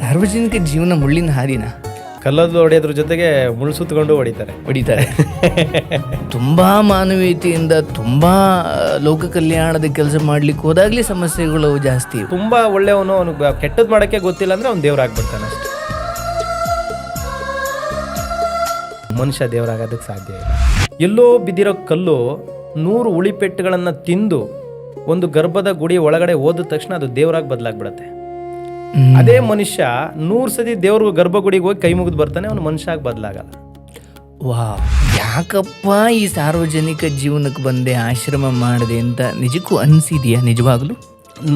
ಸಾರ್ವಜನಿಕ ಜೀವನ ಮುಳ್ಳಿನ ಹಾದಿನ ಕಲ್ಲದ್ದು ಹೊಡೆಯೋದ್ರ ಜೊತೆಗೆ ಮುಳ್ಳು ಸುತ್ತಕೊಂಡು ಹೊಡಿತಾರೆ. ತುಂಬಾ ಮಾನವೀಯತೆಯಿಂದ ತುಂಬಾ ಲೋಕ ಕಲ್ಯಾಣದ ಕೆಲಸ ಮಾಡ್ಲಿಕ್ಕೆ ಹೋದಾಗ್ಲೇ ಸಮಸ್ಯೆಗಳು ಜಾಸ್ತಿ. ತುಂಬಾ ಒಳ್ಳೆಯವನು, ಅವನು ಕೆಟ್ಟದ್ ಮಾಡಕ್ಕೆ ಗೊತ್ತಿಲ್ಲ ಅಂದ್ರೆ ಅವ್ನು ದೇವ್ರಾಗ್ಬಿಡ್ತಾನೆ ಅಷ್ಟೇ. ಮನುಷ್ಯ ದೇವರಾಗೋದಕ್ಕೆ ಸಾಧ್ಯ ಇಲ್ಲ. ಎಲ್ಲೋ ಬಿದ್ದಿರೋ ಕಲ್ಲು 100 ಉಳಿಪೆಟ್ಟುಗಳನ್ನು ತಿಂದು ಒಂದು ಗರ್ಭದ ಗುಡಿ ಒಳಗಡೆ ಹೋದ ತಕ್ಷಣ ಅದು ದೇವರಾಗಿ ಬದಲಾಗ್ಬಿಡತ್ತೆ. ಅದೇ ಮನುಷ್ಯ 100 ಸತಿ ದೇವ್ರ ಗರ್ಭಗುಡಿಗೆ ಹೋಗಿ ಕೈ ಮುಗಿದು ಬರ್ತಾನೆ, ಅವನು ಮನುಷ್ಯ ಆಗಿ ಬದಲಾಗಲ್ಲ. ವಾ, ಯಾಕಪ್ಪ ಈ ಸಾರ್ವಜನಿಕ ಜೀವನಕ್ಕೆ ಬಂದೆ, ಆಶ್ರಮ ಮಾಡಿದೆ ಅಂತ ನಿಜಕ್ಕೂ ಅನಿಸಿದೆಯಾ? ನಿಜವಾಗ್ಲೂ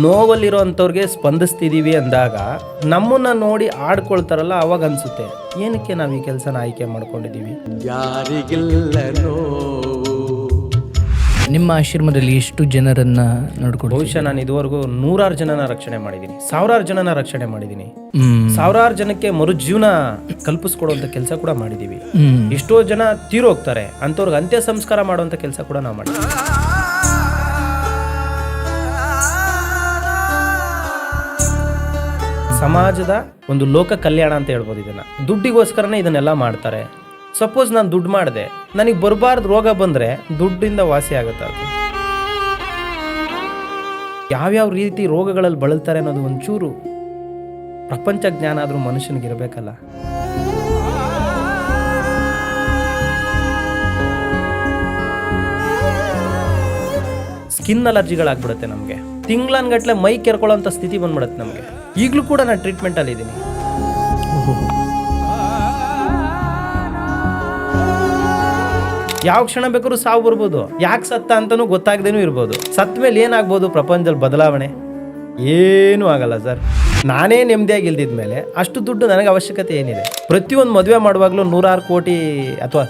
ನೋವಲ್ಲಿರೋ ಅಂಥವ್ರಿಗೆ ಸ್ಪಂದಿಸ್ತಿದ್ದೀವಿ ಅಂದಾಗ ನಮ್ಮನ್ನ ನೋಡಿ ಆಡ್ಕೊಳ್ತಾರಲ್ಲ, ಅವಾಗ ಅನ್ಸುತ್ತೆ ಏನಕ್ಕೆ ನಾವು ಈ ಕೆಲಸನ ಆಯ್ಕೆ ಮಾಡ್ಕೊಂಡಿದ್ದೀವಿ. ನಿಮ್ಮ ಆಶ್ರಮದಲ್ಲಿ ಎಷ್ಟು ಜನರನ್ನ ನೋಡ್ಕೊಂಡು? ಬಹುಶಃ ನಾನು ಇದುವರೆಗೂ 100 ಜನನ ರಕ್ಷಣೆ ಮಾಡಿದ್ದೀನಿ, 1000 ಜನನ ರಕ್ಷಣೆ ಮಾಡಿದ್ದೀನಿ, 1000 ಜನಕ್ಕೆ ಮರುಜೀವನ ಕಲ್ಪಿಸ್ಕೊಡುವಂಥ ಕೆಲಸ ಕೂಡ ಮಾಡಿದ್ದೀವಿ. ಎಷ್ಟೋ ಜನ ತೀರೋಗ್ತಾರೆ, ಅಂಥವ್ರಿಗೆ ಅಂತ್ಯ ಸಂಸ್ಕಾರ ಮಾಡುವಂಥ ಕೆಲಸ ಕೂಡ ನಾವು ಮಾಡಿದ್ದೀವಿ. ಸಮಾಜದ ಒಂದು ಲೋಕ ಕಲ್ಯಾಣ ಅಂತ ಹೇಳ್ಬೋದು ಇದನ್ನ. ದುಡ್ಡಿಗೋಸ್ಕರನೇ ಇದನ್ನೆಲ್ಲ ಮಾಡ್ತಾರೆ. ಸಪೋಸ್ ನಾನು ದುಡ್ಡು ಮಾಡಿದೆ, ನನಗೆ ಬರಬಾರ್ದು ರೋಗ ಬಂದರೆ ದುಡ್ಡಿಂದ ವಾಸಿ ಆಗುತ್ತೆ. ಅದು ಯಾವ್ಯಾವ ರೀತಿ ರೋಗಗಳಲ್ಲಿ ಬಳಲ್ತಾರೆ ಅನ್ನೋದು ಒಂಚೂರು ಪ್ರಪಂಚ ಜ್ಞಾನ ಆದರೂ ಮನುಷ್ಯನಿಗಿರಬೇಕಲ್ಲ. ಸ್ಕಿನ್ ಅಲರ್ಜಿಗಳಾಗ್ಬಿಡುತ್ತೆ ನಮಗೆ, ತಿಂಗಳನ್ಗಟ್ಲೆ ಮೈ ಕೆರ್ಕೊಳ್ಳೋಂಥ ಸ್ಥಿತಿ ಬಂದ್ಬಿಡುತ್ತೆ ನಮಗೆ. ಈಗಲೂ ಕೂಡ ನಾನು ಟ್ರೀಟ್ಮೆಂಟಲ್ಲಿ ಇದ್ದೀನಿ. ಯಾವ ಕ್ಷಣ ಬೇಕಾದ್ರೂ ಸಾವು ಬರ್ಬೋದು, ಯಾಕೆ ಸತ್ತ ಅಂತಲೂ ಗೊತ್ತಾಗ್ದೇನೂ ಇರ್ಬೋದು. ಸತ್ತ ಮೇಲೆ ಏನಾಗ್ಬೋದು ಪ್ರಪಂಚದಲ್ಲಿ ಬದಲಾವಣೆ? ಏನೂ ಆಗಲ್ಲ ಸರ್. ನಾನೇ ನೆಮ್ಮದಿಯಾಗಿ ಇಲ್ದಿದ್ಮೇಲೆ ಅಷ್ಟು ದುಡ್ಡು ನನಗೆ ಅವಶ್ಯಕತೆ ಏನಿದೆ? ಪ್ರತಿಯೊಂದು ಮದುವೆ ಮಾಡುವಾಗಲೂ 100 ಕೋಟಿ ಅಥವಾ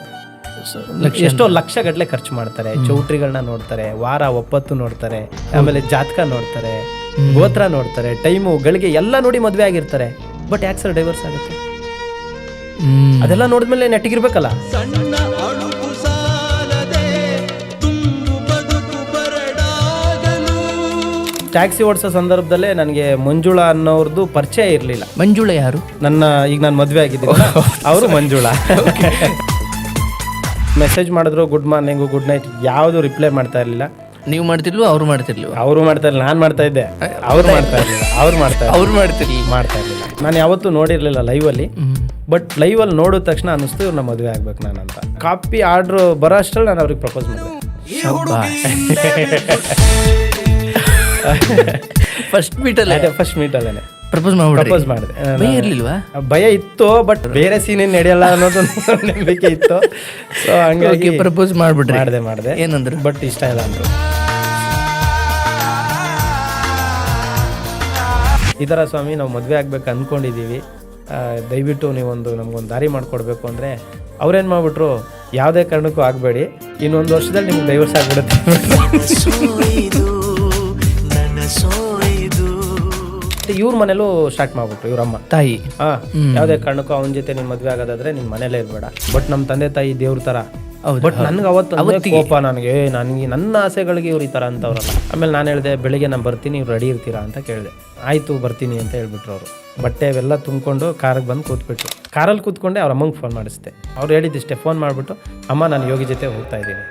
ಎಷ್ಟೋ ಲಕ್ಷ ಗಟ್ಟಲೆ ಖರ್ಚು ಮಾಡ್ತಾರೆ. ಚೌಟ್ರಿಗಳನ್ನ ನೋಡ್ತಾರೆ, ವಾರ ಒಪ್ಪತ್ತು ನೋಡ್ತಾರೆ, ಆಮೇಲೆ ಜಾತಕ ನೋಡ್ತಾರೆ, ಗೋತ್ರ ನೋಡ್ತಾರೆ, ಟೈಮು ಗಳಿಗೆ ಎಲ್ಲ ನೋಡಿ ಮದುವೆ ಆಗಿರ್ತಾರೆ. ಬಟ್ ಯಾಕೆ ಸರ್ ಡೈವರ್ಸ್ ಆಗುತ್ತೆ? ಅದೆಲ್ಲ ನೋಡಿದ್ಮೇಲೆ ನೆಟ್ಟಿಗಿರ್ಬೇಕಲ್ಲ. ಟ್ಯಾಕ್ಸಿ ಓಡಿಸೋ ಸಂದರ್ಭದಲ್ಲೇ ನನಗೆ ಮಂಜುಳಾ ಅನ್ನೋರ್ದು ಪರಿಚಯ ಇರಲಿಲ್ಲ. ಮಂಜುಳಾ ಯಾರು? ಈಗ ನಾನು ಮದುವೆ ಆಗಿದ್ದೀನಿ, ಅವರು ಮಂಜುಳಾ. ಮೆಸೇಜ್ ಮಾಡಿದ್ರು ಗುಡ್ ಮಾರ್ನಿಂಗು ಗುಡ್ ನೈಟ್, ಯಾವುದು ರಿಪ್ಲೈ ಮಾಡ್ತಾ ಇರಲಿಲ್ಲ. ನೀವು ಮಾಡ್ತಿರ್ಲಿಲ್ಲ, ಅವರು ಮಾಡ್ತಿರ್ಲಿಲ್ಲ? ಅವರು ಮಾಡ್ತಾ ಇರಲಿಲ್ಲ, ನಾನು ಮಾಡ್ತಾ ಇದ್ದೆ. ಅವ್ರು ಮಾಡ್ತಾ ಇರಲಿಲ್ಲ, ಅವ್ರು ಮಾಡ್ತಾ ಇರಲಿಲ್ಲ. ನಾನು ಯಾವತ್ತೂ ನೋಡಿರಲಿಲ್ಲ ಲೈವಲ್ಲಿ. ಬಟ್ ಲೈವಲ್ಲಿ ನೋಡಿದ ತಕ್ಷಣ ಅನ್ನಿಸ್ತು ಇವ್ರನ್ನ ಮದುವೆ ಆಗ್ಬೇಕು ನಾನು ಅಂತ. ಕಾಪಿ ಆರ್ಡ್ರು ಬರೋ ಅಷ್ಟರಲ್ಲಿ ನಾನು ಅವ್ರಿಗೆ ಪ್ರಪೋಸ್ ಮಾಡಿದೆ. ಫಸ್ಟ್ ಮೀಟಲ್ಲೇ ಪ್ರಪೋಸ್ ಮಾಡಿದೆ. ಭಯ ಇರ್ಲಿಲ್ವಾ? ಭಯ ಇತ್ತು, ಬಟ್ ಬೇರೆ ಸೀನ್ ಏನು ನಡೆಯಲ್ಲ ಅನ್ನೋದು ನಂಬಿಕೆ ಇತ್ತು. ಸೊ ಹಂಗಾಗಿ ಪ್ರಪೋಸ್ ಮಾಡಿದೆ. ಏನಂದ್ರು? ಬಟ್ ಇಷ್ಟ ಇಲ್ಲ ಅಂದರು. ಈ ಥರ ಸ್ವಾಮಿ ನಾವು ಮದುವೆ ಆಗ್ಬೇಕು ಅಂದ್ಕೊಂಡಿದ್ದೀವಿ, ದಯವಿಟ್ಟು ನೀವೊಂದು ನಮಗೊಂದು ದಾರಿ ಮಾಡಿಕೊಡ್ಬೇಕು ಅಂದರೆ ಅವ್ರೇನು ಮಾಡಿಬಿಟ್ರು, ಯಾವುದೇ ಕಾರಣಕ್ಕೂ ಆಗಬೇಡಿ, ಇನ್ನೊಂದು ವರ್ಷದಲ್ಲಿ ನಿಮ್ಗೆ ಡೈವರ್ಸ್ ಆಗಿಬಿಡುತ್ತೆ. ಇವ್ರ ಮನೇಲೂ ಸ್ಟಾರ್ಟ್ ಮಾಡ್ಬಿಟ್ರು, ಇವ್ರಮ್ಮ ತಾಯಿ. ಯಾವುದೇ ಕಾರಣಕ್ಕೂ ಅವನ ಜೊತೆ ನೀನು ಮದುವೆ ಆಗೋದಾದ್ರೆ ನಿನ್ನ ಮನೇಲೇ ಇರಬೇಡ. ಬಟ್ ನಮ್ಮ ತಂದೆ ತಾಯಿ ದೇವ್ರ ಥರ. ಬಟ್ ನನಗೆ ಅವತ್ತು ಕೋಪ, ನನಗೆ ನನ್ನ ಆಸೆಗಳಿಗೆ ಇವ್ರು ಈ ಥರ ಅಂತವ್ರಲ್ಲ. ಆಮೇಲೆ ನಾನು ಹೇಳಿದೆ ಬೆಳಿಗ್ಗೆ ನಾನು ಬರ್ತೀನಿ, ಇವ್ರು ರೆಡಿ ಇರ್ತೀರಾ ಅಂತ ಕೇಳಿದೆ. ಆಯಿತು ಬರ್ತೀನಿ ಅಂತ ಹೇಳ್ಬಿಟ್ರು ಅವರು. ಬಟ್ಟೆ ಅವೆಲ್ಲ ತುಂಬಿಕೊಂಡು ಕಾರಿಗೆ ಬಂದು ಕೂತ್ಬಿಟ್ರು. ಕಾರಲ್ಲಿ ಕೂತ್ಕೊಂಡೆ ಅವ್ರ ಅಮ್ಮಂಗೆ ಫೋನ್ ಮಾಡಿಸ್ದೆ. ಅವ್ರು ಹೇಳಿದ್ದಿಷ್ಟೇ, ಫೋನ್ ಮಾಡಿಬಿಟ್ಟು ಅಮ್ಮ ನಾನು ಯೋಗಿ ಜೊತೆ ಹೋಗ್ತಾ ಇದ್ದೀನಿ.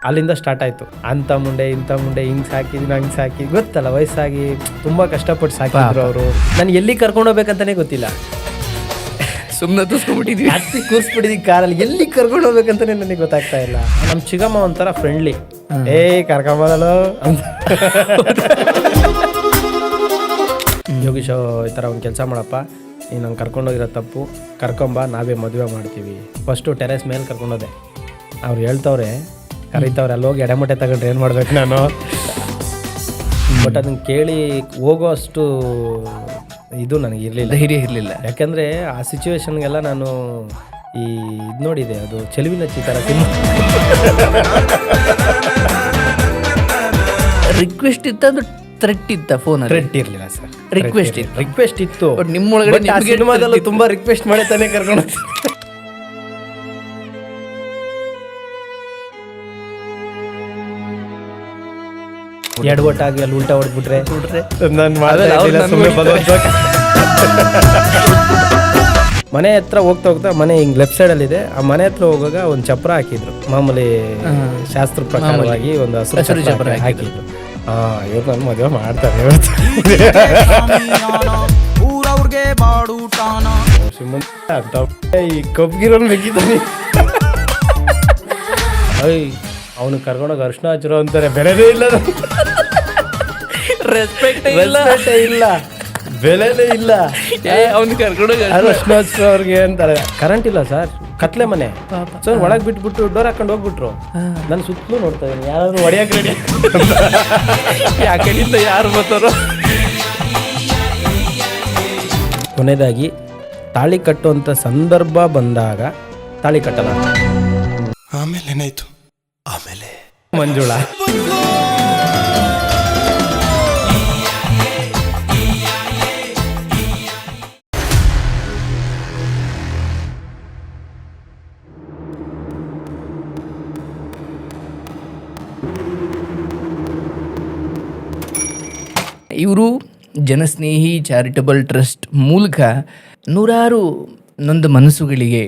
ಅಲ್ಲಿಂದ ಸ್ಟಾರ್ಟ್ ಆಯಿತು. ಅಂಥ ಮುಂಡೆ ಇಂಥ ಮುಂಡೆ, ಹಿಂಗೆ ಸಾಕಿದ್ದೀನಿ ಹಂಗೆ ಸಾಕಿ, ಗೊತ್ತಲ್ಲ ವಯಸ್ಸಾಗಿ ತುಂಬ ಕಷ್ಟಪಟ್ಟು ಸಾಕಿದ್ರು ಅವರು. ನಾನು ಎಲ್ಲಿ ಕರ್ಕೊಂಡು ಹೋಗ್ಬೇಕಂತಲೇ ಗೊತ್ತಿಲ್ಲ. ಸುಮ್ಮನೆ ತೂಸ್ಕೊಂಡ್ಬಿಟ್ಟಿದ್ವಿ, ಹತ್ತಿ ಕೂರಿಸ್ಬಿಟ್ಟಿದ್ದೀವಿ ಕಾರಲ್ಲಿ. ಎಲ್ಲಿ ಕರ್ಕೊಂಡು ಹೋಗ್ಬೇಕಂತಲೇ ನನಗೆ ಗೊತ್ತಾಗ್ತಾ ಇಲ್ಲ. ನಮ್ಮ ಚಿಗಮ್ಮ ಒಂಥರ ಫ್ರೆಂಡ್ಲಿ, ಕರ್ಕೊಂಬೋದಲ್ಲ ಅಂತ. ಯೋಗೀಶ್ ಈ ಥರ ಒಂದು ಕೆಲಸ ಮಾಡಪ್ಪ, ನೀನು ನಂಗೆ ಕರ್ಕೊಂಡೋಗಿರೋ ತಪ್ಪು, ಕರ್ಕೊಂಬ, ನಾವೇ ಮದುವೆ ಮಾಡ್ತೀವಿ. ಫಸ್ಟು ಟೆರೆಸ್ ಮೇಲೆ ಕರ್ಕೊಂಡೋದೆ. ಅವ್ರು ಹೇಳ್ತವ್ರೆ, ಕರೀತವ್ರೆ, ಅಲ್ಲಿ ಹೋಗಿ ಎಡೆಮೊಟ್ಟೆ ತಗೊಂಡ್ರೆ ಏನು ಮಾಡ್ಬೇಕು ನಾನು. ಬಟ್ ಅದನ್ನು ಕೇಳಿ ಹೋಗೋ ಅಷ್ಟು ಇದು ನನಗೆ ಇರಲಿಲ್ಲ, ಧೈರ್ಯ ಇರಲಿಲ್ಲ. ಯಾಕಂದರೆ ಆ ಸಿಚುವೇಶನ್ಗೆಲ್ಲ ನಾನು ಈ ಇದು ನೋಡಿದೆ, ಅದು ಚೆಲುವಿನ ಚಿತ್ತರ ಸಿನಿಮಾ. ರಿಕ್ವೆಸ್ಟ್ ಇತ್ತು, ಅದು ಥ್ರೆಟ್ ಇತ್ತ? ಫೋನ್ ಥ್ರೆಟ್ ಇರಲಿಲ್ಲ ಸರ್, ರಿಕ್ವೆಸ್ಟ್ ಇತ್ತು. ನಿಮ್ಮೊಳಗಡೆ ಸಿನಿಮಾದಲ್ಲೂ ತುಂಬ ರಿಕ್ವೆಸ್ಟ್ ಮಾಡಿ ತಾನೇ ಕರ್ಕೊಂಡು ಎಡವಟ್ಟಾಗಿ ಅಲ್ಲಿ ಉಲ್ಟಾ ಹೊಡೆದ್ಬಿಟ್ರೆ ನಾನು ಮನೆ ಹತ್ರ ಹೋಗ್ತಾ ಹೋಗ್ತಾ ಮನೆ ಹಿಂಗ್ ಲೆಫ್ಟ್ ಸೈಡ್ ಅಲ್ಲಿ ಇದೆ. ಆ ಮನೆ ಹತ್ರ ಹೋಗುವಾಗ ಒಂದು ಚಪ್ರ ಹಾಕಿದ್ರು, ಮಾಮೂಲಿ ಶಾಸ್ತ್ರ ಪ್ರಕಾರವಾಗಿ ಒಂದು ಹಸಿರು ಚಪ್ರ ಹಾಕಿದ್ರು. ಇವ್ರು ನನ್ನ ಮದುವೆ ಮಾಡ್ತಾರೆ ಈ ಕಬ್ಗಿರೋ ಬೇಕಿದ್ದಾನೆ. ಅವನು ಕರ್ಕೊಂಡೋಗಿ ಅರ್ಶನ ಹಚ್ಚಿರೋ ಅಂತಾರೆ, ಬೆಲೆನೇ ಇಲ್ಲ, ರೆಸ್ಪೆಕ್ಟ್ ಇಲ್ಲ, ಬೆಲೆನೇ ಇಲ್ಲ. ಅವ್ನು ಕರ್ಕೊಂಡೋಗಿ ಅರ್ಶನ ಹಚ್ಚಿರೋ ಅವ್ರಿಗೆ ಅಂತಾರೆ. ಕರೆಂಟ್ ಇಲ್ಲ ಸರ್, ಕತ್ಲೆ ಮನೆ ಸರ್, ಒಳಗೆ ಬಿಟ್ಬಿಟ್ಟು ಡೋರ್ ಹಾಕೊಂಡು ಹೋಗ್ಬಿಟ್ರು. ನನ್ನ ಸುತ್ತಲೂ ನೋಡ್ತಾ ಇದ್ದೀನಿ, ಯಾರಾದ್ರೂ ಹೊಡೆಯಕ್ಕೆ ರೆಡಿ, ಯಾಕಡಿಂದ ಯಾರು ಬರ್ತಾರೋ. ಕೊನೆಯದಾಗಿ ತಾಳಿ ಕಟ್ಟುವಂಥ ಸಂದರ್ಭ ಬಂದಾಗ ತಾಳಿ ಕಟ್ಟಲ್ಲ. ಆಮೇಲೆ ಏನಾಯ್ತು? ಆಮೇಲೆ ಮಂಜುಳಾ ಇವರು ಜನಸ್ನೇಹಿ ಚಾರಿಟಬಲ್ ಟ್ರಸ್ಟ್ ಮೂಲಕ ನೂರಾರು ನೊಂದ ಮನಸ್ಸುಗಳಿಗೆ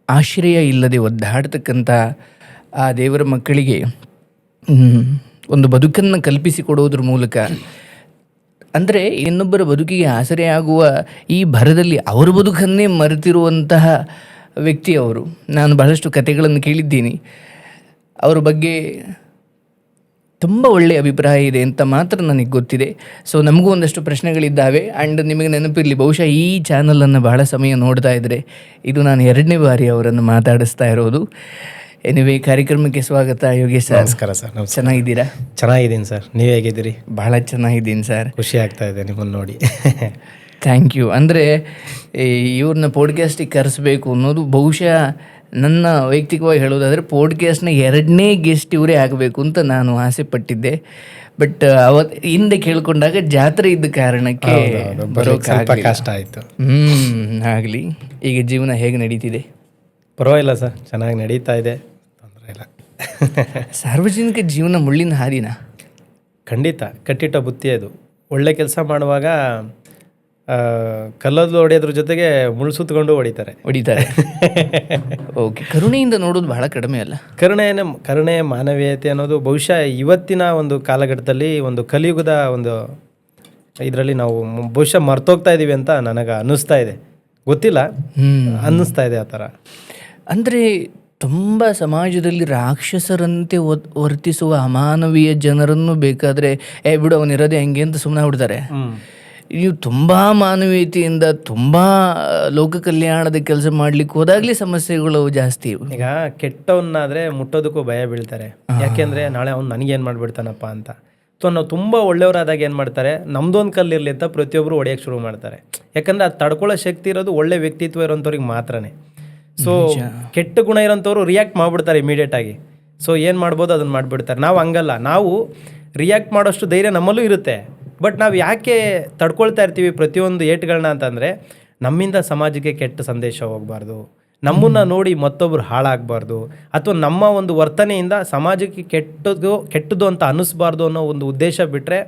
ಆಶ್ರಯ ಇಲ್ಲದೆ ಒದ್ದಾಡ್ತಕ್ಕಂಥ ಆ ದೇವರ ಮಕ್ಕಳಿಗೆ ಒಂದು ಬದುಕನ್ನು ಕಲ್ಪಿಸಿಕೊಡೋದ್ರ ಮೂಲಕ, ಅಂದರೆ ಇನ್ನೊಬ್ಬರ ಬದುಕಿಗೆ ಆಸರೆಯಾಗುವ ಈ ಭರದಲ್ಲಿ ಅವರ ಬದುಕನ್ನೇ ಮರೆತಿರುವಂತಹ ವ್ಯಕ್ತಿ ಅವರು. ನಾನು ಬಹಳಷ್ಟು ಕಥೆಗಳನ್ನು ಕೇಳಿದ್ದೀನಿ ಅವರ ಬಗ್ಗೆ. ತುಂಬ ಒಳ್ಳೆಯ ಅಭಿಪ್ರಾಯ ಇದೆ ಅಂತ ಮಾತ್ರ ನನಗೆ ಗೊತ್ತಿದೆ. ಸೊ ನಮಗೂ ಒಂದಷ್ಟು ಪ್ರಶ್ನೆಗಳಿದ್ದಾವೆ. ಆ್ಯಂಡ್ ನಿಮಗೆ ನೆನಪಿರಲಿ, ಬಹುಶಃ ಈ ಚಾನಲನ್ನು ಬಹಳ ಸಮಯ ನೋಡ್ತಾ ಇದ್ದರೆ ಇದು ನಾನು 2ನೇ ಬಾರಿ ಅವರನ್ನು ಮಾತಾಡಿಸ್ತಾ ಇರೋದು. ಎನಿವೇ, ಕಾರ್ಯಕ್ರಮಕ್ಕೆ ಸ್ವಾಗತ ಯೋಗೇಶ್ ಸರ್. ನಮಸ್ಕಾರ ಸರ್. ಚೆನ್ನಾಗಿದ್ದೀರಾ? ಚೆನ್ನಾಗಿದ್ದೀನಿ ಸರ್, ನೀವು ಹೇಗಿದ್ದೀರಿ? ಭಾಳ ಚೆನ್ನಾಗಿದ್ದೀನಿ ಸರ್. ಖುಷಿ ಆಗ್ತಾ ಇದೆ ನಿಮ್ಮನ್ನು ನೋಡಿ. Thank you. ಅಂದರೆ ಇವ್ರನ್ನ ಪಾಡ್ಕ್ಯಾಸ್ಟಿಗೆ ಕರೆಸಬೇಕು ಅನ್ನೋದು ಬಹುಶಃ ನನ್ನ ವೈಯಕ್ತಿಕವಾಗಿ ಹೇಳೋದಾದರೆ ಪಾಡ್ಕ್ಯಾಸ್ಟ್ನ 2ನೇ ಗೆಸ್ಟ್ ಇವರೇ ಆಗಬೇಕು ಅಂತ ನಾನು ಆಸೆ ಪಟ್ಟಿದ್ದೆ. ಬಟ್ ಹಿಂದೆ ಕೇಳ್ಕೊಂಡಾಗ ಜಾತ್ರೆ ಇದ್ದ ಕಾರಣಕ್ಕೆ ಸ್ವಲ್ಪ ಕಷ್ಟ ಆಯಿತು. ಆಗಲಿ. ಈಗ ಜೀವನ ಹೇಗೆ ನಡೀತಿದೆ? ಪರವಾಗಿಲ್ಲ ಸರ್, ಚೆನ್ನಾಗಿ ನಡೀತಾ ಇದೆ, ತೊಂದರೆ ಇಲ್ಲ. ಸಾರ್ವಜನಿಕ ಜೀವನ ಮುಳ್ಳಿನ ಹಾದಿನ? ಖಂಡಿತ, ಕಟ್ಟಿಟ್ಟ ಬುತ್ತಿ ಅದು. ಒಳ್ಳೆ ಕೆಲಸ ಮಾಡುವಾಗ ಕಲ್ಲದ್ದು ಹೊಡೆಯೋದ್ರ ಜೊತೆಗೆ ಮುಳ್ಳು ಸುತ್ತಕೊಂಡು ಹೊಡಿತಾರೆ. ಓಕೆ. ಕರುಣೆಯಿಂದ ನೋಡೋದು ಬಹಳ ಕಡಿಮೆ ಅಲ್ಲ? ಕರುಣೆ, ಮಾನವೀಯತೆ ಅನ್ನೋದು ಬಹುಶಃ ಇವತ್ತಿನ ಒಂದು ಕಾಲಘಟ್ಟದಲ್ಲಿ, ಒಂದು ಕಲಿಯುಗದ ಒಂದು ಇದರಲ್ಲಿ ನಾವು ಬಹುಶಃ ಮರ್ತೋಗ್ತಾ ಇದ್ದೀವಿ ಅಂತ ನನಗೆ ಅನ್ನಿಸ್ತಾ ಇದೆ. ಗೊತ್ತಿಲ್ಲ, ಅನ್ನಿಸ್ತಾ ಇದೆ ಆ ಥರ. ಅಂದರೆ ತುಂಬ ಸಮಾಜದಲ್ಲಿ ರಾಕ್ಷಸರಂತೆ ವರ್ತಿಸುವ ಅಮಾನವೀಯ ಜನರನ್ನು ಬೇಕಾದರೆ ಬಿಡು ಅವನಿರೋದೇ ಹಂಗೆ ಅಂತ ಸುಮ್ಮನೆ ಬಿಡ್ತಾರೆ. ನೀವು ತುಂಬ ಮಾನವೀಯತೆಯಿಂದ ತುಂಬ ಲೋಕ ಕಲ್ಯಾಣದ ಕೆಲಸ ಮಾಡ್ಲಿಕ್ಕೆ ಹೋದಾಗಲೇ ಸಮಸ್ಯೆಗಳು ಜಾಸ್ತಿ. ಈಗ ಕೆಟ್ಟವನ್ನಾದರೆ ಮುಟ್ಟೋದಕ್ಕೂ ಭಯ ಬೀಳ್ತಾರೆ. ಯಾಕೆಂದರೆ ನಾಳೆ ಅವ್ನು ನನಗೇನು ಮಾಡಿಬಿಡ್ತಾನಪ್ಪ ಅಂತ. ಸೊ ನಾವು ತುಂಬ ಒಳ್ಳೆಯವರಾದಾಗ ಏನು ಮಾಡ್ತಾರೆ, ನಮ್ದೊಂದು ಕಲ್ಲಿರಲಿ ಅಂತ ಪ್ರತಿಯೊಬ್ಬರು ಹೊಡೆಯೋಕ್ಕೆ ಶುರು ಮಾಡ್ತಾರೆ. ಯಾಕಂದರೆ ಅದು ತಡ್ಕೊಳ್ಳೋ ಶಕ್ತಿ ಇರೋದು ಒಳ್ಳೆ ವ್ಯಕ್ತಿತ್ವ ಇರೋಂಥವ್ರಿಗೆ ಮಾತ್ರನೇ. ಸೊ ಕೆಟ್ಟ ಗುಣ ಇರೋಂಥವ್ರು ರಿಯಾಕ್ಟ್ ಮಾಡಿಬಿಡ್ತಾರೆ ಇಮಿಡಿಯೇಟಾಗಿ. ಸೊ ಏನು ಮಾಡ್ಬೋದು ಅದನ್ನು ಮಾಡಿಬಿಡ್ತಾರೆ. ನಾವು ಹಂಗಲ್ಲ, ನಾವು ರಿಯಾಕ್ಟ್ ಮಾಡೋಷ್ಟು ಧೈರ್ಯ ನಮ್ಮಲ್ಲೂ ಇರುತ್ತೆ. ಬಟ್ ನಾವು ಯಾಕೆ ತಡ್ಕೊಳ್ತಾ ಇರ್ತೀವಿ ಪ್ರತಿಯೊಂದು ಏಟ್ಗಳನ್ನ ಅಂತಂದರೆ, ನಮ್ಮಿಂದ ಸಮಾಜಕ್ಕೆ ಕೆಟ್ಟ ಸಂದೇಶ ಹೋಗಬಾರ್ದು, ನಮ್ಮನ್ನು ನೋಡಿ ಮತ್ತೊಬ್ಬರು ಹಾಳಾಗಬಾರ್ದು, ಅಥವಾ ನಮ್ಮ ಒಂದು ವರ್ತನೆಯಿಂದ ಸಮಾಜಕ್ಕೆ ಕೆಟ್ಟದ್ದು ಅಂತ ಅನ್ನಿಸ್ಬಾರ್ದು ಅನ್ನೋ ಒಂದು ಉದ್ದೇಶ ಬಿಟ್ಟರೆ,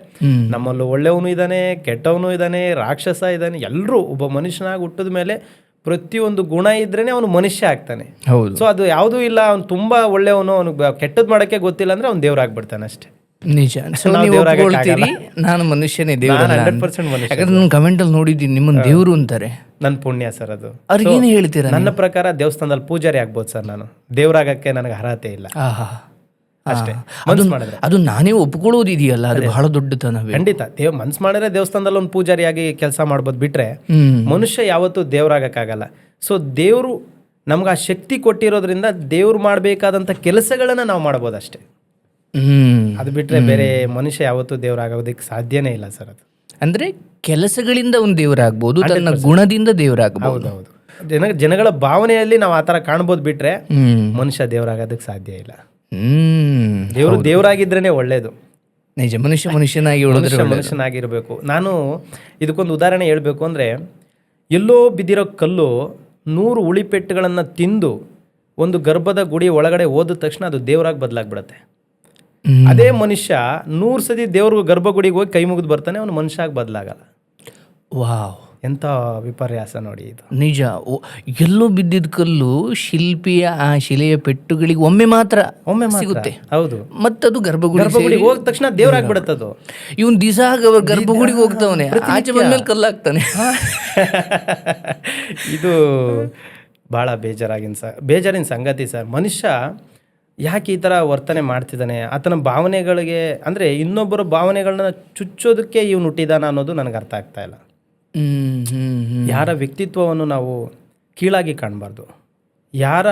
ನಮ್ಮಲ್ಲೂ ಒಳ್ಳೆಯವನು ಇದ್ದಾನೆ, ಕೆಟ್ಟವನು ಇದ್ದಾನೆ, ರಾಕ್ಷಸ ಇದ್ದಾನೆ. ಎಲ್ಲರೂ ಒಬ್ಬ ಮನುಷ್ಯನಾಗಿ ಹುಟ್ಟಿದ ಮೇಲೆ ಪ್ರತಿಯೊಂದು ಗುಣ ಇದ್ರೇನೆ ಅವನು ಮನುಷ್ಯ ಆಗ್ತಾನೆ. ಸೊ ಅದು ಯಾವುದೂ ಇಲ್ಲ, ಅವ್ನು ತುಂಬ ಒಳ್ಳೆಯವನು, ಅವ್ನಿಗೆ ಕೆಟ್ಟದ್ದು ಮಾಡೋಕ್ಕೆ ಗೊತ್ತಿಲ್ಲ ಅಂದರೆ ಅವ್ನು ದೇವ್ರಾಗ್ಬಿಡ್ತಾನೆ ಅಷ್ಟೇ. ನಿಜ. ನಾನು ಮನುಷ್ಯನೇ, ದೇವರು. ಯಾಕಂದ್ರೆ ನಾನು ಕಮೆಂಟಲ್ಲಿ ನೋಡಿದ್ದೀನಿ ನಿಮ್ಮನ್ನು ದೇವರು ಅಂತಾರೆ. ನನ್ನ ಪುಣ್ಯ ಸರ್ ಅದು. ಅವ್ರಿಗೆ ಏನು ಹೇಳ್ತೀರಾ? ನನ್ನ ಪ್ರಕಾರ ದೇವಸ್ಥಾನದಲ್ಲಿ ಪೂಜಾರಿ ಆಗ್ಬೋದು ಸರ್. ನಾನು ದೇವರಾಗಕ್ಕೆ ನನಗೆ ಅರ್ಹತೆ ಇಲ್ಲ ಅಷ್ಟೇ. ಅದು ನಾನೇ ಒಪ್ಕೊಳ್ಳೋದಿದೆಯಲ್ಲ, ಅದು ಬಹಳ ದೊಡ್ಡತನ. ಖಂಡಿತ ಮನ್ಸು ಮಾಡಿದ್ರೆ ದೇವಸ್ಥಾನದಲ್ಲಿ ಒಂದು ಪೂಜಾರಿಯಾಗಿ ಕೆಲಸ ಮಾಡ್ಬೋದು. ಬಿಟ್ರೆ ಮನುಷ್ಯ ಯಾವತ್ತೂ ದೇವರಾಗಕ್ಕಾಗಲ್ಲ. ಸೊ ದೇವರು ನಮ್ಗೆ ಆ ಶಕ್ತಿ ಕೊಟ್ಟಿರೋದ್ರಿಂದ ದೇವ್ರು ಮಾಡಬೇಕಾದಂಥ ಕೆಲಸಗಳನ್ನ ನಾವು ಮಾಡ್ಬೋದು ಅಷ್ಟೇ. ಅದು ಬಿಟ್ರೆ ಬೇರೆ ಮನುಷ್ಯ ಯಾವತ್ತೂ ದೇವರಾಗೋದಕ್ಕೆ ಸಾಧ್ಯನೇ ಇಲ್ಲ ಸರ್. ಅದು ಅಂದ್ರೆ ಕೆಲಸಗಳಿಂದ ಒಂದು ದೇವರಾಗ್ಬೋದು, ತನ್ನ ಗುಣದಿಂದ ದೇವರಾಗಬಹುದು. ಹೌದು, ಜನಗಳ ಭಾವನೆಯಲ್ಲಿ ನಾವು ಆ ಥರ ಕಾಣ್ಬೋದು. ಬಿಟ್ರೆ ಮನುಷ್ಯ ದೇವರಾಗೋದಕ್ಕೆ ಸಾಧ್ಯ ಇಲ್ಲ. ದೇವರು ದೇವರಾಗಿದ್ರೇನೆ ಒಳ್ಳೇದು. ನಿಜ. ಮನುಷ್ಯನಾಗಿರ್ಬೇಕು. ನಾನು ಇದಕ್ಕೊಂದು ಉದಾಹರಣೆ ಹೇಳ್ಬೇಕು ಅಂದರೆ, ಎಲ್ಲೋ ಬಿದ್ದಿರೋ ಕಲ್ಲು 100 ಉಳಿಪೆಟ್ಟುಗಳನ್ನು ತಿಂದು ಒಂದು ಗರ್ಭದ ಗುಡಿ ಒಳಗಡೆ ಹೋದ ತಕ್ಷಣ ಅದು ದೇವರಾಗಿ ಬದಲಾಗ್ಬಿಡತ್ತೆ. ಅದೇ ಮನುಷ್ಯ 100 ಸತಿ ದೇವ್ರ ಗರ್ಭಗುಡಿಗೆ ಹೋಗಿ ಕೈ ಮುಗಿದು ಬರ್ತಾನೆ, ಅವನು ಮನುಷ್ಯ ಆಗಿ ಬದಲಾಗಲ್ಲ. ವಾವ್. ಎಂಥ ವಿಪರ್ಯಾಸ ನೋಡಿ ಇದು. ನಿಜ. ಎಲ್ಲೋ ಬಿದ್ದಿದ್ದ ಕಲ್ಲು ಶಿಲ್ಪಿಯ ಆ ಶಿಲೆಯ ಪೆಟ್ಟುಗಳಿಗೆ ಒಮ್ಮೆ ಮಾತ್ರ ಸಿಗುತ್ತೆ. ಹೌದು, ಮತ್ತದು ಗರ್ಭಗುಡಿ ಹೋದ ತಕ್ಷಣ ದೇವ್ರಾಗ್ಬಿಡತ್ತದು. ಇವನ್ ದಿಸ ಗರ್ಭಗುಡಿಗೆ ಹೋಗ್ತಾವನೆ, ಆಚೆ ಬಂದ್ಮೇಲೆ ಕಲ್ಲಾಗ್ತಾನೆ. ಇದು ಭಾಳ ಬೇಜಾರಿನ ಸಂಗತಿ ಸರ್. ಮನುಷ್ಯ ಯಾಕೆ ಈ ಥರ ವರ್ತನೆ ಮಾಡ್ತಿದ್ದಾನೆ, ಆತನ ಭಾವನೆಗಳಿಗೆ ಅಂದರೆ ಇನ್ನೊಬ್ಬರ ಭಾವನೆಗಳನ್ನ ಚುಚ್ಚೋದಕ್ಕೆ ಇವನು ಹುಟ್ಟಿದಾನ ಅನ್ನೋದು ನನಗೆ ಅರ್ಥ ಆಗ್ತಾ ಇಲ್ಲ. ಯಾರ ವ್ಯಕ್ತಿತ್ವವನ್ನು ನಾವು ಕೀಳಾಗಿ ಕಾಣಬಾರ್ದು, ಯಾರ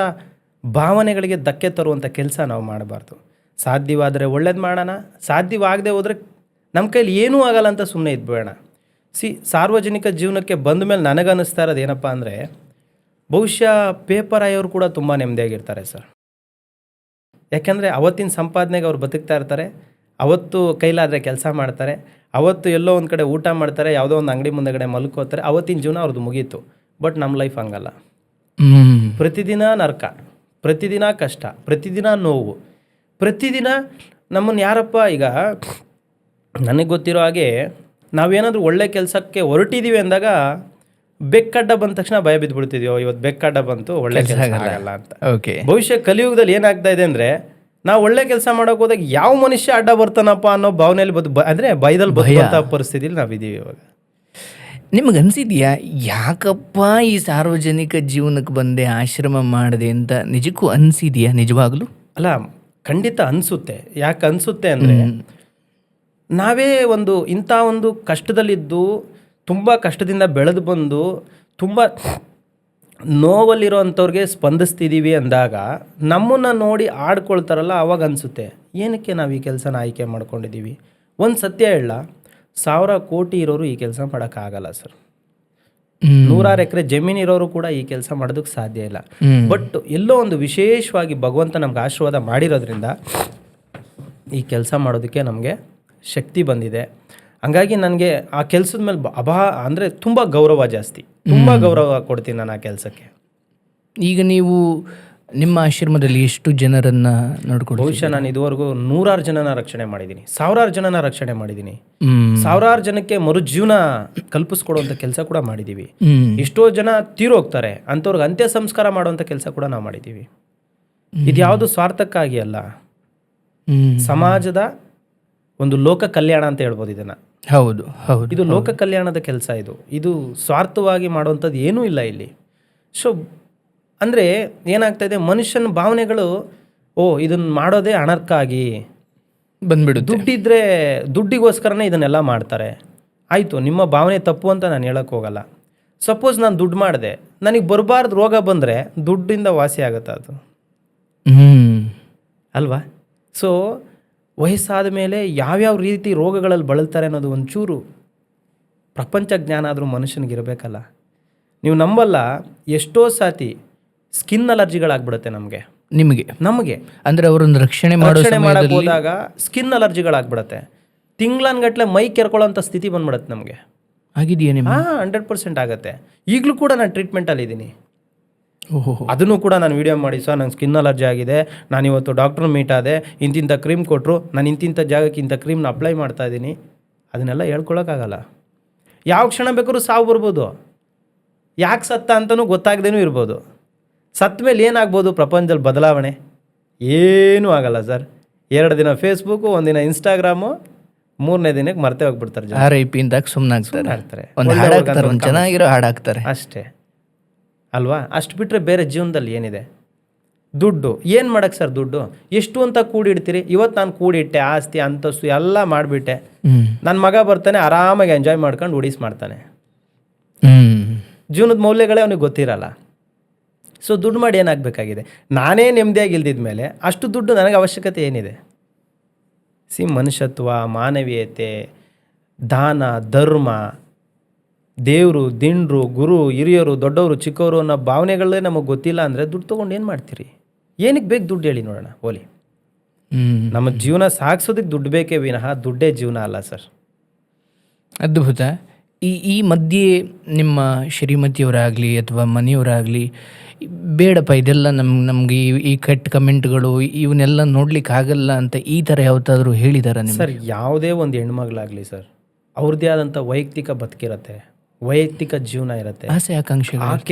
ಭಾವನೆಗಳಿಗೆ ಧಕ್ಕೆ ತರುವಂಥ ಕೆಲಸ ನಾವು ಮಾಡಬಾರ್ದು. ಸಾಧ್ಯವಾದರೆ ಒಳ್ಳೇದು ಮಾಡೋಣ, ಸಾಧ್ಯವಾಗದೆ ಹೋದರೆ ನಮ್ಮ ಕೈಲಿ ಏನೂ ಆಗಲ್ಲ ಅಂತ ಸುಮ್ಮನೆ ಇದ್ಬೇಡ. ಸಾರ್ವಜನಿಕ ಜೀವನಕ್ಕೆ ಬಂದ ಮೇಲೆ ನನಗನ್ನಿಸ್ತಾ ಇರೋದು ಏನಪ್ಪ ಅಂದರೆ, ಬಹುಶಃ ಪೇಪರ್ ಆಯೋರು ಕೂಡ ತುಂಬ ನೆಮ್ಮದಿಯಾಗಿರ್ತಾರೆ ಸರ್. ಯಾಕೆಂದರೆ ಅವತ್ತಿನ ಸಂಪಾದನೆಗೆ ಅವ್ರು ಬದುಕ್ತಾ ಇರ್ತಾರೆ, ಅವತ್ತು ಕೈಲಾದರೆ ಕೆಲಸ ಮಾಡ್ತಾರೆ, ಅವತ್ತು ಎಲ್ಲೋ ಒಂದು ಕಡೆ ಊಟ ಮಾಡ್ತಾರೆ, ಯಾವುದೋ ಒಂದು ಅಂಗಡಿ ಮುಂದೆಗಡೆ ಮಲ್ಕೋತಾರೆ, ಅವತ್ತಿನ ಜೀವನ ಅವ್ರದ್ದು ಮುಗೀತು. ಬಟ್ ನಮ್ಮ ಲೈಫ್ ಹಂಗಲ್ಲ. ಪ್ರತಿದಿನ ನರಕ, ಪ್ರತಿದಿನ ಕಷ್ಟ, ಪ್ರತಿದಿನ ನೋವು, ಪ್ರತಿದಿನ ನಮ್ಮನ್ನು ಯಾರಪ್ಪ ಈಗ ನನಗೆ ಗೊತ್ತಿರೋ ಹಾಗೆ ನಾವೇನಾದರೂ ಒಳ್ಳೆ ಕೆಲಸಕ್ಕೆ ಹೊರಟಿದ್ದೀವಿ ಅಂದಾಗ ಬೆಕ್ಕಡ್ಡ ಬಂದ ತಕ್ಷಣ ಭಯ ಬಿದ್ದುಬಿಡ್ತಿದ್ಯೋ, ಇವತ್ತು ಬೆಕ್ಕಡ್ಡ ಬಂತು ಒಳ್ಳೆ ಕೆಲಸ ಆಗಲ್ಲ ಅಂತ. ಭವಿಷ್ಯ ಕಲಿಯುಗದಲ್ಲಿ ಏನಾಗ್ತಾ ಇದೆ ಅಂದರೆ, ನಾವು ಒಳ್ಳೆ ಕೆಲಸ ಮಾಡೋಕೆ ಹೋದಾಗ ಯಾವ ಮನುಷ್ಯ ಅಡ್ಡ ಬರ್ತಾನಪ್ಪ ಅನ್ನೋ ಭಾವನೆಯಲ್ಲಿ ಅಂದರೆ ಭಯದಲ್ಲಿ ಬದುಕುವಂಥ ಪರಿಸ್ಥಿತಿಲಿ ನಾವಿದ್ದೀವಿ ಇವಾಗ. ನಿಮಗೆ ಅನಿಸಿದ್ಯಾ ಯಾಕಪ್ಪ ಈ ಸಾರ್ವಜನಿಕ ಜೀವನಕ್ಕೆ ಬಂದೆ, ಆಶ್ರಮ ಮಾಡಿದೆ ಅಂತ ನಿಜಕ್ಕೂ ಅನಿಸಿದ್ಯಾ? ನಿಜವಾಗ್ಲೂ ಅಲ್ಲ, ಖಂಡಿತ ಅನಿಸುತ್ತೆ. ಯಾಕೆ ಅನಿಸುತ್ತೆ ಅಂದರೆ, ನಾವೇ ಇಂಥ ಒಂದು ಕಷ್ಟದಲ್ಲಿದ್ದು, ತುಂಬ ಕಷ್ಟದಿಂದ ಬೆಳೆದು ಬಂದು, ತುಂಬ ನೋವಲ್ಲಿರೋ ಅಂಥವ್ರಿಗೆ ಸ್ಪಂದಿಸ್ತಿದ್ದೀವಿ ಅಂದಾಗ ನಮ್ಮನ್ನು ನೋಡಿ ಆಡ್ಕೊಳ್ತಾರಲ್ಲ, ಆವಾಗ ಅನಿಸುತ್ತೆ ಏನಕ್ಕೆ ನಾವು ಈ ಕೆಲಸನ ಆಯ್ಕೆ ಮಾಡ್ಕೊಂಡಿದ್ದೀವಿ. ಒಂದು ಸತ್ಯ ಹೇಳ, 1000 ಕೋಟಿ ಇರೋರು ಈ ಕೆಲಸ ಮಾಡೋಕ್ಕಾಗಲ್ಲ ಸರ್. 100 ಎಕರೆ ಜಮೀನು ಇರೋರು ಕೂಡ ಈ ಕೆಲಸ ಮಾಡೋದಕ್ಕೆ ಸಾಧ್ಯ ಇಲ್ಲ. ಬಟ್ ಎಲ್ಲೋ ಒಂದು ವಿಶೇಷವಾಗಿ ಭಗವಂತ ನಮ್ಗೆ ಆಶೀರ್ವಾದ ಮಾಡಿರೋದ್ರಿಂದ ಈ ಕೆಲಸ ಮಾಡೋದಕ್ಕೆ ನಮಗೆ ಶಕ್ತಿ ಬಂದಿದೆ. ಹಂಗಾಗಿ ನನಗೆ ಆ ಕೆಲಸದ ಮೇಲೆ ಅಂದರೆ ತುಂಬ ಗೌರವ ಜಾಸ್ತಿ, ತುಂಬ ಗೌರವ ಕೊಡ್ತೀನಿ ನಾನು ಆ ಕೆಲಸಕ್ಕೆ. ಈಗ ನೀವು ನಿಮ್ಮ ಆಶ್ರಮದಲ್ಲಿ ಎಷ್ಟು ಜನರನ್ನು ನೋಡ್ಕೊಂಡು? ಬಹುಶಃ ನಾನು ಇದುವರೆಗೂ 100 ಜನನ ರಕ್ಷಣೆ ಮಾಡಿದ್ದೀನಿ, 1000 ಜನನ ರಕ್ಷಣೆ ಮಾಡಿದ್ದೀನಿ, 1000 ಜನಕ್ಕೆ ಮರುಜೀವನ ಕಲ್ಪಿಸ್ಕೊಡುವಂಥ ಕೆಲಸ ಕೂಡ ಮಾಡಿದ್ದೀವಿ. ಎಷ್ಟೋ ಜನ ತೀರೋಗ್ತಾರೆ, ಅಂಥವ್ರಿಗೆ ಅಂತ್ಯ ಸಂಸ್ಕಾರ ಮಾಡುವಂಥ ಕೆಲಸ ಕೂಡ ನಾವು ಮಾಡಿದ್ದೀವಿ. ಇದ್ಯಾವುದು ಸ್ವಾರ್ಥಕ್ಕಾಗಿ ಅಲ್ಲ, ಸಮಾಜದ ಒಂದು ಲೋಕ ಕಲ್ಯಾಣ ಅಂತ ಹೇಳ್ಬೋದು ಇದನ್ನು. ಹೌದು ಹೌದು, ಇದು ಲೋಕ ಕಲ್ಯಾಣದ ಕೆಲಸ. ಇದು ಸ್ವಾರ್ಥವಾಗಿ ಮಾಡುವಂಥದ್ದು ಏನೂ ಇಲ್ಲ ಇಲ್ಲಿ. ಸೊ ಅಂದರೆ ಏನಾಗ್ತಾಯಿದೆ, ಮನುಷ್ಯನ ಭಾವನೆಗಳು ಇದನ್ನು ಮಾಡೋದೇ ಹಣಕ್ಕಾಗಿ ಬಂದ್ಬಿಡು. ದುಡ್ಡಿಗೋಸ್ಕರನೇ ಇದನ್ನೆಲ್ಲ ಮಾಡ್ತಾರೆ. ಆಯಿತು, ನಿಮ್ಮ ಭಾವನೆ ತಪ್ಪು ಅಂತ ನಾನು ಹೇಳೋಕ್ಕೆ ಹೋಗಲ್ಲ. ಸಪೋಸ್ ನಾನು ದುಡ್ಡು ಮಾಡಿದೆ, ನನಗೆ ಬರಬಾರ್ದು ರೋಗ ಬಂದರೆ ದುಡ್ಡಿಂದ ವಾಸಿ ಆಗುತ್ತೆ ಅದು, ಅಲ್ವಾ? ಸೊ ವಯಸ್ಸಾದ ಮೇಲೆ ಯಾವ್ಯಾವ ರೀತಿ ರೋಗಗಳಲ್ಲಿ ಬಳಲ್ತಾರೆ ಅನ್ನೋದು ಒಂಚೂರು ಪ್ರಪಂಚ ಜ್ಞಾನ ಆದರೂ ಮನುಷ್ಯನಿಗಿರಬೇಕಲ್ಲ. ನೀವು ನಂಬಲ್ಲ, ಎಷ್ಟೋ ಸಾತಿ ಸ್ಕಿನ್ ಅಲರ್ಜಿಗಳಾಗ್ಬಿಡುತ್ತೆ ನಮಗೆ ಅಂದರೆ ಅವರೊಂದು ರಕ್ಷಣೆ ಮಾಡಕ್ಕೆ ಹೋದಾಗ ಸ್ಕಿನ್ ಅಲರ್ಜಿಗಳಾಗ್ಬಿಡುತ್ತೆ. ತಿಂಗಳನ್ಗಟ್ಲೆ ಮೈ ಕೆರ್ಕೊಳ್ಳೋಂಥ ಸ್ಥಿತಿ ಬಂದ್ಬಿಡುತ್ತೆ ನಮಗೆ. ಆಗಿದೆಯಾ ನಿಮ್ಮ? 100% ಆಗುತ್ತೆ. ಈಗಲೂ ಕೂಡ ನಾನು ಟ್ರೀಟ್ಮೆಂಟಲ್ಲಿ ಇದ್ದೀನಿ. ಅದನ್ನು ಕೂಡ ನಾನು ವಿಡಿಯೋ ಮಾಡಿ, ಸರ್ ನಂಗೆ ಸ್ಕಿನ್ ಅಲರ್ಜಿ ಆಗಿದೆ, ನಾನು ಇವತ್ತು ಡಾಕ್ಟ್ರ್ ಮೀಟ್ ಆದೆ, ಇಂತಿಂಥ ಕ್ರೀಮ್ ಕೊಟ್ಟರು, ನಾನು ಇಂತಿಂಥ ಜಾಗಕ್ಕೆ ಇಂಥ ಕ್ರೀಮ್ನ ಅಪ್ಲೈ ಮಾಡ್ತಾ ಇದ್ದೀನಿ. ಅದನ್ನೆಲ್ಲ ಹೇಳ್ಕೊಳಕ್ಕಾಗಲ್ಲ. ಯಾವ ಕ್ಷಣ ಬೇಕಾದ್ರೂ ಸಾವು ಬರ್ಬೋದು, ಯಾಕೆ ಸತ್ತ ಅಂತಲೂ ಗೊತ್ತಾಗ್ದೇನೂ ಇರ್ಬೋದು. ಸತ್ತ ಮೇಲೆ ಏನಾಗ್ಬೋದು ಪ್ರಪಂಚದಲ್ಲಿ ಬದಲಾವಣೆ? ಏನೂ ಆಗಲ್ಲ ಸರ್. 2 ದಿನ ಫೇಸ್ಬುಕ್ಕು, 1 ದಿನ ಇನ್ಸ್ಟಾಗ್ರಾಮು, 3ನೇ ದಿನಕ್ಕೆ ಮರ್ತೇ ಹೋಗ್ಬಿಡ್ತಾರೆ. RIP ಅಂದಾಗ ಸುಮ್ಮನಾಗ್ತಾರೆ, ಒಂದು ಚೆನ್ನಾಗಿರೋ ಹಾಡಾಗ್ತಾರೆ ಅಷ್ಟೇ ಅಲ್ವಾ? ಅಷ್ಟು ಬಿಟ್ಟರೆ ಬೇರೆ ಜೀವನದಲ್ಲಿ ಏನಿದೆ? ದುಡ್ಡು ಏನು ಮಾಡೋಕ್ಕೆ ಸರ್? ದುಡ್ಡು ಎಷ್ಟು ಅಂತ ಕೂಡಿಡ್ತೀರಿ? ಇವತ್ತು ನಾನು ಕೂಡಿಟ್ಟೆ, ಆಸ್ತಿ ಅಂತಸ್ತು ಎಲ್ಲ ಮಾಡಿಬಿಟ್ಟೆ, ನನ್ನ ಮಗ ಬರ್ತಾನೆ ಆರಾಮಾಗಿ ಎಂಜಾಯ್ ಮಾಡ್ಕೊಂಡು ಉಡೀಸ್ ಮಾಡ್ತಾನೆ. ಜೀವನದ ಮೌಲ್ಯಗಳೇ ಅವನಿಗೆ ಗೊತ್ತಿರಲ್ಲ. ಸೊ ದುಡ್ಡು ಮಾಡಿ ಏನಾಗಬೇಕಾಗಿದೆ? ನಾನೇ ನೆಮ್ಮದಿಯಾಗಿ ಇಲ್ದಿದ್ಮೇಲೆ ಅಷ್ಟು ದುಡ್ಡು ನನಗೆ ಅವಶ್ಯಕತೆ ಏನಿದೆ? ಮನುಷ್ಯತ್ವ, ಮಾನವೀಯತೆ, ದಾನ, ಧರ್ಮ, ದೇವರು, ದಿಂಡ್ರು, ಗುರು, ಹಿರಿಯರು, ದೊಡ್ಡವರು, ಚಿಕ್ಕವರು ಅನ್ನೋ ಭಾವನೆಗಳೇ ನಮಗೆ ಗೊತ್ತಿಲ್ಲ ಅಂದರೆ ದುಡ್ಡು ತೊಗೊಂಡು ಏನು ಮಾಡ್ತೀರಿ? ಏನಕ್ಕೆ ಬೇಕು ದುಡ್ಡು ಹೇಳಿ ನೋಡೋಣ. ಓಲಿ, ನಮ್ಮ ಜೀವನ ಸಾಗಿಸೋದಕ್ಕೆ ದುಡ್ಡು ಬೇಕೇ ವಿನಃ ದುಡ್ಡೇ ಜೀವನ ಅಲ್ಲ ಸರ್. ಅದ್ಭುತ. ಈ ಮಧ್ಯೆ ನಿಮ್ಮ ಶ್ರೀಮತಿಯವರಾಗಲಿ ಅಥವಾ ಮನೆಯವರಾಗಲಿ, ಬೇಡಪ್ಪ ಇದೆಲ್ಲ ನಮಗೆ ಈ ಕೆಟ್ಟ ಕಮೆಂಟ್ಗಳು ಇವನ್ನೆಲ್ಲ ನೋಡ್ಲಿಕ್ಕೆ ಆಗಲ್ಲ ಅಂತ ಈ ಥರ ಯಾವತ್ತಾದರೂ ಹೇಳಿದಾರ? ಸರ್, ಯಾವುದೇ ಒಂದು ಹೆಣ್ಮಗಳಾಗಲಿ ಸರ್, ಅವ್ರದ್ದೇ ಆದಂಥ ವೈಯಕ್ತಿಕ ಬದುಕಿರತ್ತೆ, ವೈಯಕ್ತಿಕ ಜೀವನ ಇರುತ್ತೆ. ಆಸೆ ಆಕಾಂಕ್ಷೆ.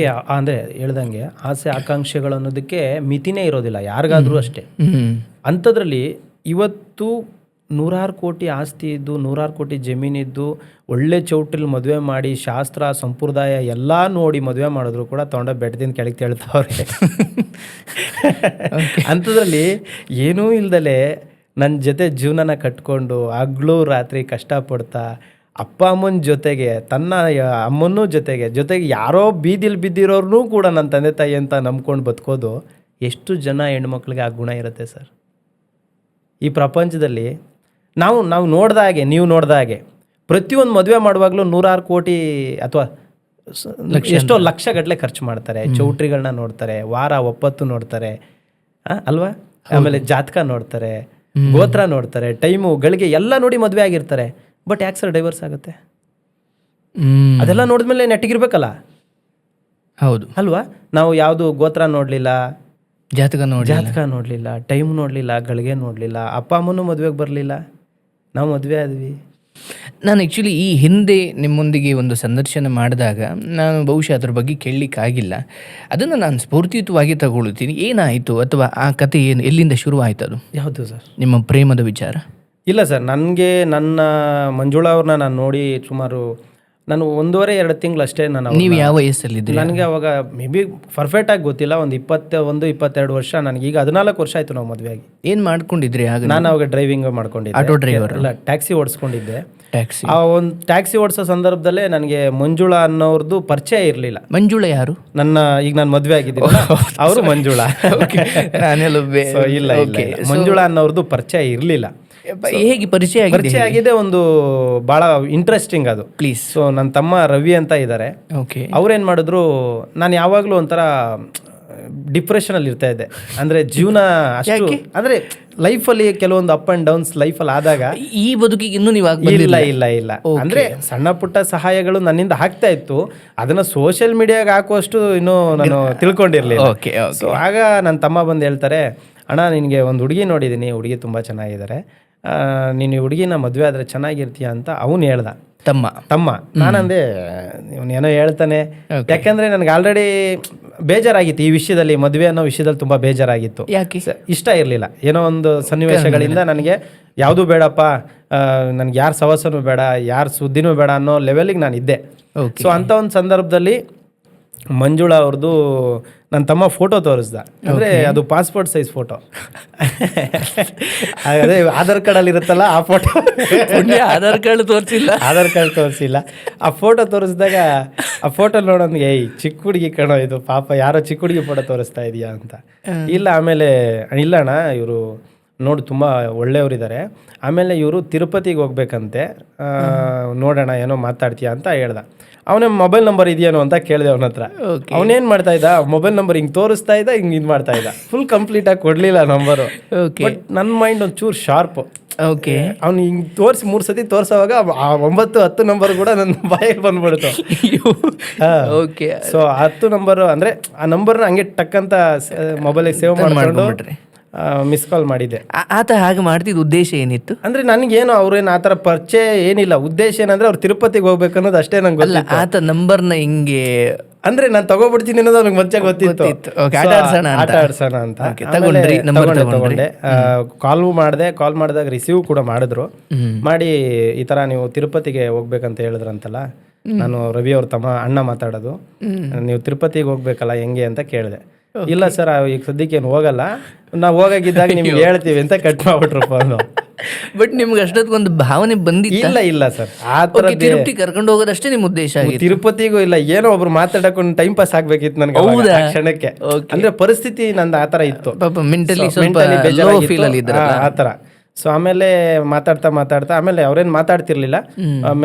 ಅಂದರೆ ಹೇಳ್ದಂಗೆ ಆಸೆ ಆಕಾಂಕ್ಷೆಗಳು ಅನ್ನೋದಕ್ಕೆ ಮಿತಿನೇ ಇರೋದಿಲ್ಲ ಯಾರಿಗಾದ್ರೂ ಅಷ್ಟೇ. ಅಂಥದ್ರಲ್ಲಿ ಇವತ್ತು 100 ಕೋಟಿ ಆಸ್ತಿ ಇದ್ದು 100 ಕೋಟಿ ಜಮೀನಿದ್ದು ಒಳ್ಳೆ ಚೌಟ್ರಿಲಿ ಮದುವೆ ಮಾಡಿ ಶಾಸ್ತ್ರ ಸಂಪ್ರದಾಯ ಎಲ್ಲ ನೋಡಿ ಮದುವೆ ಮಾಡಿದ್ರು ಕೂಡ ತೊಗೊಂಡ ಬೆಟ್ಟದಿಂದ ಕೆಳಗೆ ತೇಳ್ತಾವ್ರೆ. ಅಂಥದ್ರಲ್ಲಿ ಏನೂ ಇಲ್ದಲೆ ನನ್ನ ಜೊತೆ ಜೀವನನ ಕಟ್ಕೊಂಡು ಹಗ್ಲು ರಾತ್ರಿ ಕಷ್ಟಪಡ್ತಾ ಅಪ್ಪ ಅಮ್ಮನ ಜೊತೆಗೆ ತನ್ನ ಅಮ್ಮನೂ ಜೊತೆಗೆ ಯಾರೋ ಬೀದಿಲಿ ಬಿದ್ದಿರೋರ್ನೂ ಕೂಡ ನನ್ನ ತಂದೆ ತಾಯಿ ಅಂತ ನಂಬ್ಕೊಂಡು ಬದುಕೋದು ಎಷ್ಟು ಜನ ಹೆಣ್ಮಕ್ಳಿಗೆ ಆ ಗುಣ ಇರುತ್ತೆ ಸರ್ ಈ ಪ್ರಪಂಚದಲ್ಲಿ. ನಾವು ನೋಡ್ದ ಹಾಗೆ, ನೀವು ನೋಡ್ದ ಹಾಗೆ ಪ್ರತಿಯೊಂದು ಮದುವೆ ಮಾಡುವಾಗಲೂ 100 ಕೋಟಿ ಅಥವಾ ಎಷ್ಟೋ ಲಕ್ಷಗಟ್ಟಲೆ ಖರ್ಚು ಮಾಡ್ತಾರೆ. ಚೌಟ್ರಿಗಳನ್ನ ನೋಡ್ತಾರೆ, ವಾರ ಒಪ್ಪತ್ತು ನೋಡ್ತಾರೆ ಅಲ್ವಾ, ಆಮೇಲೆ ಜಾತಕ ನೋಡ್ತಾರೆ, ಗೋತ್ರ ನೋಡ್ತಾರೆ, ಟೈಮು ಗಳಿಗೆ ಎಲ್ಲ ನೋಡಿ ಮದುವೆ ಆಗಿರ್ತಾರೆ. ಬಟ್ ಯಾಕೆ ಸರ್ ಡೈವರ್ಸ್ ಆಗುತ್ತೆ? ಅದೆಲ್ಲ ನೋಡಿದ್ಮೇಲೆ ನೆಟ್ಟಿಗಿರ್ಬೇಕಲ್ಲ. ಹೌದು ಅಲ್ವಾ? ನಾವು ಯಾವುದು ಗೋತ್ರ ನೋಡಲಿಲ್ಲ, ಜಾತಕ ನೋಡಲಿಲ್ಲ, ಟೈಮ್ ನೋಡಲಿಲ್ಲ, ಗಳಿಗೆ ನೋಡಲಿಲ್ಲ, ಅಪ್ಪ ಅಮ್ಮನೂ ಮದುವೆಗೆ ಬರಲಿಲ್ಲ, ನಾವು ಮದುವೆ ಆದ್ವಿ. ನಾನು ಆ್ಯಕ್ಚುಲಿ ಈ ಹಿಂದೆ ನಿಮ್ಮೊಂದಿಗೆ ಒಂದು ಸಂದರ್ಶನ ಮಾಡಿದಾಗ ನಾನು ಬಹುಶಃ ಅದ್ರ ಬಗ್ಗೆ ಕೇಳಲಿಕ್ಕಾಗಿಲ್ಲ. ಅದನ್ನು ನಾನು ಸ್ಫೂರ್ತಿಯುತವಾಗಿ ತಗೊಳ್ತೀನಿ. ಏನಾಯಿತು ಅಥವಾ ಆ ಕತೆ ಏನು, ಎಲ್ಲಿಂದ ಶುರುವಾಯಿತು ಅದು? ಯಾವುದು ಸರ್? ನಿಮ್ಮ ಪ್ರೇಮದ ವಿಚಾರ? ಇಲ್ಲ ಸರ್, ನನಗೆ ನನ್ನ ಮಂಜುಳಾ ಅವ್ರನ್ನ ನಾನು ನೋಡಿ ಸುಮಾರು ನಾನು 1.5-2 ತಿಂಗಳು ಅಷ್ಟೇ. ನೀವು ಯಾವ ವಯಸ್ಸಲ್ಲಿದ್ರಿ? ನನಗೆ ಅವಾಗ ಮೇ ಬಿ ಪರ್ಫೆಕ್ಟಾಗಿ ಗೊತ್ತಿಲ್ಲ, ಒಂದು 21-22 ವರ್ಷ. ನನಗೀಗ 14 ವರ್ಷ ಆಯಿತು ನಾವು ಮದುವೆ ಆಗಿ. ಏನು ಮಾಡ್ಕೊಂಡಿದ್ರಿ ಆಗ? ನಾನು ಅವಾಗ ಡ್ರೈವಿಂಗ್ ಮಾಡ್ಕೊಂಡಿದ್ದೆ, ಆಟೋ ಡ್ರೈವರ್ ಅಲ್ಲ, ಟ್ಯಾಕ್ಸಿ ಓಡಿಸ್ಕೊಂಡಿದ್ದೆ. ಟ್ಯಾಕ್ಸಿ. ಆ ಒಂದು ಟ್ಯಾಕ್ಸಿ ಓಡಿಸೋ ಸಂದರ್ಭದಲ್ಲೇ ನನಗೆ ಮಂಜುಳಾ ಅನ್ನೋರ್ದು ಪರಿಚಯ ಇರಲಿಲ್ಲ. ಮಂಜುಳಾ ಯಾರು? ಈಗ ನಾನು ಮದುವೆ ಆಗಿದ್ದೀನಿ, ಅವರು ಮಂಜುಳಾ. ಇಲ್ಲ, ಮಂಜುಳಾ ಅನ್ನೋರ್ದು ಪರಿಚಯ ಇರಲಿಲ್ಲ. ಹೇಗೆ ಪರಿಚಯ ಆಗಿದೆ? ಒಂದು ಭಾಳ ಇಂಟ್ರೆಸ್ಟಿಂಗ್ ಅದು. ಪ್ಲೀಸ್. ಸೊ ನನ್ನ ತಮ್ಮ ರವಿ ಅಂತ ಇದ್ದಾರೆ. ಓಕೆ. ಅವ್ರೇನು ಮಾಡಿದ್ರು, ನಾನು ಯಾವಾಗಲೂ ಒಂಥರ ಡಿಪ್ರೆಷನಲ್ಲಿ ಇರ್ತಾ ಇದ್ದೆ. ಅಂದರೆ ಜೀವನ ಅಷ್ಟು, ಅಂದರೆ ಲೈಫಲ್ಲಿ ಕೆಲವೊಂದು ಅಪ್ ಆ್ಯಂಡ್ ಡೌನ್ಸ್ ಲೈಫಲ್ಲಿ ಆದಾಗ ಈ ಬದುಕಿಗೆ ಇನ್ನೂ ನೀವು ಇಲ್ಲ ಅಂದರೆ ಸಣ್ಣ ಪುಟ್ಟ ಸಹಾಯಗಳು ನನ್ನಿಂದ ಆಗ್ತಾ ಇತ್ತು. ಅದನ್ನು ಸೋಷಿಯಲ್ ಮೀಡಿಯಾಗೆ ಹಾಕುವಷ್ಟು ಇನ್ನೂ ನಾನು ತಿಳ್ಕೊಂಡಿರಲಿಲ್ಲ. ಸೊ ಆಗ ನನ್ನ ತಮ್ಮ ಬಂದು ಹೇಳ್ತಾರೆ, ಅಣ್ಣ ನಿನಗೆ ಒಂದು ಹುಡುಗಿ ನೋಡಿದ್ದೀನಿ, ಹುಡುಗಿ ತುಂಬ ಚೆನ್ನಾಗಿದ್ದಾರೆ, ನೀನು ಈ ಹುಡುಗಿನ ಮದುವೆ ಆದರೆ ಚೆನ್ನಾಗಿರ್ತೀಯ ಅಂತ ಅವನು ಹೇಳ್ದ. ತಮ್ಮ ನಾನಂದೆ ಇವನೇನೋ ಹೇಳ್ತಾನೆ. ಯಾಕಂದರೆ ನನಗೆ ಆಲ್ರೆಡಿ ಬೇಜಾರಾಗಿತ್ತು ಈ ವಿಷಯದಲ್ಲಿ, ಮದುವೆ ಅನ್ನೋ ವಿಷಯದಲ್ಲಿ ತುಂಬ ಬೇಜಾರಾಗಿತ್ತು. ಯಾಕೆ? ಇಷ್ಟ ಇರಲಿಲ್ಲ. ಏನೋ ಒಂದು ಸನ್ನಿವೇಶಗಳಿಂದ ನನಗೆ ಯಾವುದೂ ಬೇಡಪ್ಪ, ನನಗೆ ಯಾರ ಸವಸನೂ ಬೇಡ, ಯಾರ ಸುದ್ದಿನೂ ಬೇಡ ಅನ್ನೋ ಲೆವೆಲಿಗೆ ನಾನು ಇದ್ದೆ. ಸೊ ಅಂಥ ಒಂದು ಸಂದರ್ಭದಲ್ಲಿ ಮಂಜುಳಾ ಅವ್ರದ್ದು ನನ್ನ ತಮ್ಮ ಫೋಟೋ ತೋರಿಸ್ದ. ಅಂದರೆ ಅದು ಪಾಸ್ಪೋರ್ಟ್ ಸೈಜ್ ಫೋಟೋ, ಅದೇ ಆಧಾರ್ ಕಾರ್ಡಲ್ಲಿ ಇರುತ್ತಲ್ಲ ಆ ಫೋಟೋ. ಆಧಾರ್ ಕಾರ್ಡ್ ತೋರಿಸಿಲ್ಲ. ಆ ಫೋಟೋ ತೋರಿಸಿದಾಗ ಆ ಫೋಟೋ ನೋಡೋನ್ಗೆ, ಚಿಕ್ಕ ಹುಡುಗಿ ಕಣೋ ಇದು, ಪಾಪ ಯಾರೋ ಚಿಕ್ಕ ಹುಡುಗಿ ಫೋಟೋ ತೋರಿಸ್ತಾ ಇದೆಯಾ ಅಂತ. ಇಲ್ಲ, ಆಮೇಲೆ ಇಲ್ಲ ಅಣ್ಣ ಇವರು ನೋಡಿ ತುಂಬ ಒಳ್ಳೆಯವರಿದ್ದಾರೆ, ಆಮೇಲೆ ಇವರು ತಿರುಪತಿಗೆ ಹೋಗ್ಬೇಕಂತೆ, ನೋಡೋಣ ಏನೋ ಮಾತಾಡ್ತೀಯಾ ಅಂತ ಹೇಳ್ದ. ಅವನೇ ಮೊಬೈಲ್ ನಂಬರ್ ಇದೆಯೇನೋ ಅಂತ ಕೇಳಿದೆ ಅವನ ಹತ್ರ. ಅವನೇನು ಮಾಡ್ತಾ ಇದ್ದ, ಮೊಬೈಲ್ ನಂಬರ್ ಹಿಂಗೆ ತೋರಿಸ್ತಾ ಇದ್ದ, ಹಿಂಗೆ ಇದು ಮಾಡ್ತಾ ಇದ್ದ, ಫುಲ್ ಕಂಪ್ಲೀಟಾಗಿ ಕೊಡಲಿಲ್ಲ ನಂಬರು. ಬಟ್ ನನ್ನ ಮೈಂಡ್ ಒಂಚೂರು ಶಾರ್ಪ್. ಓಕೆ. ಅವ್ನು ಹಿಂಗೆ ತೋರಿಸಿ 3 ಸತಿ ತೋರಿಸೋವಾಗ ಆ 9-10 ನಂಬರ್ ಕೂಡ ನನ್ನ ಬಾಯಲ್ಲಿ ಬಂದ್ಬಿಡ್ತು. ಓಕೆ. ಸೊ 10 ನಂಬರು ಅಂದರೆ ಆ ನಂಬರ್ನ ಹಂಗೆ ಟಕ್ಕಂತ ಮೊಬೈಲಿಗೆ ಸೇವ್ ಮಾಡ್ಕೊಂಡು ಮಿಸ್ ಕಾಲ್ ಮಾಡಿದ್ದೆ. ಆತ ಹಾಗೆ ಮಾಡ್ತಿದ್ದ ಉದ್ದೇಶ ಏನಿತ್ತು? ಅಂದ್ರೆ ನನಗೇನು ಅವ್ರೇನು ಆ ಥರ ಪರಿಚಯ ಏನಿಲ್ಲ. ಉದ್ದೇಶ ಏನಂದ್ರೆ ಅವ್ರು ತಿರುಪತಿಗೆ ಹೋಗ್ಬೇಕು ಅನ್ನೋದು ಅಷ್ಟೇ ನಂಗೆ ಗೊತ್ತಿಲ್ಲ. ಆತ ನಂಬರ್ನ ಹಿಂಗೆ ಅಂದ್ರೆ ನಾನು ತಗೋಬಿಡ್ತೀನಿ ಅನ್ನೋದು ಅವ್ನಿಗೆ ಮುಂಚೆ ಗೊತ್ತಿತ್ತು. ಆಟ ಆಡ್ಸೋಣ ಅಂತ ತಗೊಂಡೆ. ಕಾಲ್ ಮಾಡಿದಾಗ ರಿಸೀವ್ ಕೂಡ ಮಾಡಿದ್ರು. ಮಾಡಿ ಈ ಥರ ನೀವು ತಿರುಪತಿಗೆ ಹೋಗ್ಬೇಕಂತ ಹೇಳಿದ್ರಂತಲ್ಲ, ನಾನು ರವಿ ಅವ್ರ ತಮ್ಮ ಅಣ್ಣ ಮಾತಾಡೋದು, ನೀವು ತಿರುಪತಿಗೆ ಹೋಗ್ಬೇಕಲ್ಲ ಹೆಂಗೆ ಅಂತ ಕೇಳಿದೆ. ಇಲ್ಲ ಸರ್, ಈಗ ಸದ್ಯಕ್ಕೆ ಏನು ಹೋಗಲ್ಲ, ನಾವು ಹೋಗಾಗಿದ್ದಾಗ ನಿಮ್ಗೆ ಹೇಳ್ತೀವಿ ಅಂತ ಕಟ್ ಮಾಡ್ಬಿಟ್ರು ಫೋನು. ಬಟ್ ನಿಮ್ಗೆ ಅಷ್ಟೊಂದು ಭಾವನೆ ಬಂದಿಲ್ಲ? ಇಲ್ಲ ಸರ್, ಆ ಥರ ತಿರುಪತಿ ಕರ್ಕೊಂಡು ಹೋಗೋದಷ್ಟೇ ನಿಮ್ಮ ಉದ್ದೇಶ ಆಗಿತ್ತು? ತಿರುಪತಿಗೂ ಇಲ್ಲ, ಏನೋ ಒಬ್ರು ಮಾತಾಡಕೊಂಡು ಟೈಮ್ ಪಾಸ್ ಆಗ್ಬೇಕಿತ್ತು ನನಗೆ ಆ ಕ್ಷಣಕ್ಕೆ. ಅಂದ್ರೆ ಪರಿಸ್ಥಿತಿ ನಂದು ಆ ಥರ ಇತ್ತು, ಮೆಂಟಲಿ ಆ ಥರ. ಸೊ ಆಮೇಲೆ ಮಾತಾಡ್ತಾ ಆಮೇಲೆ ಅವ್ರೇನು ಮಾತಾಡ್ತಿರ್ಲಿಲ್ಲ.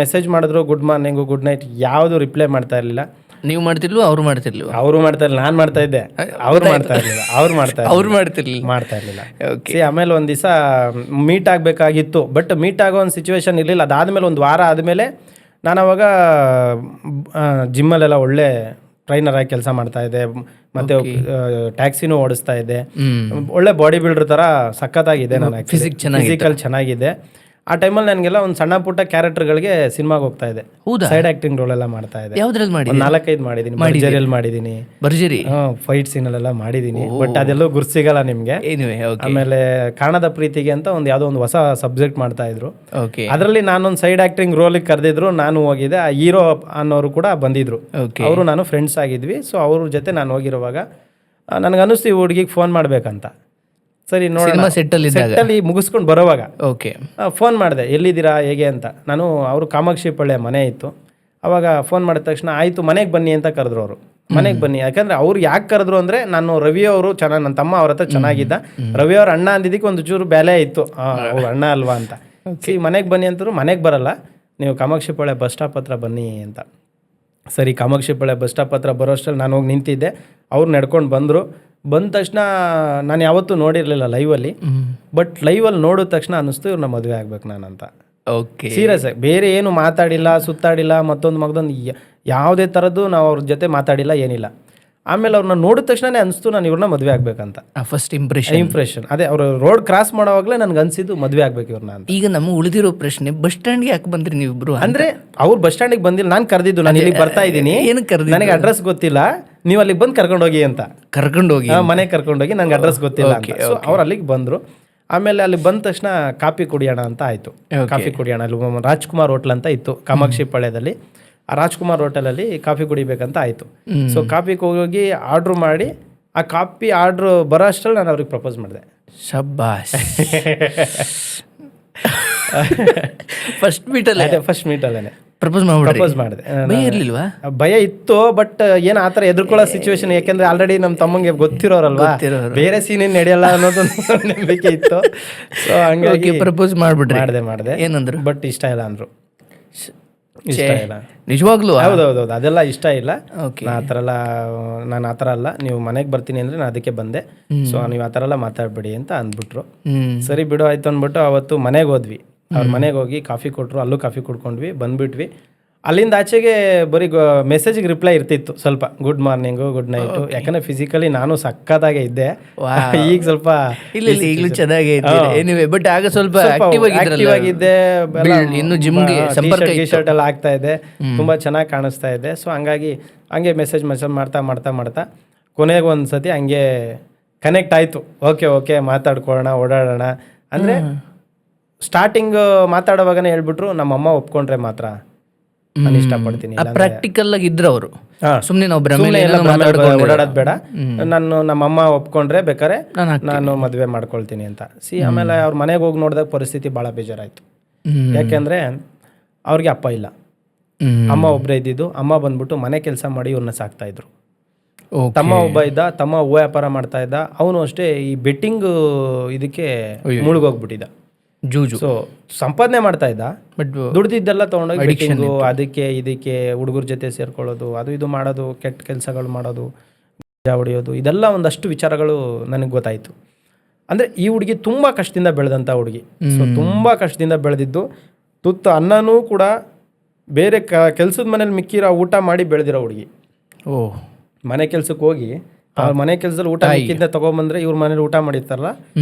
ಮೆಸೇಜ್ ಮಾಡಿದ್ರು, ಗುಡ್ ಮಾರ್ನಿಂಗು, ಗುಡ್ ನೈಟ್, ಯಾವುದು ರಿಪ್ಲೈ ಮಾಡ್ತಾ ಇರಲಿಲ್ಲ. ನೀವು ಮಾಡ್ತಿರ್ಲು, ಅವರು ಮಾಡ್ತಿರ್ಲಿಲ್ಲ? ಅವರು ಮಾಡ್ತಾ ಇರಲಿಲ್ಲ, ನಾನು ಮಾಡ್ತಾ ಇದ್ದೆ. ಅವ್ರು ಮಾಡ್ತಾ ಇರಲಿಲ್ಲ, ಮಾಡ್ತಾ ಇರಲಿಲ್ಲ. ಆಮೇಲೆ ಒಂದು ದಿವಸ ಮೀಟ್ ಆಗಬೇಕಾಗಿತ್ತು, ಬಟ್ ಮೀಟ್ ಆಗೋ ಒಂದು ಸಿಚುವೇಶನ್ ಇರಲಿಲ್ಲ. ಅದಾದಮೇಲೆ ಒಂದು ವಾರ ಆದಮೇಲೆ ನಾನು ಅವಾಗ ಜಿಮ್ಮಲ್ಲೆಲ್ಲ ಒಳ್ಳೆ ಟ್ರೈನರ್ ಆಗಿ ಕೆಲಸ ಮಾಡ್ತಾ ಇದ್ದೆ, ಮತ್ತೆ ಟ್ಯಾಕ್ಸಿನೂ ಓಡಿಸ್ತಾ ಇದ್ದೆ. ಒಳ್ಳೆ ಬಾಡಿ ಬಿಲ್ಡರ್ ಥರ ಸಖತ್ತಾಗಿದೆ, ನಾನು ಫಿಸಿಕಲ್ ಚೆನ್ನಾಗಿದೆ. ಆ ಟೈಮಲ್ಲಿ ನನಗೆಲ್ಲ ಒಂದು ಸಣ್ಣ ಪುಟ್ಟ ಕ್ಯಾರೆಕ್ಟರ್ಗಳಿಗೆ ಸಿನಿಮಾಗೆ ಹೋಗ್ತಾ ಇದೆ. ಹೌದಾ? ಸೈಡ್ ಆಕ್ಟಿಂಗ್ ರೋಲ್ ಎಲ್ಲ ಮಾಡ್ತಾ ಇದೆ. ಯಾವ್ದ್ರಲ್ಲಿ ಮಾಡಿ? ಒಂದು 4-5 ಮಾಡಿದ್ದೀನಿ. ಭರ್ಜರಿಯಲ್ಲಿ ಮಾಡಿದ್ದೀನಿ, ಭರ್ಜರಿ ಫೈಟ್ ಸೀನಲ್ಲೆಲ್ಲ ಮಾಡಿದ್ದೀನಿ. ಬಟ್ ಅದೆಲ್ಲೂ ಗುರ್ತು ಸಿಗಲ್ಲ ನಿಮಗೆ. ಆಮೇಲೆ ಕಾಣದ ಪ್ರೀತಿಗೆ ಅಂತ ಒಂದು ಯಾವುದೋ ಒಂದು ಹೊಸ ಸಬ್ಜೆಕ್ಟ್ ಮಾಡ್ತಾ ಇದ್ರು. ಓಕೆ. ಅದರಲ್ಲಿ ನಾನೊಂದು ಸೈಡ್ ಆಕ್ಟಿಂಗ್ ರೋಲಿಗೆ ಕರೆದಿದ್ರು, ನಾನು ಹೋಗಿದ್ದೆ. ಆ ಹೀರೋ ಅನ್ನೋರು ಕೂಡ ಬಂದಿದ್ರು. ಅವರು ನಾನು ಫ್ರೆಂಡ್ಸ್ ಆಗಿದ್ವಿ. ಸೊ ಅವ್ರ ಜೊತೆ ನಾನು ಹೋಗಿರುವಾಗ ನನಗೆ ಅನ್ನಿಸ್ತು ಈ ಹುಡುಗಿಗೆ ಫೋನ್ ಮಾಡ್ಬೇಕಂತ. ಸರಿ ನೋಡೋಣ, ಸೆಟ್ಟಲ್ಲಿ ಮುಗಿಸ್ಕೊಂಡು ಬರೋವಾಗ ಓಕೆ ಫೋನ್ ಮಾಡಿದೆ, ಎಲ್ಲಿದ್ದೀರಾ ಹೇಗೆ ಅಂತ. ನಾನು ಅವರು ಕಾಮಾಕ್ಷಿ ಪಳ್ಳೆ ಮನೆ ಇತ್ತು. ಅವಾಗ ಫೋನ್ ಮಾಡಿದ ತಕ್ಷಣ ಆಯಿತು ಮನೆಗೆ ಬನ್ನಿ ಅಂತ ಕರೆದ್ರು ಅವರು. ಮನೆಗೆ ಬನ್ನಿ, ಯಾಕಂದ್ರೆ ಅವ್ರು ಯಾಕೆ ಕರೆದ್ರು ಅಂದರೆ ನಾನು ರವಿ ಅವರು ಚೆನ್ನಾಗಿ, ನನ್ನ ತಮ್ಮ ಅವ್ರ ಹತ್ರ ಚೆನ್ನಾಗಿದ್ದ. ರವಿ ಅವ್ರ ಅಣ್ಣ ಅಂದಿದ್ದಕ್ಕೆ ಒಂದು ಚೂರು ಬೆಲೆ ಇತ್ತು, ಅವ್ರ ಅಣ್ಣ ಅಲ್ವಾ ಅಂತ. ಮನೆಗೆ ಬನ್ನಿ ಅಂತಂದ್ರು. ಮನೆಗೆ ಬರಲ್ಲ, ನೀವು ಕಾಮಾಕ್ಷಿ ಪಳ್ಳೆ ಬಸ್ ಸ್ಟಾಪ್ ಹತ್ರ ಬನ್ನಿ ಅಂತ. ಸರಿ, ಕಾಮಾಕ್ಷಿ ಪಳ್ಳೆ ಬಸ್ ಸ್ಟಾಪ್ ಹತ್ರ ಬರೋ ಅಷ್ಟರಲ್ಲಿ ನಾನು ಹೋಗಿ ನಿಂತಿದ್ದೆ. ಅವ್ರು ನಡ್ಕೊಂಡು ಬಂದರು. ಬಂದ ತಕ್ಷಣ ನಾನು ಯಾವತ್ತೂ ನೋಡಿರಲಿಲ್ಲ ಲೈವಲ್ಲಿ. ಬಟ್ ಲೈವಲ್ಲಿ ನೋಡಿದ ತಕ್ಷಣ ಅನ್ನಿಸ್ತು ಇವ್ರನ್ನ ಮದುವೆ ಆಗ್ಬೇಕು ನಾನಂತ. ಓಕೆ, ಸೀರಿಯಸ್ ಆಗಿ ಬೇರೆ ಏನು ಮಾತಾಡಿಲ್ಲ, ಸುತ್ತಾಡಿಲ್ಲ, ಮತ್ತೊಂದು ಯಾವುದೇ ಥರದ್ದು ನಾವು ಅವ್ರ ಜೊತೆ ಮಾತಾಡಿಲ್ಲ, ಏನಿಲ್ಲ. ಆಮೇಲೆ ಅವ್ರನ್ನ ನೋಡಿದ ತಕ್ಷಣನೇ ಅನಿಸ್ತು ನಾನು ಇವ್ರನ್ನ ಮದುವೆ ಆಗ್ಬೇಕಂತ. ಫಸ್ಟ್ ಇಂಪ್ರೆಷನ್ ಅದೇ ಅವರು ರೋಡ್ ಕ್ರಾಸ್ ಮಾಡೋವಾಗಲೇ ನನ್ಗೆ ಅನ್ಸಿದ್ದು ಮದುವೆ ಆಗ್ಬೇಕು ಇವ್ರನ್ನ ಅಂತ. ಈಗ ನಮ್ಮ ಉಳಿದಿರೋ ಪ್ರಶ್ನೆ, ಬಸ್ ಸ್ಟ್ಯಾಂಡ್ಗೆ ಯಾಕೆ ಬಂದ್ರಿ ನೀವಿಬ್ರು? ಅಂದ್ರೆ ಅವ್ರು ಬಸ್ ಸ್ಟ್ಯಾಂಡಿಗೆ ಬಂದಿಲ್ಲ, ನಾನು ಕರೆದಿದ್ದು. ನಾನು ಇಲ್ಲಿಗೆ ಬರ್ತಾ ಇದ್ದೀನಿ, ಏನಕ್ಕೆ ಕರೆದಿ? ನನಗೆ ಅಡ್ರೆಸ್ ಗೊತ್ತಿಲ್ಲ, ನೀವು ಅಲ್ಲಿಗೆ ಬಂದು ಕರ್ಕೊಂಡೋಗಿ ಅಂತ. ಕರ್ಕೊಂಡೋಗಿ ಮನೆಗೆ ಕರ್ಕೊಂಡೋಗಿ, ನಂಗೆ ಅಡ್ರೆಸ್ ಗೊತ್ತಿಲ್ಲ ಅಂತ. ಸೊ ಅವ್ರು ಅಲ್ಲಿಗೆ ಬಂದರು. ಆಮೇಲೆ ಅಲ್ಲಿ ಬಂದ ತಕ್ಷಣ ಕಾಫಿ ಕುಡಿಯೋಣ ಅಂತ ಆಯಿತು. ಕಾಫಿ ಕುಡಿಯೋಣ, ಅಲ್ಲಿ ರಾಜ್ಕುಮಾರ್ ಹೋಟ್ಲ್ ಅಂತ ಇತ್ತು ಕಾಮಾಕ್ಷಿ ಪಾಳ್ಯದಲ್ಲಿ. ಆ ರಾಜ್ಕುಮಾರ್ ಹೋಟೆಲಲ್ಲಿ ಕಾಫಿ ಕುಡಿಬೇಕಂತ ಆಯಿತು. ಸೊ ಕಾಫಿಗೆ ಹೋಗಿ ಆರ್ಡ್ರ್ ಮಾಡಿ, ಆ ಕಾಫಿ ಆರ್ಡ್ರ್ ಬರೋ ಅಷ್ಟರಲ್ಲಿ ನಾನು ಅವ್ರಿಗೆ ಪ್ರಪೋಸ್ ಮಾಡಿದೆ. ಶಬ್ಬಾಸ್. ಫಸ್ಟ್ ಮೀಟಲ್ಲೇ ಪ್ರಪೋಸ್ ಮಾಡಿದೆ. ಇರ್ಲಿಲ್ವಾ? ಭಯ ಇತ್ತು, ಬಟ್ ಏನು ಆ ಥರ ಎದುರ್ಕೊಳ್ಳೋ ಸಿಚುವೇಶನ್, ಯಾಕೆಂದ್ರೆ ಆಲ್ರೆಡಿ ನಮ್ಮ ತಮ್ಮಂಗೆ ಗೊತ್ತಿರೋರಲ್ವಾ, ಬೇರೆ ಸೀನ್ ಏನು ನಡೆಯಲ್ಲ ಅನ್ನೋದು ನಂಬಿಕೆ ಇತ್ತು. ಸೊ ಹಂಗಾಗಿ ಪ್ರಪೋಸ್ ಮಾಡಿದೆ. ಏನಂದ್ರು? ಬಟ್ ಇಷ್ಟ ಇಲ್ಲ ಅಂದ್ರು. ಇಷ್ಟ ಇಲ್ಲ ನಿಜವಾಗ್ಲೂ? ಹೌದೌದು, ಅದೆಲ್ಲ ಇಷ್ಟ ಇಲ್ಲ. ನಾನು ಆ ಥರ ಅಲ್ಲ, ನೀವು ಮನೆಗೆ ಬರ್ತೀನಿ ಅಂದರೆ ನಾನು ಅದಕ್ಕೆ ಬಂದೆ. ಸೊ ನೀವು ಆ ಥರ ಎಲ್ಲ ಮಾತಾಡ್ಬೇಡಿ ಅಂತ ಅಂದ್ಬಿಟ್ರು. ಸರಿ ಬಿಡು ಆಯ್ತು ಅಂದ್ಬಿಟ್ಟು ಅವತ್ತು ಮನೆಗೆ ಹೋದ್ವಿ. ಅವ್ರ ಮನೆಗೆ ಹೋಗಿ ಕಾಫಿ ಕೊಟ್ಟರು, ಅಲ್ಲೂ ಕಾಫಿ ಕುಡ್ಕೊಂಡ್ವಿ, ಬಂದ್ಬಿಟ್ವಿ. ಅಲ್ಲಿಂದ ಆಚೆಗೆ ಬರೀ ಮೆಸೇಜಿಗೆ ರಿಪ್ಲೈ ಇರ್ತಿತ್ತು ಸ್ವಲ್ಪ, ಗುಡ್ ಮಾರ್ನಿಂಗು, ಗುಡ್ ನೈಟು. ಯಾಕಂದ್ರೆ ಫಿಸಿಕಲಿ ನಾನು ಸಕ್ಕತ್ತಾಗೆ ಇದ್ದೆ. ಈಗ ಸ್ವಲ್ಪ ಈಗಲೂ ಚೆನ್ನಾಗೇ ಇದ್ದೀವಿ, ಬಟ್ ಆಗ ಸ್ವಲ್ಪ ಆಕ್ಟಿವ್ ಆಗಿದ್ದೆ. ಇನ್ನು ಜಿಮ್ಗೆ ಟಿ ಶರ್ಟ್ ಎಲ್ಲ ಆಗ್ತಾ ಇದೆ, ತುಂಬಾ ಚೆನ್ನಾಗಿ ಕಾಣಿಸ್ತಾ ಇದೆ. ಸೊ ಹಂಗೆ ಮೆಸೇಜ್ ಮಾಡ್ತಾ ಕೊನೆಗೆ ಒಂದು ಸತಿ ಹಂಗೆ ಕನೆಕ್ಟ್ ಆಯಿತು. ಓಕೆ ಮಾತಾಡ್ಕೊಳ್ಳೋಣ, ಓಡಾಡೋಣ ಅಂದರೆ ಸ್ಟಾರ್ಟಿಂಗ್ ಮಾತಾಡುವಾಗನೇ ಹೇಳ್ಬಿಟ್ರು, ನಮ್ಮಮ್ಮ ಒಪ್ಕೊಂಡ್ರೆ ಮಾತ್ರ ನಾನು ಇಷ್ಟಪಡ್ತೀನಿ. ಪ್ರಾಕ್ಟಿಕಲ್ ಆಗಿ ಇದ್ರು ಅವರು, ಸುಮ್ಮನೆ ನಾವು ಓಡಾಡೋದು ಬೇಡ, ನಮ್ಮಮ್ಮ ಒಪ್ಕೊಂಡ್ರೆ ಬೇಕಾರೆ ನಾನು ಮದುವೆ ಮಾಡ್ಕೊಳ್ತೀನಿ ಅಂತ. ಆಮೇಲೆ ಅವ್ರ ಮನೆಗೆ ಹೋಗಿ ನೋಡಿದಾಗ ಪರಿಸ್ಥಿತಿ ಭಾಳ ಬೇಜಾರಾಯಿತು. ಯಾಕೆಂದರೆ ಅವ್ರಿಗೆ ಅಪ್ಪ ಇಲ್ಲ, ಅಮ್ಮ ಒಬ್ಬರೇ ಇದ್ದಿದ್ದು. ಅಮ್ಮ ಬಂದ್ಬಿಟ್ಟು ಮನೆ ಕೆಲಸ ಮಾಡಿ ಇವ್ರನ್ನ ಸಾಕ್ತಾ ಇದ್ರು. ತಮ್ಮ ಒಬ್ಬ ಇದ್ದ, ತಮ್ಮ ಹೂವು ವ್ಯಾಪಾರ ಮಾಡ್ತಾ ಇದ್ದ. ಅವನು ಅಷ್ಟೇ ಈ ಬೆಟ್ಟಿಂಗ್ ಇದಕ್ಕೆ ಮುಳುಗೋಗ್ಬಿಟ್ಟಿದ್ದ. ಸೊ ಸಂಪಾದನೆ ಮಾಡ್ತಾ ಇದ್ದ, ಬಟ್ ದುಡ್ದಿದ್ದೆಲ್ಲ ತೊಗೊಂಡೋಗಿ ಬೆಟ್ಟಿಂಗು, ಅದಕ್ಕೆ ಇದಕ್ಕೆ ಹುಡುಗರ ಜೊತೆ ಸೇರ್ಕೊಳ್ಳೋದು, ಅದು ಇದು ಮಾಡೋದು, ಕೆಟ್ಟ ಕೆಲಸಗಳು ಮಾಡೋದು, ಹೊಡೆಯೋದು, ಇದೆಲ್ಲ ಒಂದಷ್ಟು ವಿಚಾರಗಳು ನನಗೆ ಗೊತ್ತಾಯಿತು. ಅಂದರೆ ಈ ಹುಡುಗಿ ತುಂಬ ಕಷ್ಟದಿಂದ ಬೆಳೆದಂಥ ಹುಡುಗಿ. ಸೊ ತುಂಬ ಕಷ್ಟದಿಂದ ಬೆಳೆದಿದ್ದು, ತುತ್ತು ಅನ್ನನೂ ಕೂಡ ಬೇರೆ ಕೆಲ್ಸದ ಮನೇಲಿ ಮಿಕ್ಕಿರೋ ಊಟ ಮಾಡಿ ಬೆಳೆದಿರೋ ಹುಡುಗಿ. ಮನೆ ಕೆಲ್ಸಕ್ಕೆ ಹೋಗಿ ಅವ್ರ ಮನೆ ಕೆಲಸದಲ್ಲಿ ಊಟ ಮಿಕ್ಕಿದ್ದ ತಗೊಂಬಂದ್ರೆ ಇವ್ರ ಮನೇಲಿ ಊಟ ಮಾಡಿರ್ತಾರಲ್ಲ,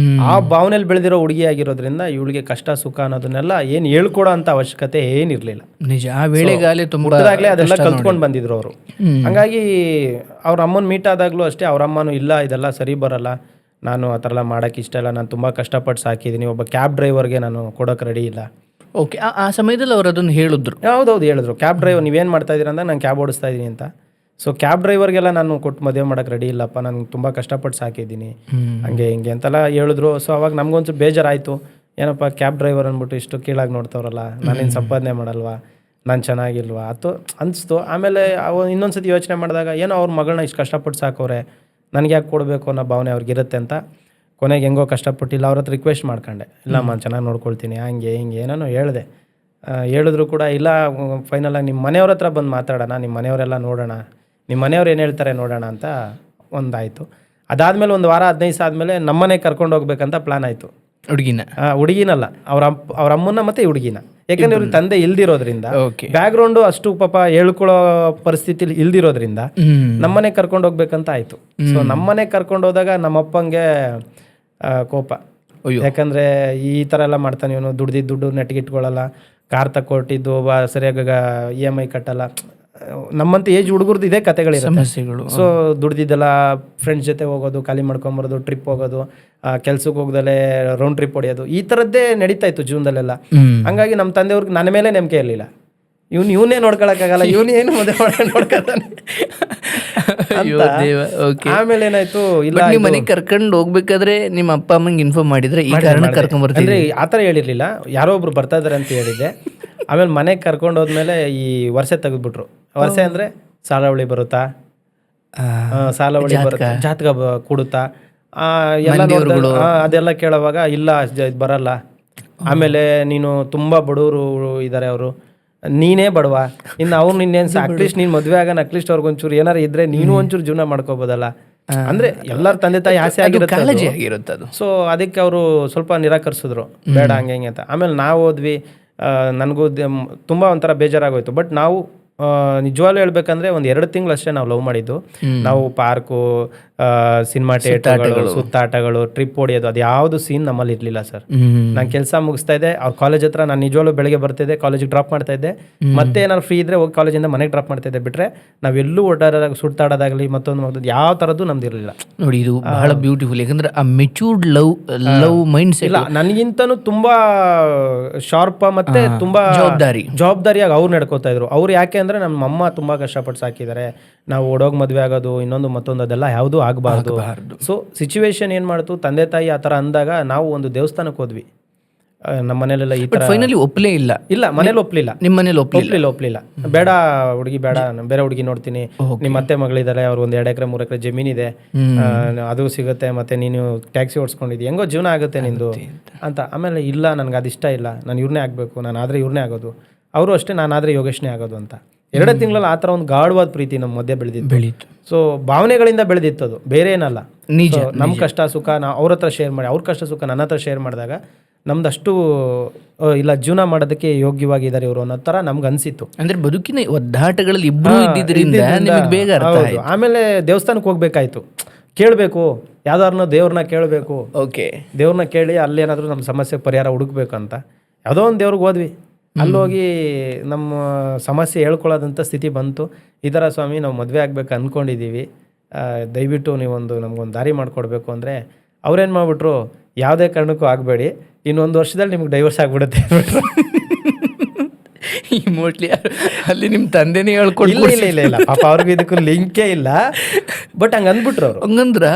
ಆ ಭಾವನೆಯಲ್ಲಿ ಬೆಳೆದಿರೋ ಹುಡುಗಿ ಆಗಿರೋದ್ರಿಂದ ಇವಳಿಗೆ ಕಷ್ಟ ಸುಖ ಅನ್ನೋದನ್ನೆಲ್ಲ ಏನು ಹೇಳ್ಕೊಡೋ ಅಂತ ಅವಶ್ಯಕತೆ ಏನಿರ್ಲಿಲ್ಲ. ನಿಜ, ಆ ವೇಳೆಗಾಲೇ ಅದೆಲ್ಲ ಕಲ್ತ್ಕೊಂಡು ಬಂದಿದ್ರು ಅವರು. ಹಂಗಾಗಿ ಅವ್ರ ಅಮ್ಮನ ಮೀಟ್ ಆದಾಗ್ಲೂ ಅಷ್ಟೇ, ಅವ್ರ ಅಮ್ಮನೂ ಇಲ್ಲ ಇದೆಲ್ಲ ಸರಿ ಬರಲ್ಲ, ನಾನು ಆ ಥರ ಎಲ್ಲ ಮಾಡೋಕ್ಕೆ ಇಷ್ಟ ಇಲ್ಲ, ನಾನು ತುಂಬ ಕಷ್ಟಪಟ್ಟು ಸಾಕಿದ್ದೀನಿ, ಒಬ್ಬ ಕ್ಯಾಬ್ ಡ್ರೈವರ್ಗೆ ನಾನು ಕೊಡೋಕೆ ರೆಡಿ ಇಲ್ಲ. ಓಕೆ, ಆ ಸಮಯದಲ್ಲಿ ಅವ್ರು ಅದನ್ನು ಹೇಳಿದ್ರು? ಹೌದೌದು ಹೇಳಿದ್ರು. ಕ್ಯಾಬ್ ಡ್ರೈವರ್ ನೀವೇನು ಮಾಡ್ತಾ ಇದ್ದೀರ ಅಂತ, ನಾನು ಕ್ಯಾಬ್ ಓಡಿಸ್ತಾ ಇದ್ದೀನಿ ಅಂತ. ಸೊ ಕ್ಯಾಬ್ ಡ್ರೈವರ್ಗೆಲ್ಲ ನಾನು ಕೊಟ್ಟು ಮದುವೆ ಮಾಡೋಕೆ ರೆಡಿ ಇಲ್ಲಪ್ಪ, ನಾನು ತುಂಬ ಕಷ್ಟಪಟ್ಟು ಸಾಕಿದ್ದೀನಿ, ಹಂಗೆ ಹಿಂಗೆ ಅಂತೆಲ್ಲ ಹೇಳಿದ್ರು. ಸೊ ಅವಾಗ ನಮಗೊಂದು ಬೇಜಾರಾಯಿತು, ಏನಪ್ಪ ಕ್ಯಾಬ್ ಡ್ರೈವರ್ ಅಂದ್ಬಿಟ್ಟು ಇಷ್ಟು ಕೀಳಾಗಿ ನೋಡ್ತಾವ್ರಲ್ಲ, ನಾನೇನು ಸಂಪಾದನೆ ಮಾಡಲ್ವಾ, ನಾನು ಚೆನ್ನಾಗಿಲ್ವಾ ಅಥವಾ ಅನಿಸ್ತು. ಆಮೇಲೆ ಇನ್ನೊಂದು ಸತಿ ಯೋಚನೆ ಮಾಡಿದಾಗ ಏನೋ ಅವ್ರ ಮಗಳನ್ನ ಇಷ್ಟು ಕಷ್ಟಪಟ್ಟು ಸಾಕೋರೆ, ನನಗೆ ಯಾಕೆ ಕೊಡಬೇಕು ಅನ್ನೋ ಭಾವನೆ ಅವ್ರಿಗಿರುತ್ತೆ ಅಂತ ಕೊನೆಗೆ ಹೆಂಗೋ ಕಷ್ಟಪಟ್ಟಿಲ್ಲ ಅವ್ರ ಹತ್ರ ರಿಕ್ವೆಸ್ಟ್ ಮಾಡ್ಕೊಂಡೆ, ಇಲ್ಲಮ್ಮ ಚೆನ್ನಾಗಿ ನೋಡ್ಕೊಳ್ತೀನಿ, ಹಂಗೆ ಹಿಂಗೆ ಏನೇನೋ ಹೇಳಿದೆ. ಹೇಳಿದ್ರು ಕೂಡ ಇಲ್ಲ, ಫೈನಲಾಗಿ ನಿಮ್ಮ ಮನೆಯವ್ರ ಹತ್ರ ಬಂದು ಮಾತಾಡೋಣ, ನಿಮ್ಮ ಮನೆಯವರೆಲ್ಲ ನೋಡೋಣ, ನಿಮ್ಮ ಮನೆಯವ್ರು ಏನು ಹೇಳ್ತಾರೆ ನೋಡೋಣ ಅಂತ ಒಂದಾಯಿತು. ಅದಾದಮೇಲೆ ಒಂದು ವಾರ 15 ದಿವಸ ಆದಮೇಲೆ ನಮ್ಮನೆ ಕರ್ಕೊಂಡು ಹೋಗ್ಬೇಕಂತ ಪ್ಲಾನ್ ಆಯಿತು. ಹುಡುಗಿನಲ್ಲ, ಅವ್ರ ಅಮ್ಮನ ಮತ್ತೆ ಹುಡುಗಿನ. ಯಾಕಂದ್ರೆ ಇವ್ರಿಗೆ ತಂದೆ ಇಲ್ದಿರೋದ್ರಿಂದ, ಬ್ಯಾಕ್ಗ್ರೌಂಡು ಅಷ್ಟು ಪಾಪ ಹೇಳ್ಕೊಳ್ಳೋ ಪರಿಸ್ಥಿತಿಲಿ ಇಲ್ದಿರೋದ್ರಿಂದ ನಮ್ಮನೆ ಕರ್ಕೊಂಡು ಹೋಗ್ಬೇಕಂತ ಆಯಿತು. ಸೊ ನಮ್ಮನೆ ಕರ್ಕೊಂಡು ಹೋದಾಗ ನಮ್ಮಪ್ಪಂಗೆ ಕೋಪ, ಯಾಕಂದರೆ ಈ ಥರ ಎಲ್ಲ ಮಾಡ್ತಾನೆ ಇವನು, ದುಡ್ದಿದ್ದು ದುಡ್ಡು ನೆಟ್ಟಿಗಿಟ್ಕೊಳ್ಳಲ್ಲ, ಕಾರ್ ತಗೊಟ್ಟಿದ್ದು ಸರಿಯಾಗಿ EMI ಕಟ್ಟಲ್ಲ. ನಮ್ಮಂತ ಏಜ್ ಹುಡುಗರದ್ದು ಇದೇ ಕತೆಗಳಿರುತ್ತೆ ಸಮಸ್ಯೆಗಳು. ಸೊ ದುಡ್ದಿದ್ದೆಲ್ಲ ಫ್ರೆಂಡ್ಸ್ ಜೊತೆ ಹೋಗೋದು, ಖಾಲಿ ಮಾಡ್ಕೊಂಬರೋದು, ಟ್ರಿಪ್ ಹೋಗೋದು, ಕೆಲ್ಸಕ್ಕೆ ಹೋಗ್ದಲ್ಲೇ ರೌಂಡ್ ಟ್ರಿಪ್ ಹೊಡೆಯೋದು, ಈ ಥರದ್ದೇ ನಡೀತಾ ಇತ್ತು ಜೀವನದಲ್ಲೆಲ್ಲ. ಹಂಗಾಗಿ ನಮ್ಮ ತಂದೆಯವ್ರಿಗೆ ನನ್ನ ಮೇಲೆ ನಂಬಿಕೆ ಇರಲಿಲ್ಲ. ಇವನೇ ನೋಡ್ಕೊಳಕ್ಕಾಗಲ್ಲ, ಏನು ಮದುವೆ ನೋಡ್ಕೊತಾನೆ. ಆಮೇಲೆ ಏನಾಯ್ತು, ಇಲ್ಲ ನೀವು ಮನೆಗೆ ಕರ್ಕೊಂಡು ಹೋಗ್ಬೇಕಾದ್ರೆ ನಿಮ್ಮ ಅಪ್ಪ ಅಮ್ಮಂಗೆ ಇನ್ಫಾರ್ಮ್ ಮಾಡಿದ್ರೆ ಈ ಕಾರಣ ಕರ್ಕೊಂಡ್ ಬರ್ತೀನಿ ಅಂದ್ರೆ ಆ ಥರ ಹೇಳಿರ್ಲಿಲ್ಲ, ಯಾರೋ ಒಬ್ರು ಬರ್ತಾ ಇದಾರೆ ಅಂತ ಹೇಳಿದ್ದೆ. ಆಮೇಲೆ ಮನೆಗೆ ಕರ್ಕೊಂಡು ಹೋದ್ಮೇಲೆ ಈ ವರ್ಷ ತೆಗೆದ್ಬಿಟ್ರು. ವರ್ಷ ಅಂದ್ರೆ ಸಾಲಾವಳಿ ಬರುತ್ತಾ, ಸಾಲಾವಳಿ ಬರುತ್ತಾ, ಜಾತಕ ಕೊಡುತ್ತಾ, ಎಲ್ಲ ಅದೆಲ್ಲ ಕೇಳೋವಾಗ ಇಲ್ಲ ಬರಲ್ಲ. ಆಮೇಲೆ ನೀನು ತುಂಬಾ ಬಡವರು ಇದ್ದಾರೆ, ಅವರು ನೀನೇ ಬಡವ, ಇನ್ನು ಅವ್ರು ನಿನ್ನೇನು ಅಟ್ಲೀಸ್ಟ್ ನೀನು ಮದುವೆ ಆಗೋಣ, ಅಟ್ಲೀಸ್ಟ್ ಅವ್ರಿಗೊಂಚೂರು ಏನಾರು ಇದ್ರೆ ನೀನು ಒಂಚೂರು ಜೀವನ ಮಾಡ್ಕೋಬೋದಲ್ಲ. ಅಂದ್ರೆ ಎಲ್ಲರ ತಂದೆ ತಾಯಿ ಆಸೆ ಆಗಿರುತ್ತೆ. ಸೊ ಅದಕ್ಕೆ ಅವರು ಸ್ವಲ್ಪ ನಿರಾಕರಿಸಿದ್ರು, ಬೇಡ ಹಂಗೆ ಹಿಂಗೆ ಅಂತ. ಆಮೇಲೆ ನಾವು ಹೋದ್ವಿ, ನನಗೂ ತುಂಬ ಒಂಥರ ಬೇಜಾರಾಗೋಯ್ತು. ಬಟ್ ನಾವು ನಿಜವಾಗ್ಲೂ ಹೇಳ್ಬೇಕಂದ್ರೆ ಒಂದು 2 ತಿಂಗಳು ಅಷ್ಟೇ ನಾವು ಲವ್ ಮಾಡಿದ್ದು. ನಾವು ಪಾರ್ಕು, ಸಿನಿಮಾ ಥಿಯೇಟರ್ಗಳು, ಸುತ್ತಾಟಗಳು, ಟ್ರಿಪ್ ಹೊಡೆಯೋದು, ಅದು ಯಾವುದು ಸೀನ್ ನಮ್ಮಲ್ಲಿ ಇರಲಿಲ್ಲ ಸರ್. ನಾನು ಕೆಲಸ ಮುಗಿಸ್ತಾ ಇದ್ದೆ, ಅವ್ರ ಕಾಲೇಜ್ ಹತ್ರ ನಾನು ನಿಜವಾಗ್ಲೂ ಬೆಳಗ್ಗೆ ಬರ್ತಿದ್ದೆ, ಕಾಲೇಜಿಗೆ ಡ್ರಾಪ್ ಮಾಡ್ತಾ ಇದ್ದೆ, ಮತ್ತೆ ಏನಾದ್ರು ಫ್ರೀ ಇದ್ರೆ ಹೋಗಿ ಕಾಲೇಜಿಂದ ಮನೆಗೆ ಡ್ರಾಪ್ ಮಾಡ್ತಾ ಇದ್ದೆ. ಬಿಟ್ರೆ ನಾವೆಲ್ಲೂ ಓಡಾಡೋದಾಗ ಸುತ್ತಾಡೋದಾಗಲಿ ಮತ್ತೊಂದು ಯಾವ ಥರದ್ದು ನಮ್ದು ಇರಲಿಲ್ಲ. ನೋಡಿ, ಇದು ಬಹಳ ಬ್ಯೂಟಿಫುಲ್. ಯಾಕಂದ್ರೆ ಆ ಮೆಚೂರ್ಡ್ ಲವ್ ಮೈಂಡ್ ಸೆಟ್ ಇಲ್ಲ, ನನಗಿಂತನೂ ತುಂಬಾ ಶಾರ್ಪ್ ಮತ್ತೆ ತುಂಬಾ ಜವಾಬ್ದಾರಿಯಾಗಿ ಅವ್ರು ನಡ್ಕೋತಾ ಇದ್ರು. ಅವ್ರು ಯಾಕೆ ಅಂದ್ರೆ ನಮ್ಮ ಅಮ್ಮ ತುಂಬಾ ಕಷ್ಟಪಟ್ಟು ಸಾಕಿದ್ದಾರೆ. ನಾವು ಓಡೋಗಿ ಮದುವೆ ಆಗೋದು, ಇನ್ನೊಂದು ಮತ್ತೊಂದು ಅದೆಲ್ಲ ಯಾವುದೂ ಆಗಬಾರ್ದು. ಸೊ ಸಿಚುವೇಶನ್ ಏನು ಮಾಡ್ತು, ತಂದೆ ತಾಯಿ ಆ ಥರ ಅಂದಾಗ ನಾವು ಒಂದು ದೇವಸ್ಥಾನಕ್ಕೆ ಹೋದ್ವಿ. ನಮ್ಮ ಮನೇಲೆಲ್ಲ ಈ ಥರ ಫೈನಲಿ ಒಪ್ಪಲೇ ಇಲ್ಲ, ಮನೇಲಿ ಒಪ್ಪಲಿಲ್ಲ. ನಿಮ್ಮ ಮನೇಲಿ ಒಪ್ಪಲಿಲ್ಲ, ಬೇಡ ಹುಡುಗಿ ಬೇಡ, ಬೇರೆ ಹುಡುಗಿ ನೋಡ್ತೀನಿ, ನಿಮ್ಮ ಅತ್ತೆ ಮಗಳಿದ್ದಾರೆ, ಅವ್ರು ಒಂದು 2 ಎಕರೆ 3 ಎಕರೆ ಜಮೀನಿದೆ, ಅದು ಸಿಗುತ್ತೆ, ಮತ್ತೆ ನೀನು ಟ್ಯಾಕ್ಸಿ ಓಡಿಸ್ಕೊಂಡಿದ್ದಿ, ಹೆಂಗೋ ಜೀವನ ಆಗುತ್ತೆ ನಿಂದು ಅಂತ. ಆಮೇಲೆ ಇಲ್ಲ, ನನಗೆ ಅದು ಇಷ್ಟ ಇಲ್ಲ, ನಾನು ಇವ್ರನ್ನೇ ಆಗಬೇಕು, ನಾನು ಆದರೆ ಇವ್ರನ್ನೇ ಆಗೋದು, ಅವರು ಅಷ್ಟೇ, ನಾನಾದರೆ ಯೋಗೇಶ್ನೇ ಆಗೋದು ಅಂತ. 2 ತಿಂಗಳಲ್ಲಿ ಆ ಥರ ಒಂದು ಗಾಢವಾದ ಪ್ರೀತಿ ನಮ್ಮ ಮಧ್ಯೆ ಬೆಳೆದಿತ್ತು. ಸೊ ಭಾವನೆಗಳಿಂದ ಬೆಳೆದಿತ್ತು, ಅದು ಬೇರೆ ಏನಲ್ಲ. ನಿಜ, ನಮ್ಮ ಕಷ್ಟ ಸುಖ ನಾವು ಅವ್ರ ಹತ್ರ ಶೇರ್ ಮಾಡಿ, ಅವ್ರ ಕಷ್ಟ ಸುಖ ನನ್ನ ಹತ್ರ ಶೇರ್ ಮಾಡಿದಾಗ ನಮ್ದಷ್ಟು ಇಲ್ಲ, ಜೀವನ ಮಾಡೋದಕ್ಕೆ ಯೋಗ್ಯವಾಗಿದ್ದಾರೆ ಇವರು ಅನ್ನೋ ಥರ ನಮ್ಗೆ ಅನಿಸಿತ್ತು. ಅಂದ್ರೆ ಬದುಕಿನ ಒದ್ದಾಟಗಳಲ್ಲಿ ಇಬ್ಬರು ಇದ್ದಿದ್ದರಿಂದ ಬೇಗ ಅರ್ಥ ಆಯ್ತು. ಆಮೇಲೆ ದೇವಸ್ಥಾನಕ್ಕೆ ಹೋಗ್ಬೇಕಾಯ್ತು, ಕೇಳಬೇಕು, ಯಾವ್ದಾರನ್ನ ದೇವ್ರನ್ನ ಕೇಳಬೇಕು. ಓಕೆ, ದೇವ್ರನ್ನ ಕೇಳಿ ಅಲ್ಲೇನಾದರೂ ನಮ್ಮ ಸಮಸ್ಯೆಗೆ ಪರಿಹಾರ ಹುಡುಕ್ಬೇಕಂತ ಯಾವುದೋ ಒಂದು ದೇವ್ರಿಗೆ ಹೋದ್ವಿ. ಅಲ್ಲೋಗಿ ನಮ್ಮ ಸಮಸ್ಯೆ ಹೇಳ್ಕೊಳ್ಳೋದಂಥ ಸ್ಥಿತಿ ಬಂತು. ಈ ಥರ ಸ್ವಾಮಿ, ನಾವು ಮದುವೆ ಆಗ್ಬೇಕು ಅಂದ್ಕೊಂಡಿದ್ದೀವಿ, ದಯವಿಟ್ಟು ನೀವೊಂದು ನಮಗೊಂದು ದಾರಿ ಮಾಡಿಕೊಡ್ಬೇಕು ಅಂದರೆ ಅವ್ರೇನು ಮಾಡಿಬಿಟ್ರು, ಯಾವುದೇ ಕಾರಣಕ್ಕೂ ಆಗಬೇಡಿ, ಇನ್ನೊಂದು ವರ್ಷದಲ್ಲಿ ನಿಮ್ಗೆ ಡೈವರ್ಸ್ ಆಗಿಬಿಡುತ್ತೆ. ಮೋಸ್ಟ್ಲಿ ಅಲ್ಲಿ ನಿಮ್ಮ ತಂದೆನೇ ಹೇಳ್ಕೊಟ್ಟು ಇಲ್ಲ ಪಾಪ, ಅವ್ರಿಗೆ ಇದಕ್ಕೂ ಲಿಂಕೇ ಇಲ್ಲ. ಬಟ್ ಹಂಗೆ ಅಂದ್ಬಿಟ್ರು ಅವರು.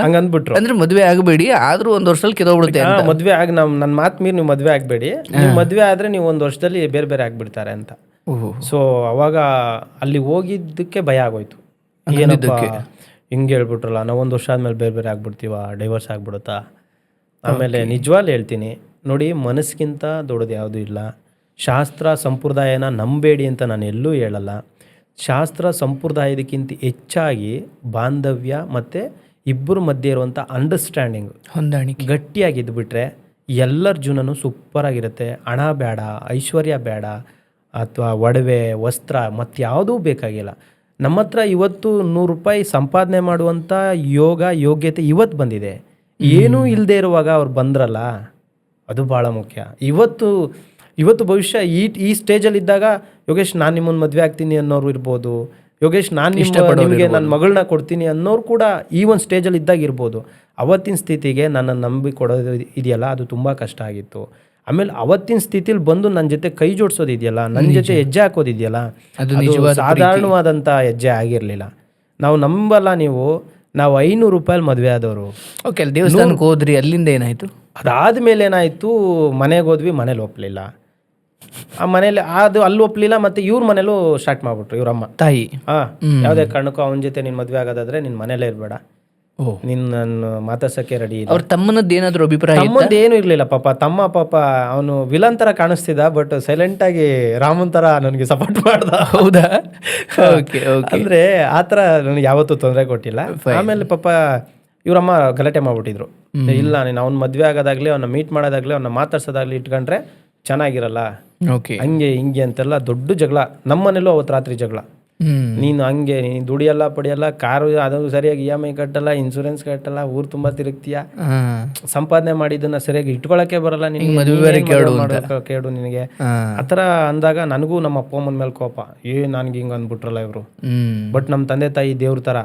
ಹಂಗಂದ್ಬಿಟ್ರು ಅಂದ್ರೆ ಮದುವೆ ಆಗಬೇಡಿ, ಆದ್ರೂ 1 ವರ್ಷದಲ್ಲಿ ಕೆದೋಗ್ಬಿಡುತ್ತೆ. ಮದುವೆ ಆಗಿ ನನ್ನ ಮಾತು ಮೀರಿ ನೀವು ಮದುವೆ ಆಗಬೇಡಿ, ನೀವು ಮದುವೆ ಆದರೆ ನೀವು 1 ವರ್ಷದಲ್ಲಿ ಬೇರೆ ಬೇರೆ ಆಗ್ಬಿಡ್ತಾರೆ ಅಂತ. ಸೊ ಅವಾಗ ಅಲ್ಲಿ ಹೋಗಿದ್ದಕ್ಕೆ ಭಯ ಆಗೋಯ್ತು. ಏನಪ್ಪ ಹಿಂಗೆ ಹೇಳ್ಬಿಟ್ರಲ್ಲ, ನಾವು 1 ವರ್ಷ ಆದ್ಮೇಲೆ ಬೇರೆ ಬೇರೆ ಆಗ್ಬಿಡ್ತೀವ, ಡೈವರ್ಸ್ ಆಗ್ಬಿಡುತ್ತಾ. ಆಮೇಲೆ ನಿಜವಾಗ್ಲೂ ಹೇಳ್ತೀನಿ ನೋಡಿ, ಮನಸ್ಸಿಗಿಂತ ದೊಡ್ಡದು ಯಾವುದೂ ಇಲ್ಲ. ಶಾಸ್ತ್ರ ಸಂಪ್ರದಾಯನ ನಂಬೇಡಿ ಅಂತ ನಾನು ಎಲ್ಲೂ ಹೇಳಲ್ಲ. ಶಾಸ್ತ್ರ ಸಂಪ್ರದಾಯದಕ್ಕಿಂತ ಹೆಚ್ಚಾಗಿ ಬಾಂಧವ್ಯ ಮತ್ತು ಇಬ್ಬರ ಮಧ್ಯೆ ಇರುವಂಥ ಅಂಡರ್ಸ್ಟ್ಯಾಂಡಿಂಗ್, ಹೊಂದಾಣಿಕೆ ಗಟ್ಟಿಯಾಗಿದ್ದುಬಿಟ್ರೆ ಎಲ್ಲರ ಜೀವನನೂ ಸೂಪರಾಗಿರುತ್ತೆ. ಹಣ ಬೇಡ, ಐಶ್ವರ್ಯ ಬೇಡ, ಅಥವಾ ಒಡವೆ ವಸ್ತ್ರ ಮತ್ತು ಯಾವುದೂ ಬೇಕಾಗಿಲ್ಲ. ನಮ್ಮ ಹತ್ರ ಇವತ್ತು 100 ರೂಪಾಯಿ ಸಂಪಾದನೆ ಮಾಡುವಂಥ ಯೋಗ್ಯತೆ ಇವತ್ತು ಬಂದಿದೆ. ಏನೂ ಇಲ್ಲದೆ ಇರುವಾಗ ಅವ್ರು ಬಂದ್ರಲ್ಲ, ಅದು ಭಾಳ ಮುಖ್ಯ. ಇವತ್ತು ಭವಿಷ್ಯ ಈ ಸ್ಟೇಜಲ್ಲಿ ಇದ್ದಾಗ, ಯೋಗೇಶ್ ನಾನು ನಿಮ್ಮನ್ನು ಮದುವೆ ಆಗ್ತೀನಿ ಅನ್ನೋರು ಇರ್ಬೋದು, ಯೋಗೇಶ್ ನಾನು ನಿಮಗೆ ನನ್ನ ಮಗಳನ್ನ ಕೊಡ್ತೀನಿ ಅನ್ನೋರು ಕೂಡ ಈ ಒಂದು ಸ್ಟೇಜಲ್ಲಿ ಇದ್ದಾಗ ಇರ್ಬೋದು. ಅವತ್ತಿನ ಸ್ಥಿತಿಗೆ ನನ್ನನ್ನು ನಂಬಿ ಕೊಡೋದು ಇದೆಯಲ್ಲ, ಅದು ತುಂಬ ಕಷ್ಟ ಆಗಿತ್ತು. ಆಮೇಲೆ ಅವತ್ತಿನ ಸ್ಥಿತಿಲಿ ಬಂದು ನನ್ನ ಜೊತೆ ಕೈ ಜೋಡಿಸೋದು ಇದೆಯಲ್ಲ, ನನ್ನ ಜೊತೆ ಹೆಜ್ಜೆ ಹಾಕೋದಿದೆಯಲ್ಲ, ಅದು ಸಾಧಾರಣವಾದಂಥ ಹೆಜ್ಜೆ ಆಗಿರಲಿಲ್ಲ. ನಾವು ನಂಬಲ್ಲ ನೀವು, ನಾವು 500 ರೂಪಾಯಲ್ಲಿ ಮದುವೆ ಆದವರು. ಓಕೆ, ಅಲ್ಲಿ ದೇವಸ್ಥಾನಕ್ಕೆ ಹೋದ್ರಿ, ಅಲ್ಲಿಂದ ಏನಾಯಿತು? ಅದಾದಮೇಲೆ ಏನಾಯಿತು, ಮನೆಗೆ ಹೋದ್ವಿ, ಮನೇಲಿ ಒಪ್ಪಲಿಲ್ಲ. ಆ ಮನೇಲಿ ಅದು ಅಲ್ಲಿ ಒಪ್ಪಲಿಲ್ಲ. ಮತ್ತು ಇವ್ರ ಮನೇಲೂ ಸ್ಟಾರ್ಟ್ ಮಾಡ್ಬಿಟ್ರು, ಇವ್ರಮ್ಮ ತಾಯಿ. ಯಾವುದೇ ಕಾರಣಕ್ಕೂ ಅವನ ಜೊತೆ ನೀನು ಮದುವೆ ಆಗೋದಾದ್ರೆ ನಿನ್ನ ಮನೇಲೇ ಇರಬೇಡ, ನಿನ್ನ ಮಾತಾಡ್ಸೋಕ್ಕೆ ರೆಡಿ ಇಲ್ಲ. ಅವ್ರ ತಮ್ಮನದ್ದು ಏನಾದರೂ ಅಭಿಪ್ರಾಯ? ತಮ್ಮದ್ದು ಏನೂ ಇರಲಿಲ್ಲ ಪಾಪ. ಅವನು ವಿಲನ್ ಥರ ಕಾಣಿಸ್ತಿದ್ದ, ಬಟ್ ಸೈಲೆಂಟಾಗಿ ರಾಮನ್ ಥರ ನನಗೆ ಸಪೋರ್ಟ್ ಮಾಡ್ದ. ಹೌದಾ? Okay okay. ಅಂದರೆ ಆ ಥರ ನನಗೆ ಯಾವತ್ತೂ ತೊಂದರೆ ಕೊಟ್ಟಿಲ್ಲ. ಆಮೇಲೆ ಪಾಪ ಇವರಮ್ಮ ಗಲಾಟೆ ಮಾಡ್ಬಿಟ್ಟಿದ್ರು, ಇಲ್ಲ ನೀನು ಅವ್ನ ಮದುವೆ ಆಗೋದಾಗಲಿ, ಅವನ್ನ ಮೀಟ್ ಮಾಡೋದಾಗಲಿ, ಅವನ್ನ ಮಾತಾಡ್ಸೋದಾಗಲಿ ಇಟ್ಕೊಂಡ್ರೆ ಚೆನ್ನಾಗಿರಲ್ಲ, ಓಕೆ ಹಂಗೆ ಹಿಂಗೆ ಅಂತೆಲ್ಲ ದೊಡ್ಡ ಜಗಳ. ನಮ್ಮ ಮನೇಲೂ ಅವತ್ತು ರಾತ್ರಿ ಜಗಳ. ನೀನು ಹಂಗೆ ನೀನು ದುಡಿಯಲ್ಲ ಪಡಿಯಲ್ಲ, ಕಾರು ಅದು ಸರಿಯಾಗಿ EMI ಕಟ್ಟಲ್ಲ, ಇನ್ಸೂರೆನ್ಸ್ ಕಟ್ಟಲ್ಲ, ಊರು ತುಂಬ ತಿರುಗ್ತೀಯ, ಸಂಪಾದನೆ ಮಾಡಿದ್ದನ್ನ ಸರಿಯಾಗಿ ಇಟ್ಕೊಳಕ್ಕೆ ಬರಲ್ಲ, ಕೇಳು ನಿನಗೆ ಆ ಥರ ಅಂದಾಗ ನನಗೂ ನಮ್ಮ ಅಪ್ಪ ಅಮ್ಮನ ಮೇಲೆ ಕೋಪ, ನನ್ಗೆ ಹಿಂಗೆ ಅಂದ್ಬಿಟ್ರಲ್ಲ ಇವರು. ಬಟ್ ನಮ್ಮ ತಂದೆ ತಾಯಿ ದೇವ್ರ ಥರ.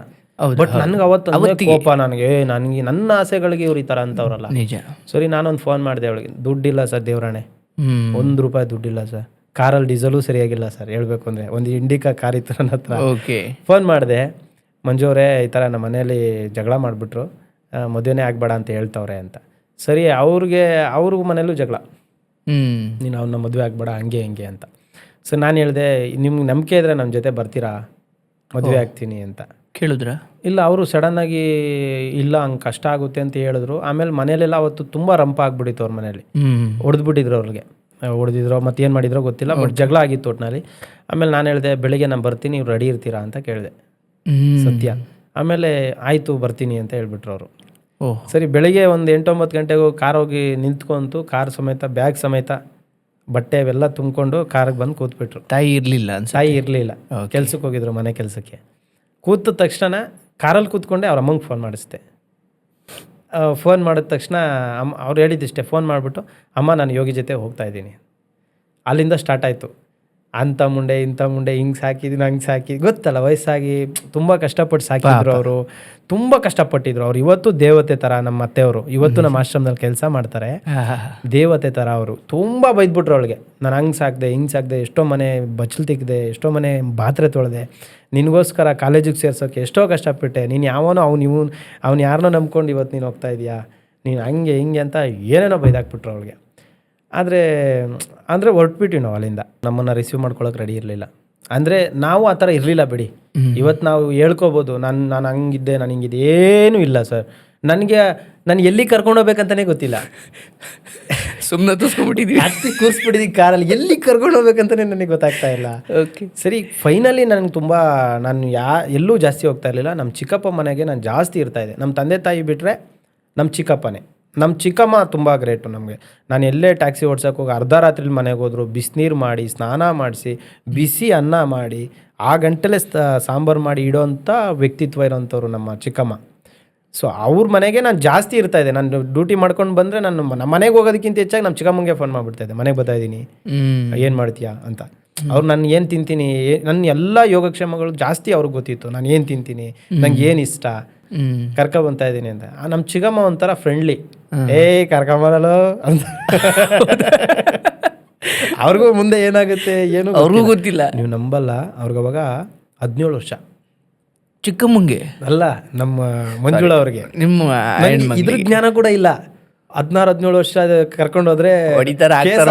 ಬಟ್ ನನ್ಗೆ ಅವತ್ತು ಕೋಪ, ನನಗೆ ನನ್ನ ಆಸೆಗಳಿಗೆ ಇವ್ರು ಈ ಥರ ಅಂತವ್ರಲ್ಲ. ನಿಜ. ಸರಿ, ನಾನೊಂದು ಫೋನ್ ಮಾಡಿದೆ ಅವಳಿಗೆ, ದುಡ್ಡಿಲ್ಲ ಸರ್ ದೇವ್ರಾಣೆ, ₹1 ದುಡ್ಡಿಲ್ಲ ಸರ್, ಕಾರಲ್ಲಿ ಡೀಸೆಲು ಸರಿಯಾಗಿಲ್ಲ ಸರ್, ಹೇಳ್ಬೇಕು ಅಂದರೆ ಒಂದು ಇಂಡಿಕಾ ಕಾರ್ ಇತ್ತು ನನ್ನ ಹತ್ರ. ಫೋನ್ ಮಾಡಿದೆ, ಮಂಜು ಅವರೇ ಈ ಥರ ನಮ್ಮ ಮನೇಲಿ ಜಗಳ ಮಾಡಿಬಿಟ್ರು, ಮದುವೆನೇ ಆಗಬೇಡ ಅಂತ ಹೇಳ್ತವ್ರೆ ಅಂತ. ಸರಿ, ಅವ್ರಿಗೂ ಮನೇಲೂ ಜಗಳ, ನೀನು ಅವನ್ನ ಮದುವೆ ಆಗಬೇಡ ಹಂಗೆ ಹಿಂಗೆ ಅಂತ. ಸೊ ನಾನು ಹೇಳಿದೆ, ನಿಮ್ಗೆ ನಂಬಿಕೆ ಇದ್ರೆ ನಮ್ಮ ಜೊತೆ ಬರ್ತೀರಾ, ಮದುವೆ ಆಗ್ತೀನಿ ಅಂತ ಕೇಳಿದ್ರಾ? ಇಲ್ಲ, ಅವರು ಸಡನ್ನಾಗಿ ಇಲ್ಲ ಹಂಗೆ ಕಷ್ಟ ಆಗುತ್ತೆ ಅಂತ ಹೇಳಿದ್ರು. ಆಮೇಲೆ ಮನೇಲೆಲ್ಲ ಅವತ್ತು ತುಂಬ ರಂಪ ಆಗ್ಬಿಟ್ಟಿತ್ತು, ಅವ್ರ ಮನೇಲಿ ಹೊಡೆದ್ಬಿಟ್ಟಿದ್ರು, ಅವ್ರಿಗೆ ಹೊಡೆದಿದ್ರು, ಮತ್ತೇನು ಮಾಡಿದ್ರೋ ಗೊತ್ತಿಲ್ಲ, ಬಟ್ ಜಗಳ ಆಗಿತ್ತು ಒಟ್ಟಿನಲ್ಲಿ. ಆಮೇಲೆ ನಾನು ಹೇಳಿದೆ, ಬೆಳಿಗ್ಗೆ ನಾನು ಬರ್ತೀನಿ, ಇವ್ರು ರೆಡಿ ಇರ್ತೀರಾ ಅಂತ ಕೇಳಿದೆ, ಸತ್ಯ. ಆಮೇಲೆ ಆಯಿತು ಬರ್ತೀನಿ ಅಂತ ಹೇಳ್ಬಿಟ್ರು ಅವರು. ಸರಿ, ಬೆಳಿಗ್ಗೆ ಒಂದು 8-9 ಗಂಟೆಗೆ ಕಾರ್ ಹೋಗಿ ನಿಂತ್ಕೊಂತು, ಕಾರ್ ಸಮೇತ ಬ್ಯಾಗ್ ಸಮೇತ ಬಟ್ಟೆ ಅವೆಲ್ಲ ತುಂಬಿಕೊಂಡು ಕಾರಿಗೆ ಬಂದು ಕೂತ್ಬಿಟ್ರು. ತಾಯಿ ಇರಲಿಲ್ಲ, ಕೆಲ್ಸಕ್ಕೆ ಹೋಗಿದ್ರು, ಮನೆ ಕೆಲಸಕ್ಕೆ. ಕೂತ ತಕ್ಷಣ ಕಾರಲ್ಲಿ ಕೂತ್ಕೊಂಡೆ ಅವ್ರ ಅಮ್ಮಂಗೆ ಫೋನ್ ಮಾಡಿಸ್ದೆ. ಫೋನ್ ಮಾಡಿದ ತಕ್ಷಣ ಅವ್ರು ಹೇಳಿದ್ದಿಷ್ಟೇ, ಫೋನ್ ಮಾಡಿಬಿಟ್ಟು, ಅಮ್ಮ ನಾನು ಯೋಗಿ ಜೊತೆ ಹೋಗ್ತಾ ಇದ್ದೀನಿ. ಅಲ್ಲಿಂದ ಸ್ಟಾರ್ಟ್ ಆಯಿತು, ಅಂಥ ಮುಂಡೆ ಇಂಥ ಮುಂಡೆ, ಹಿಂಗೆ ಸಾಕಿದ್ದೀನಿ ಹಂಗೆ ಗೊತ್ತಲ್ಲ, ವಯಸ್ಸಾಗಿ ತುಂಬ ಕಷ್ಟಪಟ್ಟು ಸಾಕಿದ್ರು ಅವರು, ತುಂಬ ಕಷ್ಟಪಟ್ಟಿದ್ರು ಅವ್ರು. ಇವತ್ತು ದೇವತೆ ಥರ ನಮ್ಮ ಅತ್ತೆಯವರು, ಇವತ್ತು ನಮ್ಮ ಆಶ್ರಮದಲ್ಲಿ ಕೆಲಸ ಮಾಡ್ತಾರೆ, ದೇವತೆ ಥರ ಅವರು. ತುಂಬ ಬೈದ್ಬಿಟ್ರು ಅವಳಿಗೆ, ನಾನು ಹಂಗೆ ಸಾಕಿದೆ ಹಿಂಗೆ ಸಾಕಿದೆ, ಎಷ್ಟೋ ಮನೆ ಬಚ್ಚಲು ತಿಕ್ಕಿದೆ, ಎಷ್ಟೋ ಮನೆ ಪಾತ್ರೆ ತೊಳೆದೆ, ನಿನಗೋಸ್ಕರ ಕಾಲೇಜಿಗೆ ಸೇರ್ಸೋಕ್ಕೆ ಎಷ್ಟೋ ಕಷ್ಟಪಟ್ಟೆ, ನೀನು ಯಾವನೋ ಅವ್ನು ಯಾರನ್ನೋ ನಂಬ್ಕೊಂಡು ಇವತ್ತು ನೀನು ಹೋಗ್ತಾ ಇದೆಯಾ, ನೀನು ಹಂಗೆ ಹಿಂಗೆ ಅಂತ ಏನೇನೋ ಬೈದಾಕ್ಬಿಟ್ರು ಅವಳಿಗೆ. ಅಂದರೆ ಹೊರಟ್ಬಿಟ್ವಿ ನಾವು ಅಲ್ಲಿಂದ. ನಮ್ಮನ್ನು ರಿಸೀವ್ ಮಾಡ್ಕೊಳಕ್ಕೆ ರೆಡಿ ಇರಲಿಲ್ಲ. ಅಂದರೆ ನಾವು ಆ ಥರ ಇರಲಿಲ್ಲ ಬಿಡಿ. ಇವತ್ತು ನಾವು ಹೇಳ್ಕೊಬೋದು, ನಾನು ಹಂಗಿದ್ದೆ, ನಾನು ಹಿಂಗಿದ್ದೆ, ಏನೂ ಇಲ್ಲ ಸರ್. ನಾನು ಎಲ್ಲಿ ಕರ್ಕೊಂಡೋಗ್ಬೇಕಂತಲೇ ಗೊತ್ತಿಲ್ಲ, ಸುಮ್ಮನೆ ತೋರಿಸ್ಕೊಂಡ್ಬಿಟ್ಟಿದ್ವಿ, ಹತ್ತಿ ಕೂರಿಸ್ಬಿಟ್ಟಿದ್ದೀವಿ ಕಾರಲ್ಲಿ, ಎಲ್ಲಿ ಕರ್ಕೊಂಡು ಹೋಗ್ಬೇಕಂತಲೇ ನನಗೆ ಗೊತ್ತಾಗ್ತಾ ಇಲ್ಲ. ಸರಿ, ಫೈನಲಿ ನಾನು ಎಲ್ಲೂ ಜಾಸ್ತಿ ಹೋಗ್ತಾ ಇರಲಿಲ್ಲ. ನಮ್ಮ ಚಿಕ್ಕಪ್ಪ ಮನೆಗೆ ನಾನು ಜಾಸ್ತಿ ಇರ್ತಾಯಿದ್ದೆ. ನಮ್ಮ ತಂದೆ ತಾಯಿ ಬಿಟ್ಟರೆ ನಮ್ಮ ಚಿಕ್ಕಪ್ಪನೇ. ನಮ್ಮ ಚಿಕ್ಕಮ್ಮ ತುಂಬ ಗ್ರೇಟು ನಮಗೆ. ನಾನು ಎಲ್ಲೇ ಟ್ಯಾಕ್ಸಿ ಓಡ್ಸೋಕೆ ಹೋಗಿ ಅರ್ಧ ರಾತ್ರಿ ಮನೆಗೆ ಹೋದ್ರು, ಬಿಸಿನೀರು ಮಾಡಿ, ಸ್ನಾನ ಮಾಡಿಸಿ, ಬಿಸಿ ಅನ್ನ ಮಾಡಿ, ಆ ಗಂಟೆಲೆ ಸಾಂಬಾರು ಮಾಡಿ ಇಡೋವಂಥ ವ್ಯಕ್ತಿತ್ವ ಇರೋವಂಥವ್ರು ನಮ್ಮ ಚಿಕ್ಕಮ್ಮ. ಸೊ ಅವ್ರ ಮನೆಗೆ ನಾನು ಜಾಸ್ತಿ ಇರ್ತಾಯಿದ್ದೆ. ನಾನು ಡ್ಯೂಟಿ ಮಾಡ್ಕೊಂಡು ಬಂದರೆ ನಮ್ಮ ಮನೆಗೆ ಹೋಗೋದಕ್ಕಿಂತ ಹೆಚ್ಚಾಗಿ ನಮ್ಮ ಚಿಕ್ಕಮ್ಮಂಗೆ ಫೋನ್ ಮಾಡಿಬಿಡ್ತಾಯಿದ್ದೆ, ಮನೆಗೆ ಬರ್ತಾಯಿದ್ದೀನಿ, ಏನು ಮಾಡ್ತೀಯಾ ಅಂತ. ಅವ್ರು ನಾನು ಏನು ತಿಂತೀನಿ, ನನ್ನ ಎಲ್ಲ ಯೋಗಕ್ಷೇಮಗಳು ಜಾಸ್ತಿ ಅವ್ರಿಗೆ ಗೊತ್ತಿತ್ತು. ನಾನು ಏನು ತಿಂತೀನಿ, ನಂಗೆ ಏನು ಇಷ್ಟ, ಕರ್ಕೊಬಂತಾ ಇದ್ದೀನಿ ಅಂತ. ನಮ್ಮ ಚಿಕ್ಕಮ್ಮ ಒಂಥರ ಫ್ರೆಂಡ್ಲಿ, ಕರ್ಕೊಂಬರಲ್ಲೋ ಅಂತ. ಅವ್ರಿಗೂ ಮುಂದೆ ಏನಾಗುತ್ತೆ ಏನು ಅವ್ರಿಗೂ ಗೊತ್ತಿಲ್ಲ. ನೀವು ನಂಬಲ್ಲ, ಅವ್ರಿಗವಾಗ 17 ವರ್ಷ. ಚಿಕ್ಕಮ್ಮಂಗೆ ಅಲ್ಲ, ನಮ್ಮ ಮಂಜುಳ ಅವ್ರಿಗೆ. ನಿಮ್ಮ ಇದ್ರ ಜ್ಞಾನ ಕೂಡ ಇಲ್ಲ. 16-17 ವರ್ಷ ಕರ್ಕೊಂಡು ಹೋದ್ರೆ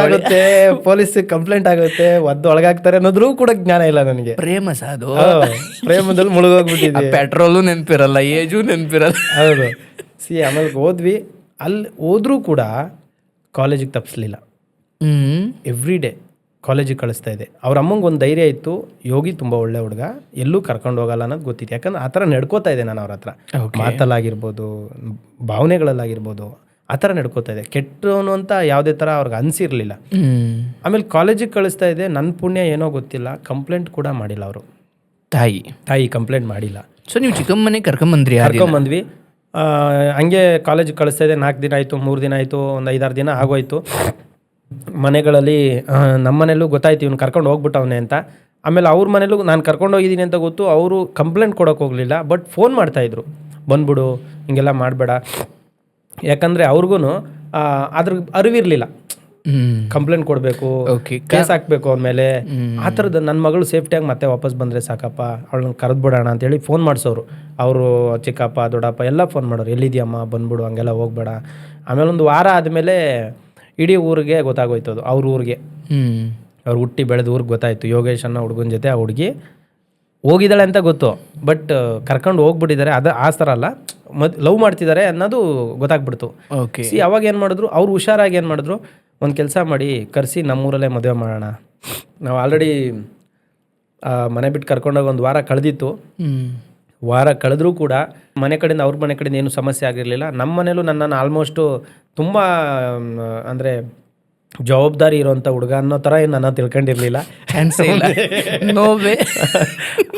ಆಗುತ್ತೆ, ಪೊಲೀಸ್ ಕಂಪ್ಲೇಂಟ್ ಆಗುತ್ತೆ, ಒಳಗಾಗ್ತಾರೆ ಅನ್ನೋದ್ರೂ ಕೂಡ ಜ್ಞಾನ ಇಲ್ಲ ನನಗೆ. ಪ್ರೇಮ ಸಾಧು, ಪ್ರೇಮದಲ್ಲಿ ಮುಳುಗೋಗ್ಬಿಟ್ಟಿದ್ದೆ. Petrol ನೆನಪಿರಲ್ಲ, age ನೆನಪಿರಲ್ಲ. ಹೌದು. ಆಮೇಲೆ ಹೋದ್ವಿ. ಅಲ್ಲಿ ಹೋದ್ರೂ ಕೂಡ ಕಾಲೇಜಿಗೆ ತಪ್ಪಿಸ್ಲಿಲ್ಲ. ಎವ್ರಿ ಡೇ ಕಾಲೇಜಿಗೆ ಕಳಿಸ್ತಾ ಇದೆ. ಅವ್ರ ಅಮ್ಮಂಗೆ ಒಂದು ಧೈರ್ಯ ಇತ್ತು, ಯೋಗಿ ತುಂಬ ಒಳ್ಳೆ ಹುಡುಗ, ಎಲ್ಲೂ ಕರ್ಕೊಂಡು ಹೋಗಲ್ಲ ಅನ್ನೋದು ಗೊತ್ತಿತ್ತು. ಯಾಕಂದ್ರೆ ಆ ಥರ ನಡ್ಕೋತಾ ಇದೆ ನಾನು ಅವ್ರ ಹತ್ರ, ಮಾತಲ್ಲಾಗಿರ್ಬೋದು, ಭಾವನೆಗಳಲ್ಲಾಗಿರ್ಬೋದು, ಆ ಥರ ನಡ್ಕೋತಾ ಇದೆ. ಕೆಟ್ಟವನು ಅಂತ ಯಾವುದೇ ಥರ ಅವ್ರಿಗೆ ಅನಿಸಿರಲಿಲ್ಲ. ಆಮೇಲೆ ಕಾಲೇಜಿಗೆ ಕಳಿಸ್ತಾ ಇದೆ. ನನ್ನ ಪುಣ್ಯ ಏನೋ ಗೊತ್ತಿಲ್ಲ, ಕಂಪ್ಲೇಂಟ್ ಕೂಡ ಮಾಡಿಲ್ಲ ಅವರು. ತಾಯಿ ಕಂಪ್ಲೇಂಟ್ ಮಾಡಿಲ್ಲ. ಸೊ ನೀವು ಚಿಕ್ಕಮ್ಮನೆ ಕರ್ಕೊಂಬಂದ್ವಿ. ಹಂಗೆ ಕಾಲೇಜಿಗೆ ಕಳಿಸ್ತಾ ಇದೆ. 4 ದಿನ ಆಯಿತು, 3 ದಿನ ಆಯಿತು, ಒಂದು 5-6 ದಿನ ಆಗೋಯ್ತು. ಮನೆಗಳಲ್ಲಿ ನಮ್ಮ ಮನೇಲೂ ಗೊತ್ತಾಯ್ತು ಇವ್ನು ಕರ್ಕೊಂಡು ಹೋಗ್ಬಿಟ್ಟವನೆ ಅಂತ. ಆಮೇಲೆ ಅವ್ರ ಮನೇಲೂ ನಾನು ಕರ್ಕೊಂಡು ಹೋಗಿದ್ದೀನಿ ಅಂತ ಗೊತ್ತು. ಅವರು ಕಂಪ್ಲೇಂಟ್ ಕೊಡೋಕೆ ಹೋಗಲಿಲ್ಲ, ಬಟ್ ಫೋನ್ ಮಾಡ್ತಾಯಿದ್ರು, ಬಂದ್ಬಿಡು, ಹಿಂಗೆಲ್ಲ ಮಾಡಬೇಡ. ಯಾಕಂದರೆ ಅವ್ರಿಗೂ ಅದ್ರ ಅರಿವಿರಲಿಲ್ಲ, ಕಂಪ್ಲೇಂಟ್ ಕೊಡಬೇಕು, ಕೇಸ್ ಹಾಕಬೇಕು ಅವ್ರ ಮೇಲೆ. ಆ ಥರದ್ದು ನನ್ನ ಮಗಳು ಸೇಫ್ಟಿಯಾಗಿ ಮತ್ತೆ ವಾಪಸ್ ಬಂದರೆ ಸಾಕಪ್ಪ, ಅವಳನ್ನ ಕರೆದ್ಬಿಡೋಣ ಅಂತೇಳಿ ಫೋನ್ ಮಾಡಿಸೋರು. ಅವರು ಚಿಕ್ಕಪ್ಪ ದೊಡ್ಡಪ್ಪ ಎಲ್ಲ ಫೋನ್ ಮಾಡೋರು, ಎಲ್ಲಿದೆಯಮ್ಮ ಬಂದ್ಬಿಡು, ಹಂಗೆಲ್ಲ ಹೋಗ್ಬೇಡ. ಆಮೇಲೆ ಒಂದು ವಾರ ಆದಮೇಲೆ ಇಡೀ ಊರಿಗೆ ಗೊತ್ತಾಗೋಯ್ತು, ಅದು ಅವ್ರ ಊರಿಗೆ, ಅವ್ರು ಹುಟ್ಟಿ ಬೆಳೆದ ಊರಿಗೆ ಗೊತ್ತಾಯಿತು. ಯೋಗೇಶ್ ಅನ್ನೋ ಹುಡುಗನ ಜೊತೆ ಆ ಹುಡುಗಿ ಹೋಗಿದ್ದಾಳೆ ಅಂತ ಗೊತ್ತು, ಬಟ್ ಕರ್ಕೊಂಡು ಹೋಗ್ಬಿಟ್ಟಿದ್ದಾರೆ. ಆ ಥರ ಅಲ್ಲ, ಲವ್ ಮಾಡ್ತಿದ್ದಾರೆ ಅನ್ನೋದು ಗೊತ್ತಾಗ್ಬಿಡ್ತು. ಅವಾಗ ಏನು ಮಾಡಿದ್ರು, ಅವ್ರು ಹುಷಾರಾಗಿ ಏನು ಮಾಡಿದ್ರು, ಒಂದು ಕೆಲಸ ಮಾಡಿ ಕರೆಸಿ ನಮ್ಮೂರಲ್ಲೇ ಮದುವೆ ಮಾಡೋಣ. ನಾವು ಆಲ್ರೆಡಿ ಮನೆ ಬಿಟ್ಟು ಕರ್ಕೊಂಡೋಗಿ ಒಂದು ವಾರ ಕಳೆದಿತ್ತು. ವಾರ ಕಳೆದ್ರೂ ಕೂಡ ಮನೆ ಕಡೆಯಿಂದ ಅವ್ರ ಮನೆ ಕಡೆಯಿಂದ ಏನೂ ಸಮಸ್ಯೆ ಆಗಿರಲಿಲ್ಲ. ನಮ್ಮ ಮನೇಲೂ ನನ್ನನ್ನು ಆಲ್ಮೋಸ್ಟು ತುಂಬ ಅಂದರೆ ಜವಾಬ್ದಾರಿ ಇರೋಂಥ ಹುಡುಗ ಅನ್ನೋ ಥರ ಏನು ನಾನು ತಿಳ್ಕೊಂಡಿರಲಿಲ್ಲ. ಚಾನ್ಸೇ ಇಲ್ಲ, ನೋ ವೇ.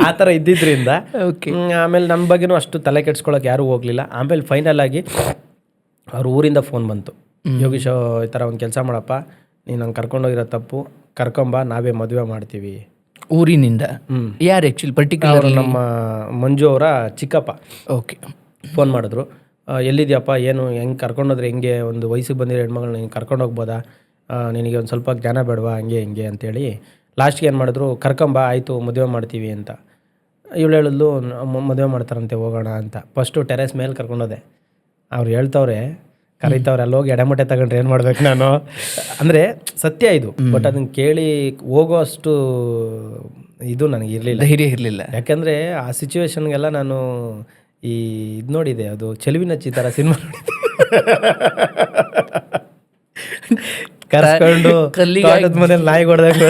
ಆ ಥರ ಇದ್ದಿದ್ದರಿಂದ ಓಕೆ. ಆಮೇಲೆ ನನ್ನ ಬಗ್ಗೆನೂ ಅಷ್ಟು ತಲೆ ಕೆಡ್ಸ್ಕೊಳಕ್ಕೆ ಯಾರೂ ಹೋಗಲಿಲ್ಲ. ಆಮೇಲೆ ಫೈನಲ್ ಆಗಿ ಅವ್ರ ಊರಿಂದ ಫೋನ್ ಬಂತು, ಯೋಗೀಶ್ ಈ ಥರ ಒಂದು ಕೆಲಸ ಮಾಡಪ್ಪ, ನೀನು ನಂಗೆ ಕರ್ಕೊಂಡೋಗಿರೋ ತಪ್ಪು, ಕರ್ಕೊಂಬ, ನಾವೇ ಮದುವೆ ಮಾಡ್ತೀವಿ. ಊರಿನಿಂದ ಯಾರು ಆ್ಯಕ್ಚುಲಿ ಪರ್ಟಿಕ್ಯುಲರ್? ನಮ್ಮ ಮಂಜು ಅವರ ಚಿಕ್ಕಪ್ಪ ಓಕೆ. ಫೋನ್ ಮಾಡಿದ್ರು, ಎಲ್ಲಿದ್ಯಪ್ಪ, ಏನು ಹೆಂಗೆ ಕರ್ಕೊಂಡೋದ್ರೆ ಹೆಂಗೆ, ಒಂದು ವಯಸ್ಸಿಗೆ ಬಂದಿರೋ ಹೆಣ್ಮಗಳನ್ನ ನೀನು ಕರ್ಕೊಂಡೋಗ್ಬೋದಾ, ನಿನಗೆ ಒಂದು ಸ್ವಲ್ಪ ಜ್ಞಾನ ಬೇಡವಾ, ಹಂಗೆ ಹಿಂಗೆ ಅಂತೇಳಿ ಲಾಸ್ಟ್ಗೆ ಏನು ಮಾಡಿದ್ರು, ಕರ್ಕೊಂಬ, ಆಯಿತು ಮದುವೆ ಮಾಡ್ತೀವಿ ಅಂತ. ಇವಳು ಹೇಳಿದ್ಲು ಮದುವೆ ಮಾಡ್ತಾರಂತೆ, ಹೋಗೋಣ ಅಂತ. ಫಸ್ಟು ಟೆರೆಸ್ ಮೇಲೆ ಕರ್ಕೊಂಡೋದೆ. ಅವ್ರು ಹೇಳ್ತವ್ರೆ, ಕರೀತವ್ರೆ, ಅಲ್ಲೋಗಿ ಎಡೆಮಟೆ ತಗೊಂಡ್ರೆ ಏನು ಮಾಡ್ಬೇಕು ನಾನು, ಅಂದರೆ ಸತ್ಯ ಇದು. ಬಟ್ ಅದನ್ನು ಕೇಳಿ ಹೋಗೋ ಅಷ್ಟು ಇದು ನನಗೆ ಇರಲಿಲ್ಲ, ಧೈರ್ಯ ಇರಲಿಲ್ಲ. ಯಾಕಂದರೆ ಆ ಸಿಚುವೇಶನ್ಗೆಲ್ಲ ನಾನು ಈ ಇದು ನೋಡಿದೆ, ಅದು ಚೆಲುವಿನ ಚಿತ್ತರ ಸಿನಿಮಾ ನೋಡಿದೆ. ಕರ್ಸ್ಕೊಂಡು ಮನೇಲಿ ನಾಯಿ ಹೊಡೆದಾಗ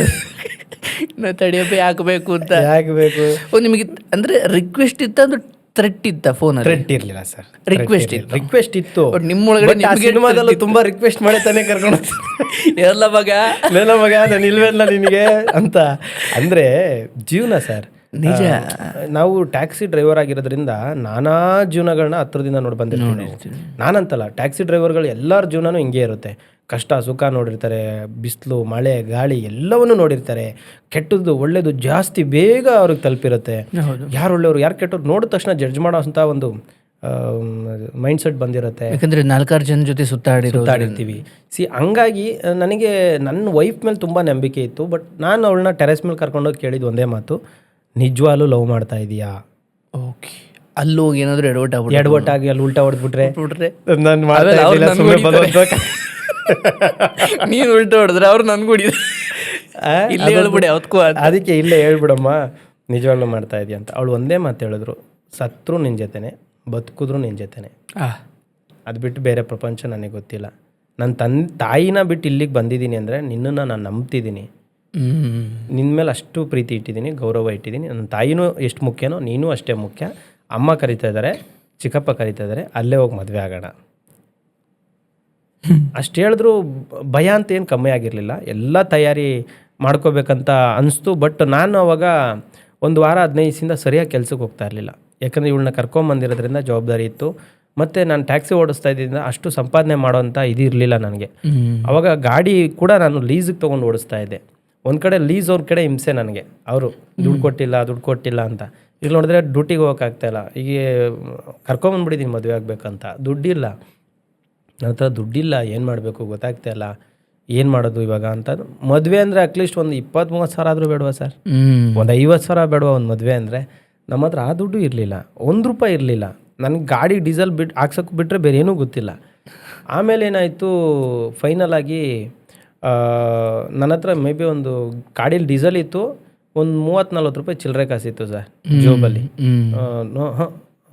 ತಡಿಯಪ್ಪ ಯಾಕಬೇಕು ಅಂತ. ಯಾಕೆ ಬೇಕು? ನಿಮಗೆ ಅಂದರೆ ರಿಕ್ವೆಸ್ಟ್ ಇತ್ತ ಅಂದ್ರೆ ಥ್ರೆಟ್ ಇತ್ತ? ಫೋನ್ ಥ್ರೆಟ್ ಇರಲಿಲ್ಲ ಸರ್, ರಿಕ್ವೆಸ್ಟ್ ಇತ್ತು. ರಿಕ್ವೆಸ್ಟ್ ಇತ್ತು. ನಿಮ್ಮೊಳಗಡೆ ಸಿನಿಮಾದಲ್ಲೂ ತುಂಬ ರಿಕ್ವೆಸ್ಟ್ ಮಾಡಿ ತಾನೇ ಕರ್ಕೊಂಡು ಎಲ್ಲ ಮಗ ನಾನು ಇಲ್ವೇಲ್ಲ ನಿನಗೆ ಅಂತ. ಅಂದರೆ ಜೀವನ ಸರ್, ನಿಜ. ನಾವು ಟ್ಯಾಕ್ಸಿ ಡ್ರೈವರ್ ಆಗಿರೋದ್ರಿಂದ ನಾನಾ ಜೀವನಗಳನ್ನ ಹತ್ರದಿಂದ ನೋಡಿ ಬಂದಿರ್ತೀವಿ. ನಾನಂತಲ್ಲ, ಟ್ಯಾಕ್ಸಿ ಡ್ರೈವರ್ಗಳು ಎಲ್ಲರ ಜೀವನನೂ ಹಿಂಗೆ ಇರುತ್ತೆ. ಕಷ್ಟ ಸುಖ ನೋಡಿರ್ತಾರೆ, ಬಿಸಿಲು ಮಳೆ ಗಾಳಿ ಎಲ್ಲವನ್ನೂ ನೋಡಿರ್ತಾರೆ. ಕೆಟ್ಟದ್ದು ಒಳ್ಳೇದು ಜಾಸ್ತಿ ಬೇಗ ಅವ್ರಿಗೆ ತಲುಪಿರುತ್ತೆ. ಯಾರು ಒಳ್ಳೆಯವರು ಯಾರು ಕೆಟ್ಟವ್ರು ನೋಡಿದ ತಕ್ಷಣ ಜಡ್ಜ್ ಮಾಡೋ ಅಂಥ ಒಂದು ಮೈಂಡ್ ಸೆಟ್ ಬಂದಿರುತ್ತೆ. ಯಾಕಂದರೆ 4-6 ಜನ ಜೊತೆ ಸುತ್ತಾಡಿರ್ತೀವಿ. ಹಂಗಾಗಿ ನನಗೆ ನನ್ನ ವೈಫ್ ಮೇಲೆ ತುಂಬ ನಂಬಿಕೆ ಇತ್ತು. ಬಟ್ ನಾನು ಅವಳನ್ನ ಟೆರೆಸ್ ಮೇಲೆ ಕರ್ಕೊಂಡೋಗಿ ಕೇಳಿದ್ದು ಒಂದೇ ಮಾತು, ನಿಜವಾಗ್ಲೂ ಲವ್ ಮಾಡ್ತಾ ಇದೀಯಾ? ಓಕೆ. ಅಲ್ಲೋಗಿ ಏನಾದರೂ ಎಡವಟ್ಟಾಗಿ ಅಲ್ಲಿ ಉಲ್ಟಾ ಹೊಡೆದ್ಬಿಟ್ರೆ ನೀನು ಉಲ್ಟಾ ಹೊಡೆದ್ರೆ ಅವ್ರು ನನ್ಗೂ ಇಲ್ಲೇ ಹೇಳ್ಬಿಡಿ ಅವತ್ಕೂ. ಅದಕ್ಕೆ ಇಲ್ಲೇ ಹೇಳ್ಬಿಡಮ್ಮ, ನಿಜವಾಗ್ಲೂ ಮಾಡ್ತಾ ಇದೆಯಾ ಅಂತ. ಅವಳು ಒಂದೇ ಮಾತು ಹೇಳಿದ್ರು, ಸತ್ರು ನಿನ್ನ ಜೊತೆನೆ, ಬದುಕಿದ್ರು ನಿನ್ನ ಜೊತೆನೆ. ಅದು ಬಿಟ್ಟು ಬೇರೆ ಪ್ರಪಂಚ ನನಗೆ ಗೊತ್ತಿಲ್ಲ. ನನ್ನ ತಾಯಿನ ಬಿಟ್ಟು ಇಲ್ಲಿಗೆ ಬಂದಿದ್ದೀನಿ ಅಂದರೆ ನಿನ್ನನ್ನು ನಾನು ನಂಬ್ತಿದ್ದೀನಿ, ನಿನ್ನ ಮೇಲೆ ಅಷ್ಟು ಪ್ರೀತಿ ಇಟ್ಟಿದ್ದೀನಿ, ಗೌರವ ಇಟ್ಟಿದ್ದೀನಿ. ನನ್ನ ತಾಯಿನೂ ಎಷ್ಟು ಮುಖ್ಯನೋ ನೀನು ಅಷ್ಟೇ ಮುಖ್ಯ. ಅಮ್ಮ ಕರಿತಾ ಇದ್ದಾರೆ, ಚಿಕ್ಕಪ್ಪ ಕರಿತಾ ಇದ್ದಾರೆ, ಅಲ್ಲೇ ಹೋಗಿ ಮದುವೆ ಆಗೋಣ ಅಷ್ಟು ಹೇಳಿದ್ರು. ಭಯ ಅಂತ ಏನು ಕಮ್ಮಿ ಆಗಿರಲಿಲ್ಲ, ಎಲ್ಲ ತಯಾರಿ ಮಾಡ್ಕೋಬೇಕಂತ ಅನಿಸ್ತು. ಬಟ್ ನಾನು ಅವಾಗ 1 ವಾರ 15 ದಿವಸದಿಂದ ಸರಿಯಾಗಿ ಕೆಲ್ಸಕ್ಕೆ ಹೋಗ್ತಾ ಇರಲಿಲ್ಲ. ಯಾಕಂದರೆ ಇವಳನ್ನ ಕರ್ಕೊಂಬಂದಿರೋದ್ರಿಂದ ಜವಾಬ್ದಾರಿ ಇತ್ತು. ಮತ್ತು ನಾನು ಟ್ಯಾಕ್ಸಿ ಓಡಿಸ್ತಾ ಇದ್ದಿಂದ ಅಷ್ಟು ಸಂಪಾದನೆ ಮಾಡೋವಂಥ ಇದು ಇರಲಿಲ್ಲ ನನಗೆ. ಅವಾಗ ಗಾಡಿ ಕೂಡ ನಾನು ಲೀಸಿಗೆ ತೊಗೊಂಡು ಓಡಿಸ್ತಾ ಇದ್ದೆ. ಒಂದು ಕಡೆ ಲೀಸ್, ಅವ್ರ ಕಡೆ ಹಿಂಸೆ ನನಗೆ, ಅವರು ದುಡ್ಡು ಕೊಟ್ಟಿಲ್ಲ ಅಂತ. ಈಗ ನೋಡಿದ್ರೆ ಡ್ಯೂಟಿಗೆ ಹೋಗೋಕ್ಕಾಗ್ತಾಯಿಲ್ಲ. ಈಗ ಕರ್ಕೊಂಬಂದ್ಬಿಟ್ಟಿದ್ದೀನಿ ಮದುವೆ ಆಗಬೇಕಂತ, ದುಡ್ಡಿಲ್ಲ ನನ್ನ ಹತ್ರ, ದುಡ್ಡಿಲ್ಲ, ಏನು ಮಾಡಬೇಕು ಗೊತ್ತಾಗ್ತಾಯಿಲ್ಲ, ಏನು ಮಾಡೋದು ಇವಾಗ ಅಂತ. ಮದುವೆ ಅಂದರೆ ಅಟ್ಲೀಸ್ಟ್ ಒಂದು 20-30 ಸಾವಿರ ಆದರೂ ಬೇಡವಾ ಸರ್? ಒಂದು 50 ಸಾವಿರ ಬೇಡವಾ ಒಂದು ಮದುವೆ ಅಂದರೆ? ನಮ್ಮ ಹತ್ರ ಆ ದುಡ್ಡು ಇರಲಿಲ್ಲ, ₹1 ಇರಲಿಲ್ಲ. ನನಗೆ ಗಾಡಿ ಡೀಸೆಲ್ ಹಾಕ್ಸೋಕ್ಕೆ ಬಿಟ್ಟರೆ ಬೇರೆ ಏನೂ ಗೊತ್ತಿಲ್ಲ. ಆಮೇಲೆ ಏನಾಯಿತು, ಫೈನಲ್ ಆಗಿ ನನ್ನ ಹತ್ರ ಮೇ ಬಿ ಒಂದು ಗಾಡೀಲಿ ಡೀಸೆಲ್ ಇತ್ತು, ಒಂದು ₹30-40 ಚಿಲ್ಲರೆ ಕಾಸಿತ್ತು ಸರ್ ಜೋಬಲ್ಲಿ.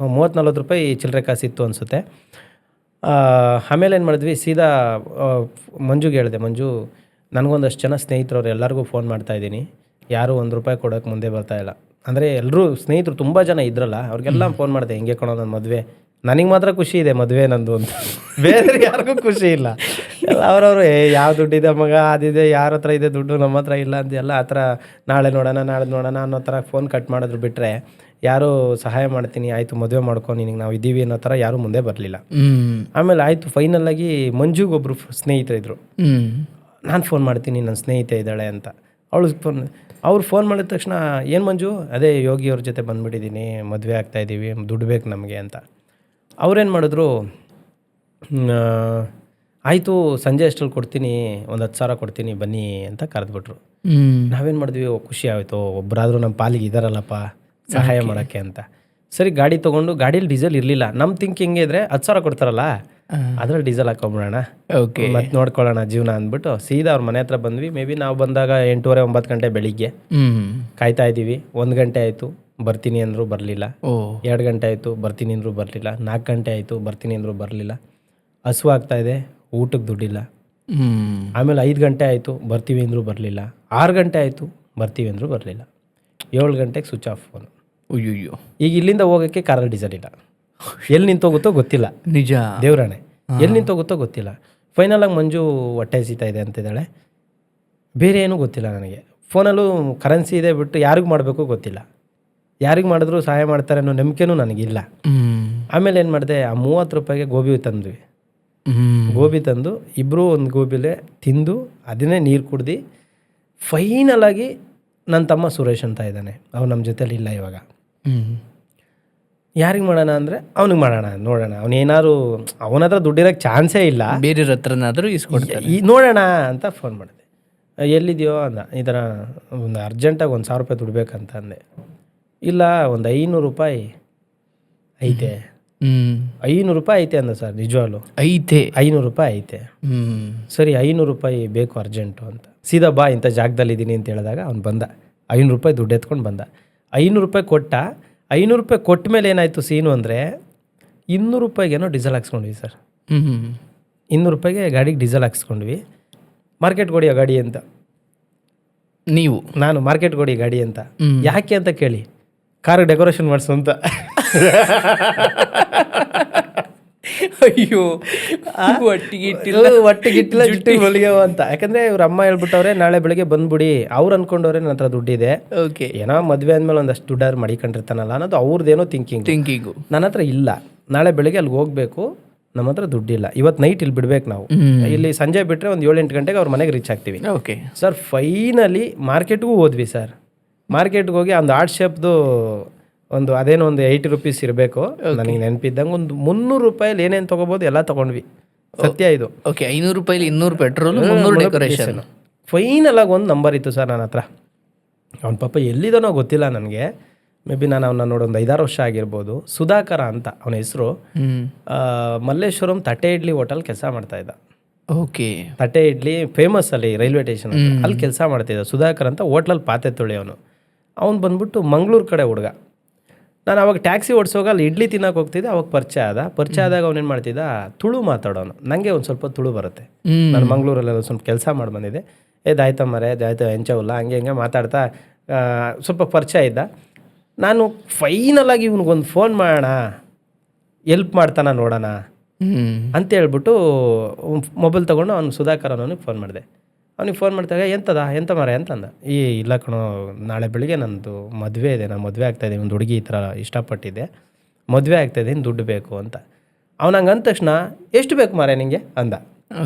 ₹30-40 ಚಿಲ್ಲರೆ ಕಾಸಿತ್ತು ಅನಿಸುತ್ತೆ. ಆಮೇಲೆ ಏನು ಮಾಡಿದ್ವಿ, ಸೀದಾ ಮಂಜುಗೆ ಹೇಳಿದೆ, ಮಂಜು ನನಗೊಂದಷ್ಟು ಜನ ಸ್ನೇಹಿತರವ್ರು ಎಲ್ಲರಿಗೂ ಫೋನ್ ಮಾಡ್ತಾಯಿದ್ದೀನಿ, ಯಾರೂ ₹1 ಕೊಡೋಕ್ಕೆ ಮುಂದೆ ಬರ್ತಾಯಿಲ್ಲ. ಅಂದರೆ ಎಲ್ಲರೂ ಸ್ನೇಹಿತರು ತುಂಬ ಜನ ಇದ್ರಲ್ಲ, ಅವ್ರಿಗೆಲ್ಲ ಫೋನ್ ಮಾಡಿದೆ, ಹಿಂಗೆ ಕೊಡೋ ನನ್ನ ಮದುವೆ, ನನಗೆ ಮಾತ್ರ ಖುಷಿ ಇದೆ ಮದುವೆ ನಂದು ಅಂತ, ಬೇರೆ ಯಾರಿಗೂ ಖುಷಿ ಇಲ್ಲ. ಎಲ್ಲ ಅವರವರು ಯಾವ ದುಡ್ಡಿದೆ ಮಗ, ಅದಿದೆ, ಯಾರ ಹತ್ರ ಇದೆ ದುಡ್ಡು, ನಮ್ಮ ಹತ್ರ ಇಲ್ಲ ಅಂತ ಎಲ್ಲ ಆ ಥರ ನಾಳೆ ನೋಡೋಣ ಅನ್ನೋ ಥರ ಫೋನ್ ಕಟ್ ಮಾಡಿದ್ರು. ಬಿಟ್ಟರೆ ಯಾರೂ ಸಹಾಯ ಮಾಡ್ತೀನಿ, ಆಯಿತು ಮದುವೆ ಮಾಡ್ಕೊ, ನಿನಗೆ ನಾವು ಇದ್ದೀವಿ ಅನ್ನೋ ಥರ ಯಾರೂ ಮುಂದೆ ಬರಲಿಲ್ಲ. ಆಮೇಲೆ ಆಯಿತು, ಫೈನಲ್ಲಾಗಿ ಮಂಜುಗೊಬ್ಬರು ಸ್ನೇಹಿತರಿದ್ದರು. ನಾನು ಫೋನ್ ಮಾಡ್ತೀನಿ, ನನ್ನ ಸ್ನೇಹಿತೆ ಇದ್ದಾಳೆ ಅಂತ. ಅವ್ರು ಫೋನ್ ಮಾಡಿದ ತಕ್ಷಣ, ಏನು ಮಂಜು, ಅದೇ ಯೋಗಿಯವ್ರ ಜೊತೆ ಬಂದುಬಿಟ್ಟಿದ್ದೀನಿ, ಮದುವೆ ಆಗ್ತಾಯಿದ್ದೀವಿ, ದುಡ್ಡು ಬೇಕು ನಮಗೆ ಅಂತ. ಅವ್ರೇನು ಮಾಡಿದ್ರು, ಆಯಿತು ಸಂಜೆ ಅಷ್ಟರಲ್ಲಿ ಕೊಡ್ತೀನಿ, ಒಂದು 10 ಸಾವಿರ ಕೊಡ್ತೀನಿ ಬನ್ನಿ ಅಂತ ಕರೆದ್ಬಿಟ್ರು. ನಾವೇನು ಮಾಡಿದ್ವಿ, ಖುಷಿ ಆಯಿತು, ಒಬ್ಬರಾದರೂ ನಮ್ಮ ಪಾಲಿಗೆ ಇದ್ದಾರಲ್ಲಪ್ಪ ಸಹಾಯ ಮಾಡೋಕ್ಕೆ ಅಂತ. ಸರಿ ಗಾಡಿ ತೊಗೊಂಡು, ಗಾಡೀಲಿ ಡೀಸೆಲ್ ಇರಲಿಲ್ಲ. ನಮ್ಮ ಥಿಂಕಿಂಗ್ ಇದ್ರೆ 10 ಸಾವಿರ ಕೊಡ್ತಾರಲ್ಲ, ಅದ್ರಲ್ಲಿ ಡೀಸೆಲ್ ಹಾಕೊಂಬಿಡೋಣ, ಓಕೆ ಮತ್ತೆ ನೋಡ್ಕೊಳ್ಳೋಣ ಜೀವನ ಅಂದ್ಬಿಟ್ಟು ಸೀದಾ ಅವ್ರ ಮನೆ ಹತ್ರ ಬಂದ್ವಿ. ಮೇ ಬಿ ನಾವು ಬಂದಾಗ 8:30-9 ಗಂಟೆ ಬೆಳಿಗ್ಗೆ ಕಾಯ್ತಾ ಇದ್ದೀವಿ. 1 ಗಂಟೆ ಆಯಿತು, ಬರ್ತೀನಿ ಅಂದರು ಬರಲಿಲ್ಲ. 2 ಗಂಟೆ ಆಯಿತು, ಬರ್ತೀನಿ ಅಂದರು ಬರಲಿಲ್ಲ. 4 ಗಂಟೆ ಆಯಿತು, ಬರ್ತೀನಿ ಅಂದರು ಬರಲಿಲ್ಲ. ಹಸು ಆಗ್ತಾಯಿದೆ, ಊಟಕ್ಕೆ ದುಡ್ಡಿಲ್ಲ. ಆಮೇಲೆ 5 ಗಂಟೆ ಆಯಿತು, ಬರ್ತೀವಿ ಅಂದರು ಬರಲಿಲ್ಲ. 6 ಗಂಟೆ ಆಯಿತು, ಬರ್ತೀವಿ ಅಂದರು ಬರಲಿಲ್ಲ. 7 ಗಂಟೆಗೆ ಸ್ವಿಚ್ ಆಫ್ ಫೋನು. ಅಯ್ಯೋ, ಈಗ ಇಲ್ಲಿಂದ ಹೋಗೋಕ್ಕೆ ಕಾರಲ್ಲಿ ಡೀಸೆಲ್ ಇಲ್ಲ, ಎಲ್ಲಿ ನಿಂತೋಗುತ್ತೋ ಗೊತ್ತಿಲ್ಲ. ನಿಜ, ದೇವ್ರಾಣೆ, ಎಲ್ಲಿ ನಿಂತೋಗುತ್ತೋ ಗೊತ್ತಿಲ್ಲ. ಫೈನಲಾಗಿ ಮಂಜು ಹೊಟ್ಟೆ ಹಸಿತಾ ಇದೆ ಅಂತಿದ್ದಾಳೆ. ಬೇರೆ ಏನೂ ಗೊತ್ತಿಲ್ಲ ನನಗೆ. ಫೋನಲ್ಲೂ ಕರೆನ್ಸಿ ಇದೆ ಬಿಟ್ಟು ಯಾರಿಗೂ ಮಾಡಬೇಕು ಗೊತ್ತಿಲ್ಲ. ಯಾರಿಗೆ ಮಾಡಿದ್ರು ಸಹಾಯ ಮಾಡ್ತಾರೆ ಅನ್ನೋ ನಂಬಿಕೆನೂ ನನಗಿಲ್ಲ. ಆಮೇಲೆ ಏನು ಮಾಡಿದೆ, ಆ 30 ರೂಪಾಯಿಗೆ ಗೋಬಿ ತಂದ್ವಿ. ಗೋಬಿ ತಂದು ಇಬ್ಬರು ಒಂದು ಗೋಬಿಲೆ ತಿಂದು ಅದನ್ನೇ ನೀರು ಕುಡ್ದು ಫೈನಲಾಗಿ ನನ್ನ ತಮ್ಮ ಸುರೇಶ್ ಅಂತ ಇದ್ದಾನೆ, ಅವ್ನು ನಮ್ಮ ಜೊತೆಲಿ ಇಲ್ಲ ಇವಾಗ. ಯಾರಿಗೆ ಮಾಡೋಣ ಅಂದರೆ ಅವ್ನಿಗೆ ಮಾಡೋಣ, ನೋಡೋಣ ಅವನೇನಾದ್ರು ಅವನ ಹತ್ರ ದುಡ್ಡಿರೋಕ್ಕೆ ಚಾನ್ಸೇ ಇಲ್ಲ, ಬೇರೆಯವ್ರ ಹತ್ರನಾದರೂ ಇಸ್ಕೊಡ್ತಾರೆ. ನೋಡೋಣ ಅಂತ ಫೋನ್ ಮಾಡಿದೆ. ಎಲ್ಲಿದೆಯೋ ಅಂದ, ಈ ಥರ ಒಂದು ಅರ್ಜೆಂಟಾಗಿ 1,000 ರೂಪಾಯಿ ದುಡ್ಬೇಕಂತ ಅಂದೆ. ಇಲ್ಲ, ಒಂದು 500 ರೂಪಾಯಿ ಐತೆ. 500 ರೂಪಾಯಿ ಐತೆ ಅಂದ ಸರ್. ನಿಜವಾಗ್ಲು ಐತೆ? 500 ರೂಪಾಯಿ ಐತೆ. ಸರಿ, 500 ರೂಪಾಯಿ ಬೇಕು ಅರ್ಜೆಂಟು ಅಂತ. ಸೀದಾ ಬಾ, ಇಂಥ ಜಾಗದಲ್ಲಿದ್ದೀನಿ ಅಂತ ಹೇಳಿದಾಗ ಅವ್ನು ಬಂದ. 500 ರೂಪಾಯಿ ದುಡ್ಡು ಎತ್ಕೊಂಡು ಬಂದ. 500 ರೂಪಾಯಿ ಕೊಟ್ಟ. 500 ರೂಪಾಯಿ ಕೊಟ್ಟ ಮೇಲೆ ಏನಾಯಿತು ಸೀನು ಅಂದರೆ, 200 ರೂಪಾಯಿಗೇನೋ ಡೀಸೆಲ್ ಹಾಕ್ಸ್ಕೊಂಡ್ವಿ ಸರ್. 200 ರೂಪಾಯಿಗೆ ಗಾಡಿಗೆ ಡೀಸೆಲ್ ಹಾಕ್ಸ್ಕೊಂಡ್ವಿ. ಮಾರ್ಕೆಟ್ ಕೊಡಿ ಆ ಗಾಡಿ ಅಂತ. ನಾನು ಮಾರ್ಕೆಟ್ ಕೊಡಿ ಗಾಡಿ ಅಂತ. ಯಾಕೆ ಅಂತ ಕೇಳಿ, ಕಾರ್ ಡೆಕೋರೇಷನ್ ಮಾಡಿಸು ಅಂತ. ಅಯ್ಯೋ, ಒಟ್ಟಿಗಿಟ್ಟಿಲ್ಲ ಜುಟ್ಟಿ ಹೊಲಿಗೆವ ಅಂತ. ಯಾಕಂದ್ರೆ ಇವ್ರ ಅಮ್ಮ ಹೇಳ್ಬಿಟ್ಟವ್ರೆ, ನಾಳೆ ಬೆಳಿಗ್ಗೆ ಬಂದ್ಬಿಡಿ. ಅವ್ರು ಅನ್ಕೊಂಡವ್ರೆ ನನ್ನ ಹತ್ರ ದುಡ್ಡಿದೆ, ಏನೋ ಮದುವೆ ಅಂದ್ಮೇಲೆ ಒಂದಷ್ಟು ದುಡ್ಡಾರು ಮಡಿಕೊಂಡಿರ್ತಾನಲ್ಲ ಅನ್ನೋದು ಅವ್ರದ್ದೇನೋ ಥಿಂಕಿಂಗು. ನನ್ನ ಹತ್ರ ಇಲ್ಲ, ನಾಳೆ ಬೆಳಿಗ್ಗೆ ಅಲ್ಲಿಗೆ ಹೋಗ್ಬೇಕು, ನಮ್ಮ ಹತ್ರ ದುಡ್ಡಿಲ್ಲ, ಇವತ್ತು ನೈಟ್ ಇಲ್ಲಿ ಬಿಡ್ಬೇಕು ನಾವು. ಇಲ್ಲಿ ಸಂಜೆ ಬಿಟ್ಟರೆ ಒಂದು 7-8 ಗಂಟೆಗೆ ಅವ್ರ ಮನೆಗೆ ರೀಚ್ ಆಗ್ತೀವಿ. ಸರ್ ಫೈನಲಿ ಮಾರ್ಕೆಟ್ಗೂ ಹೋದ್ವಿ ಸರ್. ಮಾರ್ಕೆಟ್ಗೆ ಹೋಗಿ ಒಂದು ಆರ್ಟ್ ಶೇಪ್ದು ಒಂದು ಅದೇನೋ ಒಂದು 80 ರೂಪೀಸ್ ಇರಬೇಕು ನನಗೆ ನೆನಪಿದ್ದಂಗೆ. ಒಂದು 300 ರೂಪಾಯಲ್ಲಿ ಏನೇನು ತೊಗೋಬೋದು ಎಲ್ಲ ತೊಗೊಂಡ್ವಿ. ಸತ್ಯ ಇದು. 500 ರೂಪಾಯಿಲಿ 200 ಪೆಟ್ರೋಲ್, 300 ಡೆಕೋರೇಷನ್. ಫೈನಲಾಗಿ ಒಂದು ನಂಬರ್ ಇತ್ತು ಸರ್ ನನ್ನ ಹತ್ರ. ಅವ್ನ ಪಾಪ ಎಲ್ಲಿದನೋ ಗೊತ್ತಿಲ್ಲ ನನಗೆ. ಮೇ ಬಿ ನಾನು ಅವನ್ನ ನೋಡೋ ಒಂದು 5-6 ವರ್ಷ ಆಗಿರ್ಬೋದು. ಸುಧಾಕರ ಅಂತ ಅವನ ಹೆಸರು. ಮಲ್ಲೇಶ್ವರಂ ತಟ್ಟೆ ಇಡ್ಲಿ ಹೋಟೆಲ್ ಕೆಲಸ ಮಾಡ್ತಾ ಇದ್ದ. ತಟ್ಟೆ ಇಡ್ಲಿ ಫೇಮಸ್ ಅಲ್ಲಿ ರೈಲ್ವೆ ಸ್ಟೇಷನ್, ಅಲ್ಲಿ ಕೆಲಸ ಮಾಡ್ತಿದ್ದ. ಸುಧಾಕರ್ ಅಂತ ಹೋಟ್ಲಲ್ಲಿ ಪಾತ್ರೆ ತೊಳಿ ಅವನು. ಅವ್ನು ಬಂದ್ಬಿಟ್ಟು ಮಂಗಳೂರು ಕಡೆ ಹುಡುಗ. ನಾನು ಅವಾಗ ಟ್ಯಾಕ್ಸಿ ಓಡಿಸೋವಾಗ ಅಲ್ಲಿ ಇಡ್ಲಿ ತಿನ್ನೋಕೆ ಹೋಗ್ತಿದ್ದೆ. ಅವಾಗ ಪರಿಚಯ ಆದಾಗ ಅವನೇನು ಮಾಡ್ತಿದ್ದ, ತುಳು ಮಾತಾಡೋನು. ನನಗೆ ಒಂದು ಸ್ವಲ್ಪ ತುಳು ಬರುತ್ತೆ. ನಾನು ಮಂಗಳೂರಲ್ಲೆಲ್ಲ ಸ್ವಲ್ಪ ಕೆಲಸ ಮಾಡಿ ಬಂದಿದ್ದೆ. ದಾಯ್ತಮ್ಮರೇ ದಾಯ್ತ ಹೆಂಚವಲ್ಲ ಹಂಗೆ ಮಾತಾಡ್ತಾ ಸ್ವಲ್ಪ ಪರಿಚಯ ಇದ್ದ. ನಾನು ಫೈನಲಾಗಿ ಇವ್ನಿಗೊಂದು ಫೋನ್ ಮಾಡೋಣ, ಎಲ್ಪ್ ಮಾಡ್ತಾನ ನೋಡೋಣ ಅಂತ ಹೇಳ್ಬಿಟ್ಟು ಮೊಬೈಲ್ ತೊಗೊಂಡು ಅವ್ನು ಸುಧಾಕರ್ ಅವನಿಗೆ ಫೋನ್ ಮಾಡಿದೆ. ಅವ್ನಿಗೆ ಫೋನ್ ಮಾಡ್ದಾಗ ಎಂತ ಮರ ಅಂತಂದ. ಇಲ್ಲ ಕಣೋ, ನಾಳೆ ಬೆಳಿಗ್ಗೆ ನಂದು ಮದುವೆ ಇದೆ, ನಾನು ಮದುವೆ ಆಗ್ತಾಯಿದ್ದೀನಿ, ಒಂದು ಹುಡುಗಿ ಈ ಥರ ಇಷ್ಟಪಟ್ಟಿದ್ದೆ, ಮದುವೆ ಆಗ್ತಾಯಿದ್ದೀನಿ, ದುಡ್ಡು ಬೇಕು ಅಂತ. ಅವ್ನು ಹಂಗೆ ಅಂದ ತಕ್ಷಣ, ಎಷ್ಟು ಬೇಕು ಮಾರೆ ನಿಂಗೆ ಅಂದ.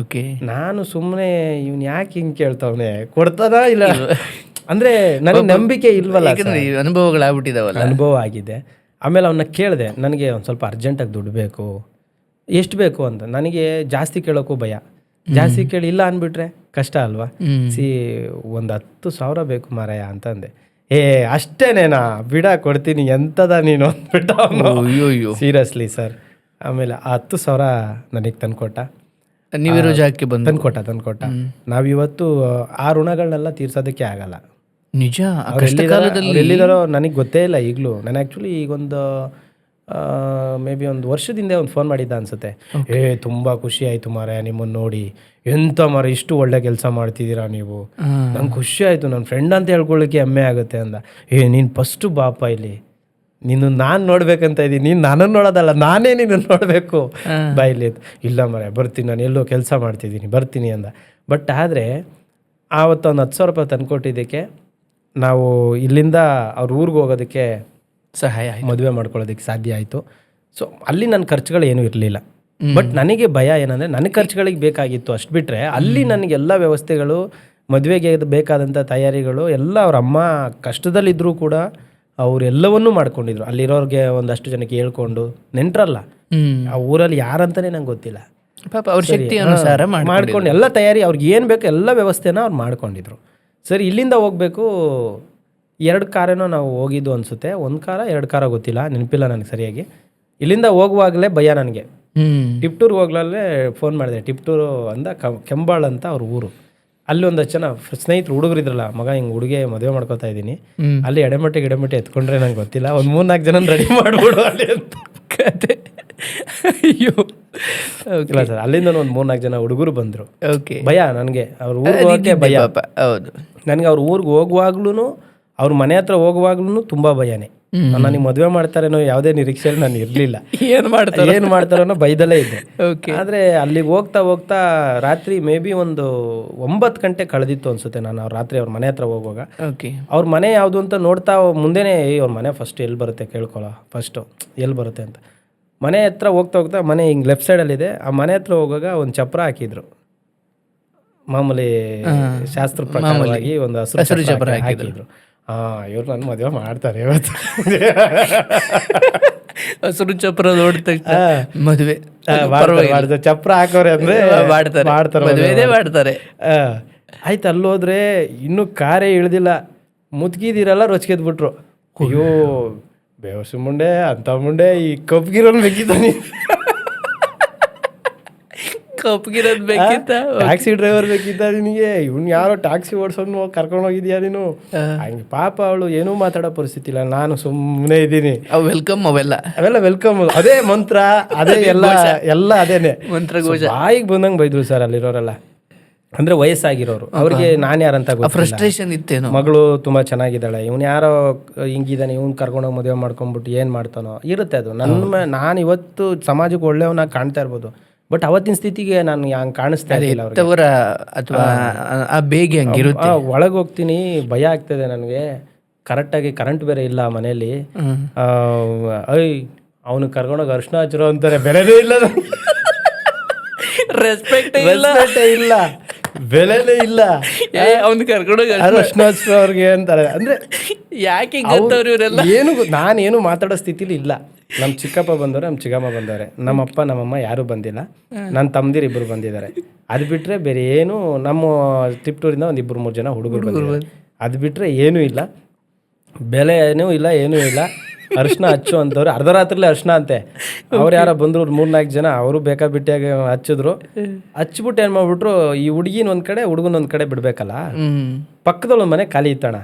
ನಾನು ಸುಮ್ಮನೆ ಇವ್ನು ಯಾಕೆ ಹಿಂಗೆ ಕೇಳ್ತಾವನೆ, ಕೊಡ್ತದ ಇಲ್ಲ ಅಂದರೆ ನನಗೆ ನಂಬಿಕೆ ಇಲ್ವಲ್ಲ, ಅನುಭವಗಳಾಗ್ಬಿಟ್ಟಿದಾವಲ್ಲ. ಅನುಭವ ಆಗಿದೆ. ಆಮೇಲೆ ಅವನ್ನ ಕೇಳಿದೆ, ನನಗೆ ಒಂದು ಸ್ವಲ್ಪ ಅರ್ಜೆಂಟಾಗಿ ದುಡ್ಡು ಬೇಕು, ಎಷ್ಟು ಬೇಕು ಅಂತ. ನನಗೆ ಜಾಸ್ತಿ ಕೇಳೋಕ್ಕೂ ಭಯ. ಜಾಸ್ತಿ ಕೇಳಿ ಇಲ್ಲ ಅಂದ್ಬಿಟ್ರೆ ಕಷ್ಟ ಅಲ್ವಾ. ಒಂದು 10,000 ಬೇಕು ಮಾರಾಯ ಅಂತಂದೆ. ಅಷ್ಟೇನೇನಾ, ಬಿಡ ಕೊಡ್ತೀನಿ, ಎಂತದ ನೀನು ಅಂದ್ಬಿಟ್ಟ ಅವನು. Seriously sir. ಆಮೇಲೆ ಆ 10,000 ನನಗೆ ತಂದ್ಕೊಟ್ಟ. ನೀವಿರೋ ಜಾಗಕ್ಕೆ ಬಂದು ತಂದ್ಕೊಟ್ಟ. ನಾವಿವತ್ತು ಆ ಋಣಗಳನ್ನೆಲ್ಲ ತೀರ್ಸೋದಕ್ಕೆ ಆಗಲ್ಲ. ನಿಜ. ಎಲ್ಲಿದ್ದಾರೋ ನನಗೆ ಗೊತ್ತೇ ಇಲ್ಲ ಈಗಲೂ. ನಾನು ಆ್ಯಕ್ಚುಲಿ ಈಗೊಂದು ಮೇ ಬಿ ಒಂದು ವರ್ಷದಿಂದ ಒಂದು ಫೋನ್ ಮಾಡಿದ್ದ ಅನ್ಸುತ್ತೆ. ತುಂಬ ಖುಷಿ ಆಯಿತು ಮಾರಾಯ ನಿಮ್ಮನ್ನು ನೋಡಿ, ಎಂಥ ಮಾರ ಇಷ್ಟು ಒಳ್ಳೆ ಕೆಲಸ ಮಾಡ್ತಿದ್ದೀರಾ ನೀವು, ನಂಗೆ ಖುಷಿ ಆಯಿತು, ನನ್ನ ಫ್ರೆಂಡ್ ಅಂತ ಹೇಳ್ಕೊಳ್ಳಿಕ್ಕೆ ಹೆಮ್ಮೆ ಆಗುತ್ತೆ ಅಂದ. ನೀನು ಫಸ್ಟು ಬಾಪ ಇಲ್ಲಿ, ನೀನು ನಾನು ನೋಡ್ಬೇಕಂತ ಇದ್ದೀನಿ, ನೀನು ನನ್ನನ್ನು ನೋಡೋದಲ್ಲ, ನಾನೇ ನಿನ್ನನ್ನು ನೋಡಬೇಕು ಬಾಯಿಲಿ. ಇಲ್ಲ ಮಾರಾಯ ಬರ್ತೀನಿ, ನಾನು ಎಲ್ಲೋ ಕೆಲಸ ಮಾಡ್ತಿದ್ದೀನಿ, ಬರ್ತೀನಿ ಅಂದ. ಬಟ್ ಆದರೆ ಆವತ್ತು ಒಂದು 10,000 ರೂಪಾಯಿ ತಂದುಕೊಟ್ಟಿದ್ದಕ್ಕೆ ನಾವು ಇಲ್ಲಿಂದ ಅವ್ರ ಊರಿಗೆ ಹೋಗೋದಕ್ಕೆ ಸಹಾಯ, ಮದುವೆ ಮಾಡ್ಕೊಳ್ಳೋದಕ್ಕೆ ಸಾಧ್ಯ ಆಯಿತು. ಸೊ ಅಲ್ಲಿ ನನ್ನ ಖರ್ಚುಗಳು ಏನೂ ಇರಲಿಲ್ಲ. ಬಟ್ ನನಗೆ ಭಯ ಏನಂದರೆ, ನನಗೆ ಖರ್ಚುಗಳಿಗೆ ಬೇಕಾಗಿತ್ತು ಅಷ್ಟು ಬಿಟ್ಟರೆ, ಅಲ್ಲಿ ನನಗೆಲ್ಲ ವ್ಯವಸ್ಥೆಗಳು, ಮದುವೆಗೆ ಬೇಕಾದಂಥ ತಯಾರಿಗಳು ಎಲ್ಲ ಅವ್ರ ಅಮ್ಮ ಕಷ್ಟದಲ್ಲಿದ್ದರೂ ಕೂಡ ಅವರೆಲ್ಲವನ್ನೂ ಮಾಡ್ಕೊಂಡಿದ್ರು. ಅಲ್ಲಿರೋರಿಗೆ ಒಂದಷ್ಟು ಜನಕ್ಕೆ ಹೇಳ್ಕೊಂಡು, ನೆಂಟ್ರಲ್ಲ, ಆ ಊರಲ್ಲಿ ಯಾರಂತಾನೆ ನಂಗೆ ಗೊತ್ತಿಲ್ಲ, ಪಾಪ ಅವ್ರ ಶಕ್ತಿ ಅನುಸಾರ ಮಾಡ್ಕೊಂಡು ಎಲ್ಲ ತಯಾರಿ, ಅವ್ರಿಗೆ ಏನು ಬೇಕು ಎಲ್ಲ ವ್ಯವಸ್ಥೆನ ಅವ್ರು ಮಾಡ್ಕೊಂಡಿದ್ರು. ಸರಿ, ಇಲ್ಲಿಂದ ಹೋಗಬೇಕು. 2 ಕಾರೇನೋ ನಾವು ಹೋಗಿದ್ದು ಅನಿಸುತ್ತೆ. 1 ಕಾರ 2 ಕಾರ ಗೊತ್ತಿಲ್ಲ, ನೆನಪಿಲ್ಲ ನನಗೆ ಸರಿಯಾಗಿ. ಇಲ್ಲಿಂದ ಹೋಗುವಾಗಲೇ ಭಯ ನನಗೆ. ಟಿಪ್ಟೂರ್ಗೆ ಹೋಗ್ಲಲ್ಲೇ ಫೋನ್ ಮಾಡಿದೆ. ಟಿಪ್ಟೂರು ಅಂದ ಕೆಂಬಾಳ್ ಅಂತ ಅವ್ರ ಊರು. ಅಲ್ಲಿ ಒಂದಷ್ಟು ಜನ ಸ್ನೇಹಿತರು ಹುಡುಗರಿದ್ರಲ್ಲ, ಮಗ ಹಿಂಗೆ ಹುಡುಗೆ ಮದುವೆ ಮಾಡ್ಕೋತಾ ಇದ್ದೀನಿ, ಅಲ್ಲಿ ಎಡೆಮಟ್ಟೆ ಎತ್ಕೊಂಡ್ರೆ ನಂಗೆ ಗೊತ್ತಿಲ್ಲ, ಒಂದು 3-4 ಜನ ರೆಡಿ ಮಾಡ್ಬಿಡು ಅಲ್ಲಿ ಅಂತ ಕತೆ. ಅಯ್ಯೋ ಇಲ್ಲ ಸರ್, ಅಲ್ಲಿಂದ ಒಂದು 3-4 ಜನ ಹುಡುಗರು ಬಂದರು. ಭಯ ನನಗೆ, ಅವ್ರ ಊರಿಗೆ ಹೋಗೋಕ್ಕೆ ಭಯ. ಹೌದು, ನನಗೆ ಅವ್ರ ಊರಿಗೆ ಹೋಗುವಾಗ್ಲೂ, ಅವ್ರ ಮನೆ ಹತ್ರ ಹೋಗುವಾಗ್ಲೂ ತುಂಬ ಭಯನೇ. ನನಗೆ ಮದುವೆ ಮಾಡ್ತಾರೇನೋ ಯಾವುದೇ ನಿರೀಕ್ಷೆಯಲ್ಲಿ ನಾನು ಇರಲಿಲ್ಲ. ಏನು ಮಾಡ್ತಾರೆ ಏನು ಮಾಡ್ತಾರೋ ಬೈದಲೇ ಇದ್ದೆ. ಓಕೆ. ಆದರೆ ಅಲ್ಲಿಗೆ ಹೋಗ್ತಾ ಹೋಗ್ತಾ ರಾತ್ರಿ ಮೇ ಬಿ ಒಂದು 9 ಗಂಟೆ ಕಳೆದಿತ್ತು ಅನ್ಸುತ್ತೆ. ನಾನು ರಾತ್ರಿ ಅವ್ರ ಮನೆ ಹತ್ರ ಹೋಗುವಾಗ ಓಕೆ. ಅವ್ರ ಮನೆ ಯಾವುದು ಅಂತ ನೋಡ್ತಾ ಮುಂದೆನೇ ಅವ್ರ ಮನೆ ಫಸ್ಟ್ ಎಲ್ಲಿ ಬರುತ್ತೆ ಕೇಳ್ಕೊಳ್ಳೋ, ಫಸ್ಟು ಎಲ್ಲಿ ಬರುತ್ತೆ ಅಂತ. ಮನೆ ಹತ್ರ ಹೋಗ್ತಾ ಹೋಗ್ತಾ ಮನೆ ಹಿಂಗೆ ಲೆಫ್ಟ್ ಸೈಡಲ್ಲಿದೆ. ಆ ಮನೆ ಹತ್ರ ಹೋಗುವಾಗ ಒಂದು ಚಪ್ರ ಹಾಕಿದ್ರು, ಮಾಮೂಲಿ ಶಾಸ್ತ್ರ ಪ್ರಕಾರವಾಗಿ ಒಂದು ಹಸಿರು ಚಪ್ರ ಹಾಕಿದ್ರು. ಇವ್ರು ನನ್ನ ಮದುವೆ ಮಾಡ್ತಾರೆ ಇವತ್ತು. ಹಸಿರು ಚಪ್ರ ನೋಡ್ತಾ ಮದುವೆ ಚಪ್ರ ಹಾಕೋರೆ ಅಂದ್ರೆ ಮಾಡ್ತಾರೆ, ಮದುವೆನೇ ಮಾಡ್ತಾರೆ. ಆಯ್ತು. ಅಲ್ಲೋದ್ರೆ ಇನ್ನೂ ಕಾರೇ ಇಳ್ದಿಲ್ಲ, ಮುತ್ಕಿದಿರಲ್ಲ ರೊಚ್ಕೆದ್ಬಿಟ್ರು. ಅಯ್ಯೋ ಬೇವಸು ಮುಂಡೆ ಅಂತ ಮುಂಡೆ, ಈ ಕಬ್ಗಿರೋನ್ ಬೇಕಿದ್ದಾನೆ, ಕಪ್ಗಿರೋದು ಬೇಕಿತ್ತ, ಟ್ಯಾಕ್ಸಿ ಡ್ರೈವರ್ ಬೇಕಿದ್ದ ನಿನಗೆ, ಇವ್ನು ಯಾರೋ ಟ್ಯಾಕ್ಸಿ ಓಡಿಸೋನು ಕರ್ಕೊಂಡು ಹೋಗಿದ್ಯಾ ನೀನು. ಹಂಗೆ ಪಾಪ ಅವಳು ಏನೂ ಮಾತಾಡೋ ಪರಿಸ್ಥಿತಿ ಇಲ್ಲ, ನಾನು ಸುಮ್ಮನೆ ಇದ್ದೀನಿ. ವೆಲ್ಕಮ್ ಅವೆಲ್ಲ ವೆಲ್ಕಮ್, ಅದೇ ಮಂತ್ರ, ಅದೇ ಎಲ್ಲ ಅದೇನೆ ಮಂತ್ರ ಘೋಷ. ಬಾಯಿಗೆ ಬಂದಂಗೆ ಬೈದ್ರು ಸರ್ ಅಲ್ಲಿರೋರೆಲ್ಲ. ಅಂದ್ರೆ ವಯಸ್ಸಾಗಿರೋರು, ಅವ್ರಿಗೆ ನಾನು ಯಾರಂತ ಫ್ರಸ್ಟ್ರೇಷನ್ ಇತ್ತೇನೋ. ಮಗಳು ತುಂಬಾ ಚೆನ್ನಾಗಿದ್ದಾಳೆ, ಇವ್ನು ಯಾರೋ ಹಿಂಗಿದ್ದಾನೆ, ಇವ್ನು ಕರ್ಕೊಂಡೋಗಿ ಮದುವೆ ಮಾಡ್ಕೊಂಡ್ಬಿಟ್ಟು ಏನು ಮಾಡ್ತಾನೋ ಇರುತ್ತೆ ಅದು. ನಾನು ಇವತ್ತು ಸಮಾಜಕ್ಕೆ ಒಳ್ಳೆಯವನಾಗಿ ಕಾಣ್ತಾ ಇರ್ಬೋದು, ಬಟ್ ಅವತ್ತಿನ ಸ್ಥಿತಿಗೆ ನಾನು ಹಂಗೆ ಕಾಣಿಸ್ತಾ ಇರಲಿಲ್ಲ ಅವ್ರಿಗೆ. ಅಥವಾ ಆ ಬೇಗ ಹಂಗಿರುತ್ತೆ. ಒಳಗೆ ಹೋಗ್ತೀನಿ, ಭಯ ಆಗ್ತದೆ ನನಗೆ. ಕರೆಕ್ಟಾಗಿ ಕರೆಂಟ್ ಬೇರೆ ಇಲ್ಲ ಮನೆಯಲ್ಲಿ. ಅವನು ಕರ್ಕೊಂಡೋಗಿ ಅರ್ಶನ ಹಚ್ಚಿರೋ ಅಂತಾರೆ, ಬೆಲೆನೇ ಇಲ್ಲ, ರೆಸ್ಪೆಕ್ಟ್ ಇಲ್ಲ, ಬೆಲೆನೇ ಇಲ್ಲ. ಅವ್ನು ಕರ್ಕೊಂಡೋಗಿ ಅರ್ಶನ ಹಚ್ಚಿರೋ ಅವ್ರಿಗೆ ಅಂತಾರೆ. ಅಂದ್ರೆ ಯಾಕೆ ಇವರೆಲ್ಲ ನಾನೇನು ಮಾತಾಡೋ ಸ್ಥಿತಿಲಿ ಇಲ್ಲ. ನಮ್ಮ ಚಿಕ್ಕಪ್ಪ ಬಂದವ್ರೆ, ನಮ್ಮ ಚಿಕ್ಕಮ್ಮ ಬಂದವ್ರೆ, ನಮ್ಮಪ್ಪ ನಮ್ಮಮ್ಮ ಯಾರೂ ಬಂದಿಲ್ಲ, ನನ್ನ ತಮ್ಮದಿರು 2 ಬಂದಿದ್ದಾರೆ. ಅದು ಬಿಟ್ಟರೆ ಬೇರೆ ಏನು, ನಮ್ಮ ತಿಪ್ಟೂರಿಂದ ಒಂದು 2-3 ಜನ ಹುಡುಗರು ಬಂದಿದ್ದಾರೆ. ಅದು ಬಿಟ್ಟರೆ ಏನೂ ಇಲ್ಲ, ಬೆಲೆ ಏನೂ ಇಲ್ಲ, ಏನೂ ಇಲ್ಲ. ಅರ್ಶನ ಹಚ್ಚು ಅಂತವ್ರು, ಅರ್ಧ ರಾತ್ರಿಲೇ ಅರ್ಶನ ಅಂತೆ. ಅವ್ರು ಯಾರೋ ಬಂದರು 3-4 ಜನ, ಅವರು ಬೇಕಾಬಿಟ್ಟಿಯಾಗಿ ಹಚ್ಚಿದ್ರು. ಹಚ್ಬಿಟ್ಟು ಏನು ಮಾಡ್ಬಿಟ್ರು, ಈ ಹುಡುಗಿನ ಒಂದು ಕಡೆ ಹುಡುಗನ ಒಂದು ಕಡೆ ಬಿಡಬೇಕಲ್ಲ, ಪಕ್ಕದೊಳಗೆ ಮನೆ ಖಾಲಿ ಇತ್ತಣ.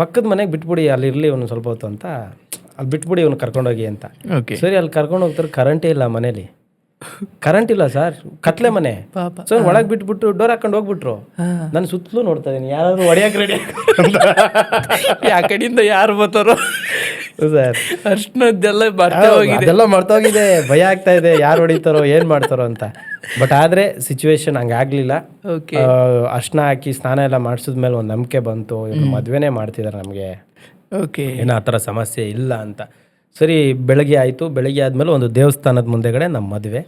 ಪಕ್ಕದ ಮನೆಗೆ ಬಿಟ್ಬಿಡಿ, ಅಲ್ಲಿ ಇರಲಿ ಒಂದು ಸ್ವಲ್ಪ ಹೊತ್ತು ಅಂತ, ಅಲ್ಲಿ ಬಿಟ್ಬಿಡಿ ಅವ್ನು ಕರ್ಕೊಂಡೋಗಿ ಅಂತ. ಸರಿ, ಅಲ್ಲಿ ಕರ್ಕೊಂಡು ಹೋಗ್ತಾರೆ. ಕರೆಂಟೇ ಇಲ್ಲ ಮನೇಲಿ, ಕರೆಂಟ್ ಇಲ್ಲ ಸರ್, ಕತ್ಲೆ ಮನೆ. ಸೊ ಒಳಗೆ ಬಿಟ್ಬಿಟ್ಟು ಡೋರ್ ಹಾಕೊಂಡು ಹೋಗ್ಬಿಟ್ರು. ನಾನು ಸುತ್ತಲೂ ನೋಡ್ತಾ ಇದೀನಿ, ಯಾರಾದ್ರೂ ಹೊಡಿಯಕ್ಕೆ ರೆಡಿ ಆ ಕಡೆಯಿಂದ ಯಾರು ಬರ್ತಾರೋ ಸರ್. ಅಷ್ಟೊಂದೆಲ್ಲ ಅದೆಲ್ಲ ಮರ್ತೋಗಿದೆ, ಭಯ ಆಗ್ತಾ ಇದೆ, ಯಾರು ಹೊಡಿತಾರೋ ಏನು ಮಾಡ್ತಾರೋ ಅಂತ. ಬಟ್ ಆದರೆ ಸಿಚುವೇಶನ್ ಹಂಗಾಗ್ಲಿಲ್ಲ. ಅರ್ಶನ ಹಾಕಿ ಸ್ನಾನ ಎಲ್ಲ ಮಾಡಿಸಿದ್ಮೇಲೆ ಒಂದು ನಂಬಿಕೆ ಬಂತು, ಇವ್ರು ಮದುವೆನೇ ಮಾಡ್ತಿದ್ದಾರೆ ನಮಗೆ, ಏನೋ ಆ ಥರ ಸಮಸ್ಯೆ ಇಲ್ಲ ಅಂತ. ಸರಿ, ಬೆಳಗ್ಗೆ ಆಯಿತು. ಬೆಳಗ್ಗೆ ಆದಮೇಲೆ ಒಂದು ದೇವಸ್ಥಾನದ ಮುಂದೆಗಡೆ ನಮ್ಮ ಮದುವೆ.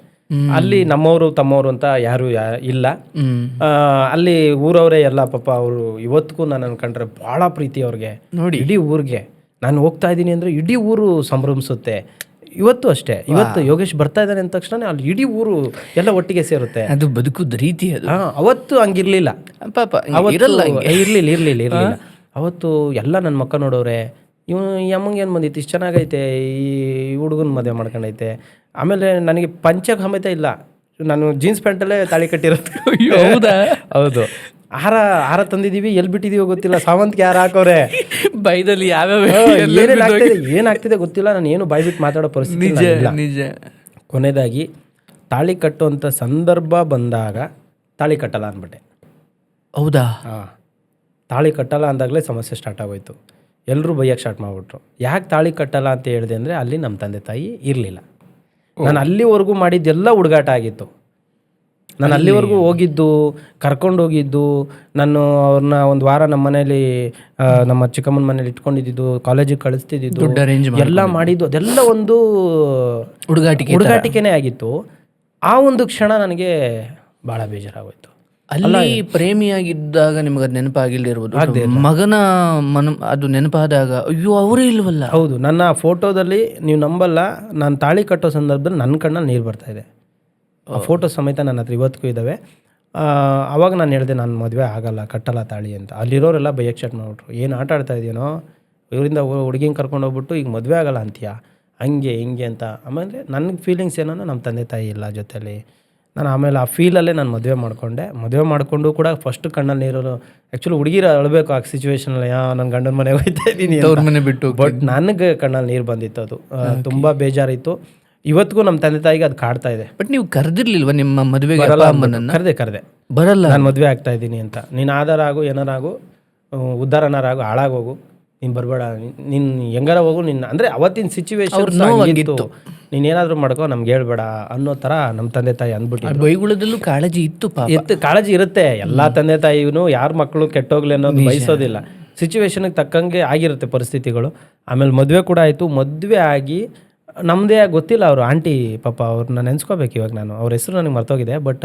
ಅಲ್ಲಿ ನಮ್ಮವರು ತಮ್ಮವರು ಅಂತ ಯಾರು ಇಲ್ಲ. ಅಲ್ಲಿ ಊರವರೇ ಎಲ್ಲ. ಪಾಪ ಅವರು ಇವತ್ತಿಗೂ ನಾನು ಅನ್ಕೊಂಡ್ರೆ ಭಾಳ ಪ್ರೀತಿ ಅವ್ರಿಗೆ. ನೋಡಿ, ಇಡೀ ಊರಿಗೆ ನಾನು ಹೋಗ್ತಾ ಇದ್ದೀನಿ ಅಂದರೆ ಇಡೀ ಊರು ಸಂಭ್ರಮಿಸುತ್ತೆ. ಇವತ್ತು ಅಷ್ಟೇ, ಇವತ್ತು ಯೋಗೇಶ್ ಬರ್ತಾ ಇದ್ದಾನೆ ಅಂದ ತಕ್ಷಣ ಅಲ್ಲಿ ಇಡೀ ಊರು ಎಲ್ಲ ಒಟ್ಟಿಗೆ ಸೇರುತ್ತೆ. ಅದು ಬದುಕುದ ರೀತಿ ಅದು. ಅವತ್ತು ಹಂಗಿರ್ಲಿಲ್ಲ ಪಾಪ, ಇರ್ಲಿಲ್ಲ. ಅವತ್ತು ಎಲ್ಲ ನನ್ನ ಮಕ್ಕ ನೋಡೋರೆ, ಇವನು ಈ ಅಮ್ಮಂಗೆ ಏನು ಬಂದಿತ್ತು, ಇಷ್ಟು ಚೆನ್ನಾಗೈತೆ, ಈ ಹುಡುಗನ ಮದುವೆ ಮಾಡ್ಕೊಂಡೈತೆ. ಆಮೇಲೆ ನನಗೆ ಪಂಚ ಸಮೇತ ಇಲ್ಲ, ನಾನು ಜೀನ್ಸ್ ಪ್ಯಾಂಟಲ್ಲೇ ತಾಳಿ ಕಟ್ಟಿರೋದು. ಹೌದಾ? ಹೌದು. ಹಾರ ತಂದಿದ್ದೀವಿ, ಎಲ್ಲಿ ಬಿಟ್ಟಿದೀವೋ ಗೊತ್ತಿಲ್ಲ, ಸಾವಂತಿಗೆ ಯಾರು ಹಾಕೋರೆ, ಬೈದಲ್ಲಿ ಯಾವ್ಯಾವ ಏನಾಗ್ತಿದೆ ಗೊತ್ತಿಲ್ಲ. ನಾನು ಏನು ಬಾಯ್ಬಿಟ್ಟು ಮಾತಾಡೋ ಪರಿಸ್ಥಿತಿ ನಿಜ. ಕೊನೆಯದಾಗಿ ತಾಳಿ ಕಟ್ಟುವಂಥ ಸಂದರ್ಭ ಬಂದಾಗ ತಾಳಿ ಕಟ್ಟಲ್ಲ ಅಂದ್ಬಿಟ್ಟೆ. ಹೌದಾ? ತಾಳಿ ಕಟ್ಟಲ್ಲ ಅಂದಾಗಲೇ ಸಮಸ್ಯೆ ಸ್ಟಾರ್ಟ್ ಆಗೋಯ್ತು. ಎಲ್ಲರೂ ಬೈಯಕ್ಕೆ ಸ್ಟಾರ್ಟ್ ಮಾಡಿಬಿಟ್ರು. ಯಾಕೆ ತಾಳಿ ಕಟ್ಟಲ್ಲ ಅಂತ ಹೇಳಿದೆ ಅಂದರೆ, ಅಲ್ಲಿ ನಮ್ಮ ತಂದೆ ತಾಯಿ ಇರಲಿಲ್ಲ. ನಾನು ಅಲ್ಲಿವರೆಗೂ ಮಾಡಿದ್ದೆಲ್ಲ ಹುಡುಗಾಟ ಆಗಿತ್ತು. ನಾನು ಅಲ್ಲಿವರೆಗೂ ಹೋಗಿದ್ದು, ಕರ್ಕೊಂಡು ಹೋಗಿದ್ದು, ನಾನು ಅವ್ರನ್ನ ಒಂದು ವಾರ ನಮ್ಮ ಮನೇಲಿ, ನಮ್ಮ ಚಿಕ್ಕಮ್ಮನ ಮನೇಲಿ ಇಟ್ಕೊಂಡಿದ್ದು, ಕಾಲೇಜಿಗೆ ಕಳಿಸ್ತಿದ್ದು, ಎಲ್ಲ ಮಾಡಿದ್ದು, ಅದೆಲ್ಲ ಒಂದು ಹುಡುಗಾಟಿಕೆನೇ ಆಗಿತ್ತು. ಆ ಒಂದು ಕ್ಷಣ ನನಗೆ ಭಾಳ ಬೇಜಾರಾಗೋಯ್ತು. ಅಲ್ಲಿ ಪ್ರೇಮಿಯಾಗಿದ್ದಾಗ ನಿಮಗೆ ಅದು ನೆನಪಾಗಿಲ್ದಿರ್ಬೋದು, ಮಗನ ಅದು ನೆನಪಾದಾಗ ಅಯ್ಯೋ ಅವರೇ ಇಲ್ವಲ್ಲ. ಹೌದು, ನನ್ನ ಫೋಟೋದಲ್ಲಿ ನೀವು ನಂಬಲ್ಲ, ನಾನು ತಾಳಿ ಕಟ್ಟೋ ಸಂದರ್ಭದಲ್ಲಿ ನನ್ನ ಕಣ್ಣಲ್ಲಿ ನೀರು ಬರ್ತಾಯಿದೆ. ಆ ಫೋಟೋ ಸಮೇತ ನನ್ನ ಹತ್ರ ಇವತ್ತಿಗೂ ಇದ್ದಾವೆ. ಆವಾಗ ನಾನು ಹೇಳಿದೆ, ನಾನು ಮದುವೆ ಆಗಲ್ಲ, ಕಟ್ಟಲ್ಲ ತಾಳಿ ಅಂತ. ಅಲ್ಲಿರೋರೆಲ್ಲ ಬೈಯಕ್ಕೆ ಸ್ಟಾರ್ಟ್ ಮಾಡಿಬಿಟ್ರು. ಏನು ಆಟ ಆಡ್ತಾ ಇದೆಯೇನೋ, ಇವರಿಂದ ಹುಡುಗಿನ ಕರ್ಕೊಂಡು ಹೋಗ್ಬಿಟ್ಟು ಈಗ ಮದುವೆ ಆಗಲ್ಲ ಅಂತೀಯ, ಹಂಗೆ ಹಿಂಗೆ ಅಂತ. ಆಮೇಲೆ ನನಗೆ ಫೀಲಿಂಗ್ಸ್ ಏನೋ, ನಮ್ಮ ತಂದೆ ತಾಯಿ ಇಲ್ಲ ಜೊತೆಲಿ. ನಾನು ಆಮೇಲೆ ಆ ಫೀಲಲ್ಲೇ ನಾನು ಮದುವೆ ಮಾಡಿಕೊಂಡೆ. ಮದುವೆ ಮಾಡಿಕೊಂಡು ಕೂಡ ಫಸ್ಟ್ ಕಣ್ಣಲ್ಲಿ ನೀರು, ಆ್ಯಕ್ಚುಲಿ ಹುಡುಗಿರ ಅಳಬೇಕು ಆ ಸಿಚುವೇಶನಲ್ಲಿ, ನನ್ನ ಗಂಡನ ಮನೆಗೆ ಹೋಗ್ತಾ ಇದ್ದೀನಿ, ಅವ್ರ ಮನೆ ಬಿಟ್ಟು. ಬಟ್ ನನಗೆ ಕಣ್ಣಲ್ಲಿ ನೀರು ಬಂದಿತ್ತು. ಅದು ತುಂಬ ಬೇಜಾರಿತ್ತು. ಇವತ್ತಿಗೂ ನಮ್ಮ ತಂದೆ ತಾಯಿಗೆ ಅದು ಕಾಡ್ತಾ ಇದೆ. ಬಟ್ ನೀವು ಕರೆದಿರ್ಲಿಲ್ವ ನಿಮ್ಮ ಮದುವೆಗೆ? ಕರೆದೆ ಬರಲ್ಲ, ನಾನು ಮದುವೆ ಆಗ್ತಾ ಇದ್ದೀನಿ ಅಂತ. ನೀನು ಆಧಾರ ಆಗು, ಏನಾರಾಗು, ಉದ್ಧಾರನಾರಾಗು, ಹಾಳಾಗೋಗು, ನೀನು ಬರಬೇಡ, ನೀನು ಹೆಂಗಾರ ಹೋಗು ನಿನ್ನ ಅಂದರೆ ಅವತ್ತಿನ ಸಿಚುವೇಶನ್ ನೀನೇನಾದರೂ ಮಾಡ್ಕೋ ನಮ್ಗೆ ಹೇಳ್ಬೇಡ ಅನ್ನೋ ಥರ ನಮ್ಮ ತಂದೆ ತಾಯಿ ಅಂದ್ಬಿಟ್ಟು ಬೈಗುಳದಲ್ಲೂ ಕಾಳಜಿ ಇತ್ತು ಪಾಪ. ಕಾಳಜಿ ಇರುತ್ತೆ ಎಲ್ಲ ತಂದೆ ತಾಯಿನೂ, ಯಾರ ಮಕ್ಕಳು ಕೆಟ್ಟೋಗ್ಲಿ ಅನ್ನೋದು ಬಯಸೋದಿಲ್ಲ. ಸಿಚುವೇಶನ್ಗೆ ತಕ್ಕಂಗೆ ಆಗಿರುತ್ತೆ ಪರಿಸ್ಥಿತಿಗಳು. ಆಮೇಲೆ ಮದುವೆ ಕೂಡ ಆಯಿತು. ಮದುವೆ ಆಗಿ ನಮ್ಮದೇ ಗೊತ್ತಿಲ್ಲ ಅವರು ಆಂಟಿ ಪಾಪ ಅವ್ರನ್ನ ನೆನೆಸ್ಕೋಬೇಕು ಇವಾಗ ನಾನು. ಅವ್ರ ಹೆಸರು ನನಗೆ ಮರ್ತೋಗಿದೆ. ಬಟ್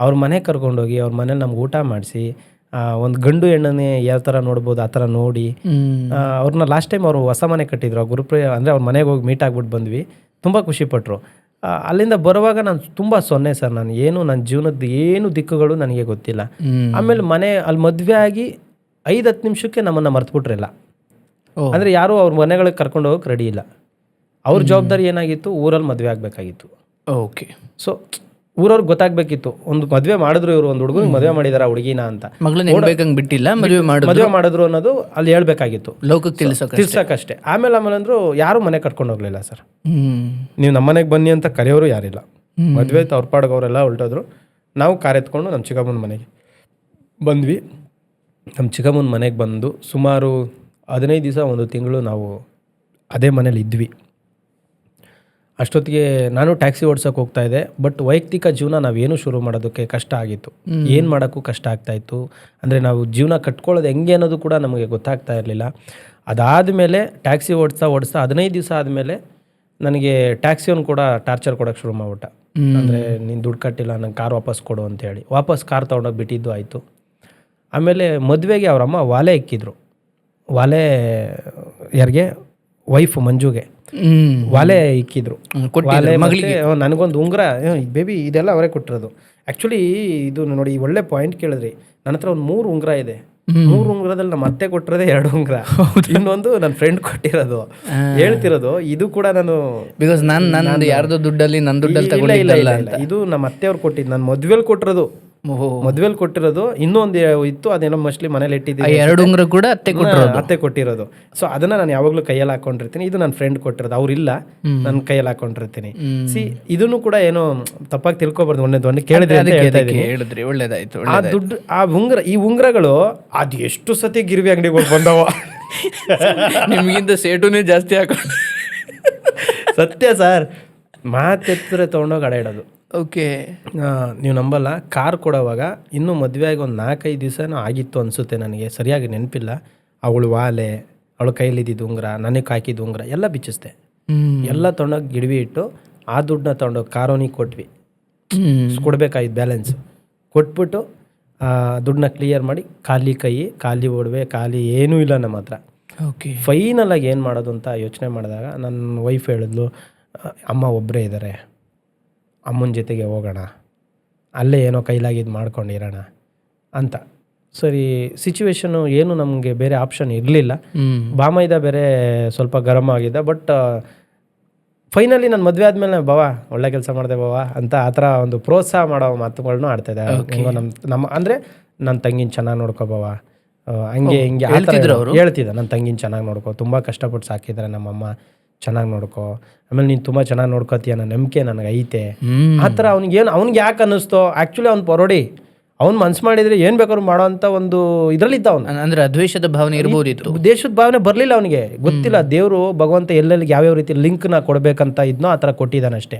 ಅವ್ರ ಮನೆಗೆ ಕರ್ಕೊಂಡೋಗಿ ಅವ್ರ ಮನೇಲಿ ನಮ್ಗೆ ಊಟ ಮಾಡಿಸಿ, ಒಂದು ಗಂಡು ಹೆಣ್ಣನ್ನೇ ಯಾವ ಥರ ನೋಡ್ಬೋದು ಆ ಥರ ನೋಡಿ ಅವ್ರನ್ನ ಲಾಸ್ಟ್ ಟೈಮ್ ಅವರು ಹೊಸ ಮನೆ ಕಟ್ಟಿದ್ರು. ಅಂದರೆ ಅವ್ರ ಮನೆಗೆ ಹೋಗಿ ಮೀಟ್ ಆಗ್ಬಿಟ್ಟು ಬಂದ್ವಿ. ತುಂಬ ಖುಷಿಪಟ್ಟರು. ಅಲ್ಲಿಂದ ಬರುವಾಗ ನಾನು ತುಂಬ ಸೊನ್ನೆ ಸರ್. ನಾನು ಏನು ನನ್ನ ಜೀವನದ ಏನು ದಿಕ್ಕುಗಳು ನನಗೆ ಗೊತ್ತಿಲ್ಲ. ಆಮೇಲೆ ಅಲ್ಲಿ ಮದುವೆ ಆಗಿ 5-10 ನಿಮಿಷಕ್ಕೆ ನಮ್ಮನ್ನು ಮರ್ತ್ಬಿಟ್ರಿಲ್ಲ. ಅಂದರೆ ಯಾರೂ ಅವ್ರ ಮನೆಗಳಿಗೆ ಕರ್ಕೊಂಡು ಹೋಗೋಕೆ ರೆಡಿ ಇಲ್ಲ. ಅವ್ರ ಜವಾಬ್ದಾರಿ ಏನಾಗಿತ್ತು, ಊರಲ್ಲಿ ಮದುವೆ ಆಗಬೇಕಾಗಿತ್ತು. ಓಕೆ. ಸೊ ಊರವ್ರಿಗೆ ಗೊತ್ತಾಗಬೇಕಿತ್ತು, ಒಂದು ಮದುವೆ ಮಾಡಿದ್ರು ಇವರು, ಒಂದು ಹುಡುಗನಿಗೆ ಮದುವೆ ಮಾಡಿದಾರ ಹುಡುಗಿನ ಅಂತ. ಮಗಳನ್ನ ಬಿಟ್ಟಿಲ್ಲ, ಮದುವೆ ಮಾಡಿದ್ರು ಅನ್ನೋದು ಅಲ್ಲಿ ಹೇಳ್ಬೇಕಾಗಿತ್ತು, ಲೋಕಕ್ಕೆ ತಿಳ್ಸಕ್ಕಷ್ಟೇ. ಆಮೇಲೆ ಅಂದ್ರು ಯಾರು ಮನೆ ಕಟ್ಕೊಂಡು ಹೋಗ್ಲಿಲ್ಲ ಸರ್. ನೀವು ನಮ್ಮ ಮನೆಗೆ ಬನ್ನಿ ಅಂತ ಕರೆಯೋರು ಯಾರಿಲ್ಲ. ಮದುವೆ ಆಯ್ತು, ಅವ್ರ ಪಾಡ್ಗೆ ಅವರೆಲ್ಲ ಹೊರಟೋದ್ರು. ನಾವು ಕಾರ್ ಎತ್ಕೊಂಡು ನಮ್ಮ ಚಿಕ್ಕಮ್ಮನ ಮನೆಗೆ ಬಂದ್ವಿ. ನಮ್ಮ ಚಿಕ್ಕಮ್ಮನ ಮನೆಗೆ ಬಂದು ಸುಮಾರು 15 ದಿವಸ, 1 ತಿಂಗಳು ನಾವು ಅದೇ ಮನೇಲಿ ಇದ್ವಿ. ಅಷ್ಟೊತ್ತಿಗೆ ನಾನು ಟ್ಯಾಕ್ಸಿ ಓಡ್ಸೋಕೆ ಹೋಗ್ತಾಯಿದ್ದೆ. ಬಟ್ ವೈಯಕ್ತಿಕ ಜೀವನ ನಾವೇನು ಶುರು ಮಾಡೋದಕ್ಕೆ ಕಷ್ಟ ಆಗಿತ್ತು. ಏನು ಮಾಡೋಕ್ಕೂ ಕಷ್ಟ ಆಗ್ತಾಯಿತ್ತು. ಅಂದರೆ ನಾವು ಜೀವನ ಕಟ್ಕೊಳ್ಳೋದು ಹೆಂಗೆ ಅನ್ನೋದು ಕೂಡ ನಮಗೆ ಗೊತ್ತಾಗ್ತಾ ಇರಲಿಲ್ಲ. ಅದಾದಮೇಲೆ ಟ್ಯಾಕ್ಸಿ ಓಡಿಸ್ತಾ 15 ದಿವಸ ಆದಮೇಲೆ ನನಗೆ ಟ್ಯಾಕ್ಸಿಯವನು ಕೂಡ ಟಾರ್ಚರ್ ಕೊಡೋಕ್ಕೆ ಶುರು ಮಾಡ್ಬಿಟ್ಟ. ಅಂದರೆ ನೀನು ದುಡ್ಡು ಕಟ್ಟಿಲ್ಲ, ನಂಗೆ ಕಾರ್ ವಾಪಸ್ ಕೊಡು ಅಂತೇಳಿ. ವಾಪಸ್ ಕಾರ್ ತೊಗೊಂಡೋಗಿ ಬಿಟ್ಟಿದ್ದು ಆಯಿತು. ಆಮೇಲೆ ಮದುವೆಗೆ ಅವರಮ್ಮ ವಾಲೆ ಇಕ್ಕಿದ್ರು. ವಾಲೆ ಯಾರಿಗೆ, ವೈಫ್ ಮಂಜುಗೆ ವಾಲೆ ಇಕ್ಕಿದ್ರು. ವಾಲೆ ನನಗೊಂದು ಉಂಗುರ, ಬೇಬಿ ಇದೆಲ್ಲ ಅವರೇ ಕೊಟ್ಟಿರೋದು. ಆ್ಯಕ್ಚುಲಿ ಇದು ನೋಡಿ, ಒಳ್ಳೆ ಪಾಯಿಂಟ್ ಕೇಳಿದ್ರಿ. ನನ್ನ ಹತ್ರ ಒಂದು 3 ಉಂಗುರ ಇದೆ. 3 ಉಂಗುರದಲ್ಲಿ ನಮ್ಮ ಅತ್ತೆ ಕೊಟ್ಟಿರೋದೇ 2 ಉಂಗುರ, ಇನ್ನೊಂದು ನನ್ನ ಫ್ರೆಂಡ್ ಕೊಟ್ಟಿರೋದು. ಹೇಳ್ತಿರೋದು ಇದು ಕೂಡ ನಾನು ಬಿಕಾಸ್ ನಾನು ಯಾರ್ದೋ ದುಡ್ಡಲ್ಲಿ ನನ್ನ ದುಡ್ಡಲ್ಲಿ ತಗೊಳ್ಳಿಲ್ಲ ಅಂತ. ಇದು ನಮ್ಮ ಅತ್ತೆಯವ್ರು ಕೊಟ್ಟಿದ್ದು, ನಾನು ಮದುವೆಲಿ ಕೊಟ್ಟಿರೋದು. ಮದುವೆಲಿ ಕೊಟ್ಟಿರೋದು. ಇನ್ನೊಂದು ಇತ್ತು, ಅದೇನೋ ಮೋಸ್ಟ್ಲಿ ಮನೇಲಿ ಇಟ್ಟಿದ್ದೀನಿ. 2 ಉಂಗುರ ಕೂಡ ಅತ್ತೆ ಕೊಟ್ಟಿರೋದು. ಸೊ ಅದನ್ನ ನಾನು ಯಾವಾಗಲೂ ಕೈಯಲ್ಲಿ ಹಾಕೊಂಡಿರ್ತೀನಿ. ಇದು ನನ್ನ ಫ್ರೆಂಡ್ ಕೊಟ್ಟಿರೋದು, ಅವ್ರಿಲ್ಲ, ನನ್ನ ಕೈಯಲ್ಲಿ ಹಾಕೊಂಡಿರ್ತೀನಿ. ಸಿ ಇದನ್ನು ಕೂಡ ಏನೋ ತಪ್ಪಾಗಿ ತಿಳ್ಕೊಬಾರ್ದು. ಒಂದೇ ಕೇಳಿದ್ರೆ ಹೇಳಿದ್ರಿ, ಒಳ್ಳೇದಾಯ್ತು. ಆ ದುಡ್ಡು, ಆ ಉಂಗುರ, ಈ ಉಂಗುರಗಳು ಅದು ಎಷ್ಟು ಸತಿ ಗಿರ್ವಿ ಅಂಗಡಿಗೆ ಹೋಗಿ ಬಂದವ. ನಿಮಗಿಂತ ಸೇಟುನೇ ಜಾಸ್ತಿ ಹಾಕೊಂಡು. ಸತ್ಯ ಸರ್, ಮಾತೆತ್ತರೆ ತೊಗೊಂಡೋಗಿ ಅಡ ಇಡೋದು. ಓಕೆ. ನೀವು ನಂಬಲ್ಲ, ಕಾರ್ ಕೊಡೋವಾಗ ಇನ್ನೂ ಮದುವೆ ಆಗಿ ಒಂದು 4-5 ದಿವಸನೂ ಆಗಿತ್ತು ಅನಿಸುತ್ತೆ, ನನಗೆ ಸರಿಯಾಗಿ ನೆನಪಿಲ್ಲ. ಅವಳು ವಾಲೆ, ಅವಳು ಕೈಲಿದ್ದಿದ್ದು ಉಂಗುರ, ನನಗೆ ಹಾಕಿದ್ದು ಉಂಗುರ ಎಲ್ಲ ಬಿಚ್ಚಿಸ್ದೆ. ಎಲ್ಲ ತೊಗೊಂಡೋಗಿ ಗಿಡವಿ ಇಟ್ಟು ಆ ದುಡ್ಡನ್ನ ತೊಗೊಂಡೋಗಿ ಕಾರೋನಿಗೆ ಕೊಟ್ವಿ. ಕೊಡಬೇಕಾಗಿದ್ದು ಬ್ಯಾಲೆನ್ಸ್ ಕೊಟ್ಬಿಟ್ಟು ದುಡ್ಡನ್ನ ಕ್ಲಿಯರ್ ಮಾಡಿ, ಖಾಲಿ ಒಡವೆ, ಖಾಲಿ ಏನೂ ಇಲ್ಲ ನಮ್ಮ ಹತ್ರ. ಓಕೆ. ಫೈನಲಾಗಿ ಏನು ಮಾಡೋದು ಅಂತ ಯೋಚನೆ ಮಾಡಿದಾಗ ನನ್ನ ವೈಫ್ ಹೇಳಿದ್ಲು, ಅಮ್ಮ ಒಬ್ಬರೇ ಇದ್ದಾರೆ, ಅಮ್ಮನ ಜೊತೆಗೆ ಹೋಗೋಣ, ಅಲ್ಲೇ ಏನೋ ಕೈಲಾಗಿದ್ದು ಮಾಡ್ಕೊಂಡಿರೋಣ ಅಂತ. ಸರಿ, ಸಿಚುವೇಶನು ಏನು ನಮಗೆ ಬೇರೆ ಆಪ್ಷನ್ ಇರಲಿಲ್ಲ. ಬಾಮೈದ ಬೇರೆ ಸ್ವಲ್ಪ ಗರಂ ಆಗಿದ್ದ. ಬಟ್ ಫೈನಲಿ ನಾನು ಮದುವೆ ಆದಮೇಲೆ ಬಾವ ಒಳ್ಳೆ ಕೆಲಸ ಮಾಡಿದೆ ಬಾವ ಅಂತ ಆ ಥರ ಒಂದು ಪ್ರೋತ್ಸಾಹ ಮಾಡೋ ಮಾತುಗಳನ್ನೂ ಆಡ್ತಾಯಿದ್ದೆ. ಹೆಂಗೋ ನಮ್ಮ ಅಂದರೆ ನನ್ನ ತಂಗಿನ ಚೆನ್ನಾಗಿ ನೋಡ್ಕೋ ಬಾವ, ಹಂಗೆ ಹಿಂಗೆ ಹೇಳ್ತಿದ್ದೆ. ನನ್ನ ತಂಗಿನ ಚೆನ್ನಾಗಿ ನೋಡ್ಕೋ, ತುಂಬ ಕಷ್ಟಪಟ್ಟು ಸಾಕಿದ್ದಾರೆ ನಮ್ಮಮ್ಮ, ಚೆನ್ನಾಗಿ ನೋಡ್ಕೋ, ಆಮೇಲೆ ನೀನು ತುಂಬ ಚೆನ್ನಾಗಿ ನೋಡ್ಕೋತೀಯ ಅನ್ನೋ ನಂಬಿಕೆ ನನಗೆ ಐತೆ. ಆ ಥರ ಅವ್ನಿಗೆ ಯಾಕೆ ಅನ್ನಿಸ್ತೋ, ಆ್ಯಕ್ಚುಲಿ ಅವ್ನು ಪರೋಡಿ, ಅವ್ನು ಮನ್ಸು ಮಾಡಿದರೆ ಏನು ಬೇಕಾದ್ರು ಮಾಡೋ ಅಂಥ ಒಂದು ಇದರಲ್ಲಿದ್ದ ಅವನು. ಅಂದರೆ ದ್ವೇಷದ ಭಾವನೆ ಇರ್ಬೋದಿತ್ತು, ದೇಶದ ಭಾವನೆ ಬರಲಿಲ್ಲ ಅವನಿಗೆ. ಗೊತ್ತಿಲ್ಲ ದೇವರು ಭಗವಂತ ಎಲ್ಲೆಲ್ಲಿ ಯಾವ್ಯಾವ ರೀತಿ ಲಿಂಕ್ನ ಕೊಡಬೇಕಂತ ಇದ್ನೋ ಆ ಥರ ಕೊಟ್ಟಿದ್ದಾನೆ ಅಷ್ಟೇ.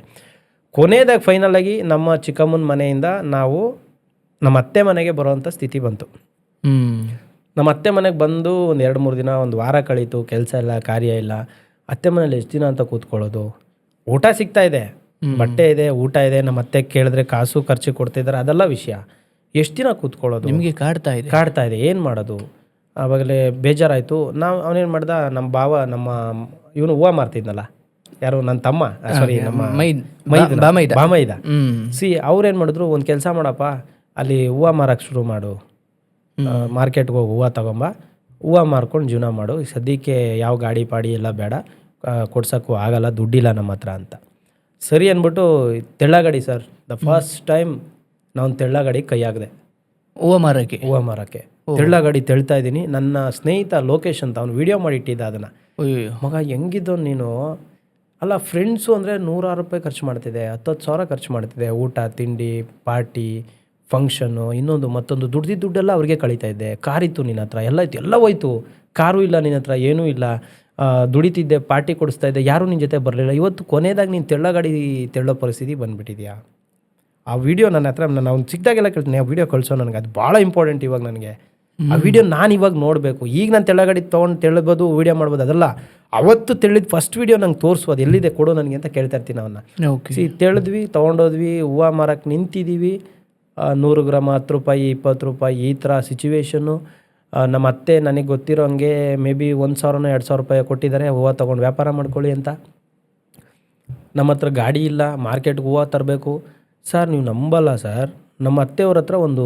ಕೊನೆಯದಾಗಿ ಫೈನಲಾಗಿ ನಮ್ಮ ಚಿಕ್ಕಮ್ಮನ ಮನೆಯಿಂದ ನಾವು ನಮ್ಮ ಅತ್ತೆ ಮನೆಗೆ ಬರೋವಂಥ ಸ್ಥಿತಿ ಬಂತು. ನಮ್ಮ ಅತ್ತೆ ಮನೆಗೆ ಬಂದು ಒಂದು 2-3 ದಿನ, ಒಂದು ವಾರ ಕಳೀತು. ಕೆಲಸ ಇಲ್ಲ, ಕಾರ್ಯ ಇಲ್ಲ. ಅತ್ತೆ ಮನೇಲಿ ಎಷ್ಟು ದಿನ ಅಂತ ಕೂತ್ಕೊಳ್ಳೋದು? ಊಟ ಸಿಗ್ತಾ ಇದೆ, ಬಟ್ಟೆ ಇದೆ, ಊಟ ಇದೆ. ನಮ್ಮ ಅತ್ತೆ ಕೇಳಿದ್ರೆ ಕಾಸು ಖರ್ಚು ಕೊಡ್ತಿದ್ದಾರೆ, ಅದೆಲ್ಲ ವಿಷಯ. ಎಷ್ಟು ದಿನ ಕೂತ್ಕೊಳ್ಳೋದು? ನಿಮಗೆ ಕಾಡ್ತಾ ಇದೆ, ಏನು ಮಾಡೋದು? ಆವಾಗಲೇ ಬೇಜಾರಾಯಿತು. ಅವನೇನು ಮಾಡ್ದ, ನಮ್ಮ ಭಾವ, ಇವನು ಹೂವು ಮಾರ್ತಿದ್ನಲ್ಲ, ಯಾರು ನನ್ನ ತಮ್ಮ, ಸಾರಿ ನಮ್ಮ ಬಾಮೈದ. ಅವ್ರೇನು ಮಾಡಿದ್ರು, ಒಂದು ಕೆಲಸ ಮಾಡಪ್ಪ, ಅಲ್ಲಿ ಹೂವು ಮಾರಕ್ಕೆ ಶುರು ಮಾಡು, ಮಾರ್ಕೆಟ್ಗೆ ಹೋಗಿ ಹೂವು ತಗೊಂಬ, ಹೂವು ಮಾರ್ಕೊಂಡು ಜೀವನ ಮಾಡು, ಸದ್ಯಕ್ಕೆ ಯಾವ ಗಾಡಿ ಪಾಡಿ ಎಲ್ಲ ಬೇಡ, ಕೊಡ್ಸೋಕ್ಕೂ ಆಗಲ್ಲ, ದುಡ್ಡಿಲ್ಲ ನಮ್ಮ ಹತ್ರ ಅಂತ. ಸರಿ ಅಂದ್ಬಿಟ್ಟು ತೆಳ್ಳಗಾಡಿ ಸರ್, ದ ಫಸ್ಟ್ ಟೈಮ್ ನಾನು ತೆಳ್ಳಗಾಡಿ ಕೈ ಹಾಕಿದೆ ಹೂವು ಮಾರೋಕ್ಕೆ. ತೆಳ್ಳಗಾಡಿ ತೆಳ್ತಾ ಇದ್ದೀನಿ. ನನ್ನ ಸ್ನೇಹಿತ ಲೋಕೇಶ್ ಅಂತ, ಅವ್ನು ವೀಡಿಯೋ ಮಾಡಿಟ್ಟಿದ್ದ ಅದನ್ನು. ಮಗ ಹೆಂಗಿದ್ದೋ ನೀನು, ಅಲ್ಲ ಫ್ರೆಂಡ್ಸು ಅಂದರೆ 100,000 ರೂಪಾಯಿ ಖರ್ಚು ಮಾಡ್ತಿದ್ದೆ, 10,000 ಖರ್ಚು ಮಾಡ್ತಿದ್ದೆ, ಊಟ ತಿಂಡಿ ಪಾರ್ಟಿ ಫಂಕ್ಷನ್ನು ಇನ್ನೊಂದು ಮತ್ತೊಂದು, ದುಡ್ದಿದ್ದು ದುಡ್ಡೆಲ್ಲ ಅವ್ರಿಗೆ ಕಳೀತಾ ಇದ್ದೆ. ಕಾರಿತ್ತು ನಿನ್ನ ಹತ್ರ, ಎಲ್ಲ ಇತ್ತು, ಎಲ್ಲ ಹೋಯ್ತು, ಕಾರು ಇಲ್ಲ ನಿನ್ನ ಹತ್ರ, ಏನೂ ಇಲ್ಲ, ದುಡಿತಿದ್ದೆ, ಪಾರ್ಟಿ ಕೊಡಿಸ್ತಾ ಇದ್ದೆ, ಯಾರೂ ನಿನ್ನ ಜೊತೆ ಬರಲಿಲ್ಲ. ಇವತ್ತು ಕೊನೆಯದಾಗಿ ನೀನು ತೆಳ್ಳಗಾಡಿ ತೆಳ್ಳೋ ಪರಿಸ್ಥಿತಿ ಬಂದುಬಿಟ್ಟಿದ್ಯಾ. ಆ ವಿಡಿಯೋ ನನ್ನ ಹತ್ರ ನಾವು ಸಿಕ್ಕಿದಾಗೆಲ್ಲ ಕೇಳ್ತೀನಿ, ಆ ವಿಡಿಯೋ ಕಳಿಸೋ ನನಗೆ, ಅದು ಭಾಳ ಇಂಪಾರ್ಟೆಂಟ್ ಇವಾಗ ನನಗೆ. ಆ ವಿಡಿಯೋ ನಾನು ಇವಾಗ ನೋಡಬೇಕು. ಈಗ ನಾನು ತೆಳ್ಳಗಾಡಿ ತೊಗೊಂಡು ತೆಳ್ಳಬೋದು, ವೀಡಿಯೋ ಮಾಡ್ಬೋದು, ಅದಲ್ಲ. ಅವತ್ತು ತೆಳ್ಳಿದ ಫಸ್ಟ್ ವಿಡಿಯೋ ನಂಗೆ ತೋರಿಸೋದು, ಎಲ್ಲಿದೆ ಕೊಡು ನನಗೆ ಅಂತ ಕೇಳ್ತಾ ಇರ್ತೀನಿ ಅವನ್ನ. ತೆಳೆದ್ವಿ, ತೊಗೊಂಡೋದ್ವಿ, ಹೂವು ಮಾರಕ್ಕೆ ನಿಂತಿದ್ದೀವಿ, 100 ಗ್ರಾಮ್ 10 ರೂಪಾಯಿ 20 ರೂಪಾಯಿ ಈ ಥರ ಸಿಚುವೇಶನ್ನು. ನಮ್ಮ ಅತ್ತೆ ನನಗೆ ಗೊತ್ತಿರೋ ಹಂಗೆ ಮೇ ಬಿ 1,000 2,000 ರೂಪಾಯಿ ಕೊಟ್ಟಿದ್ದಾರೆ, ಹೂವು ತೊಗೊಂಡು ವ್ಯಾಪಾರ ಮಾಡ್ಕೊಳ್ಳಿ ಅಂತ. ನಮ್ಮ ಹತ್ರ ಗಾಡಿ ಇಲ್ಲ, ಮಾರ್ಕೆಟ್ಗೆ ಹೂವು ತರಬೇಕು. ಸರ್ ನೀವು ನಂಬಲ್ಲ ಸರ್, ನಮ್ಮ ಅತ್ತೆಯವ್ರ ಹತ್ರ ಒಂದು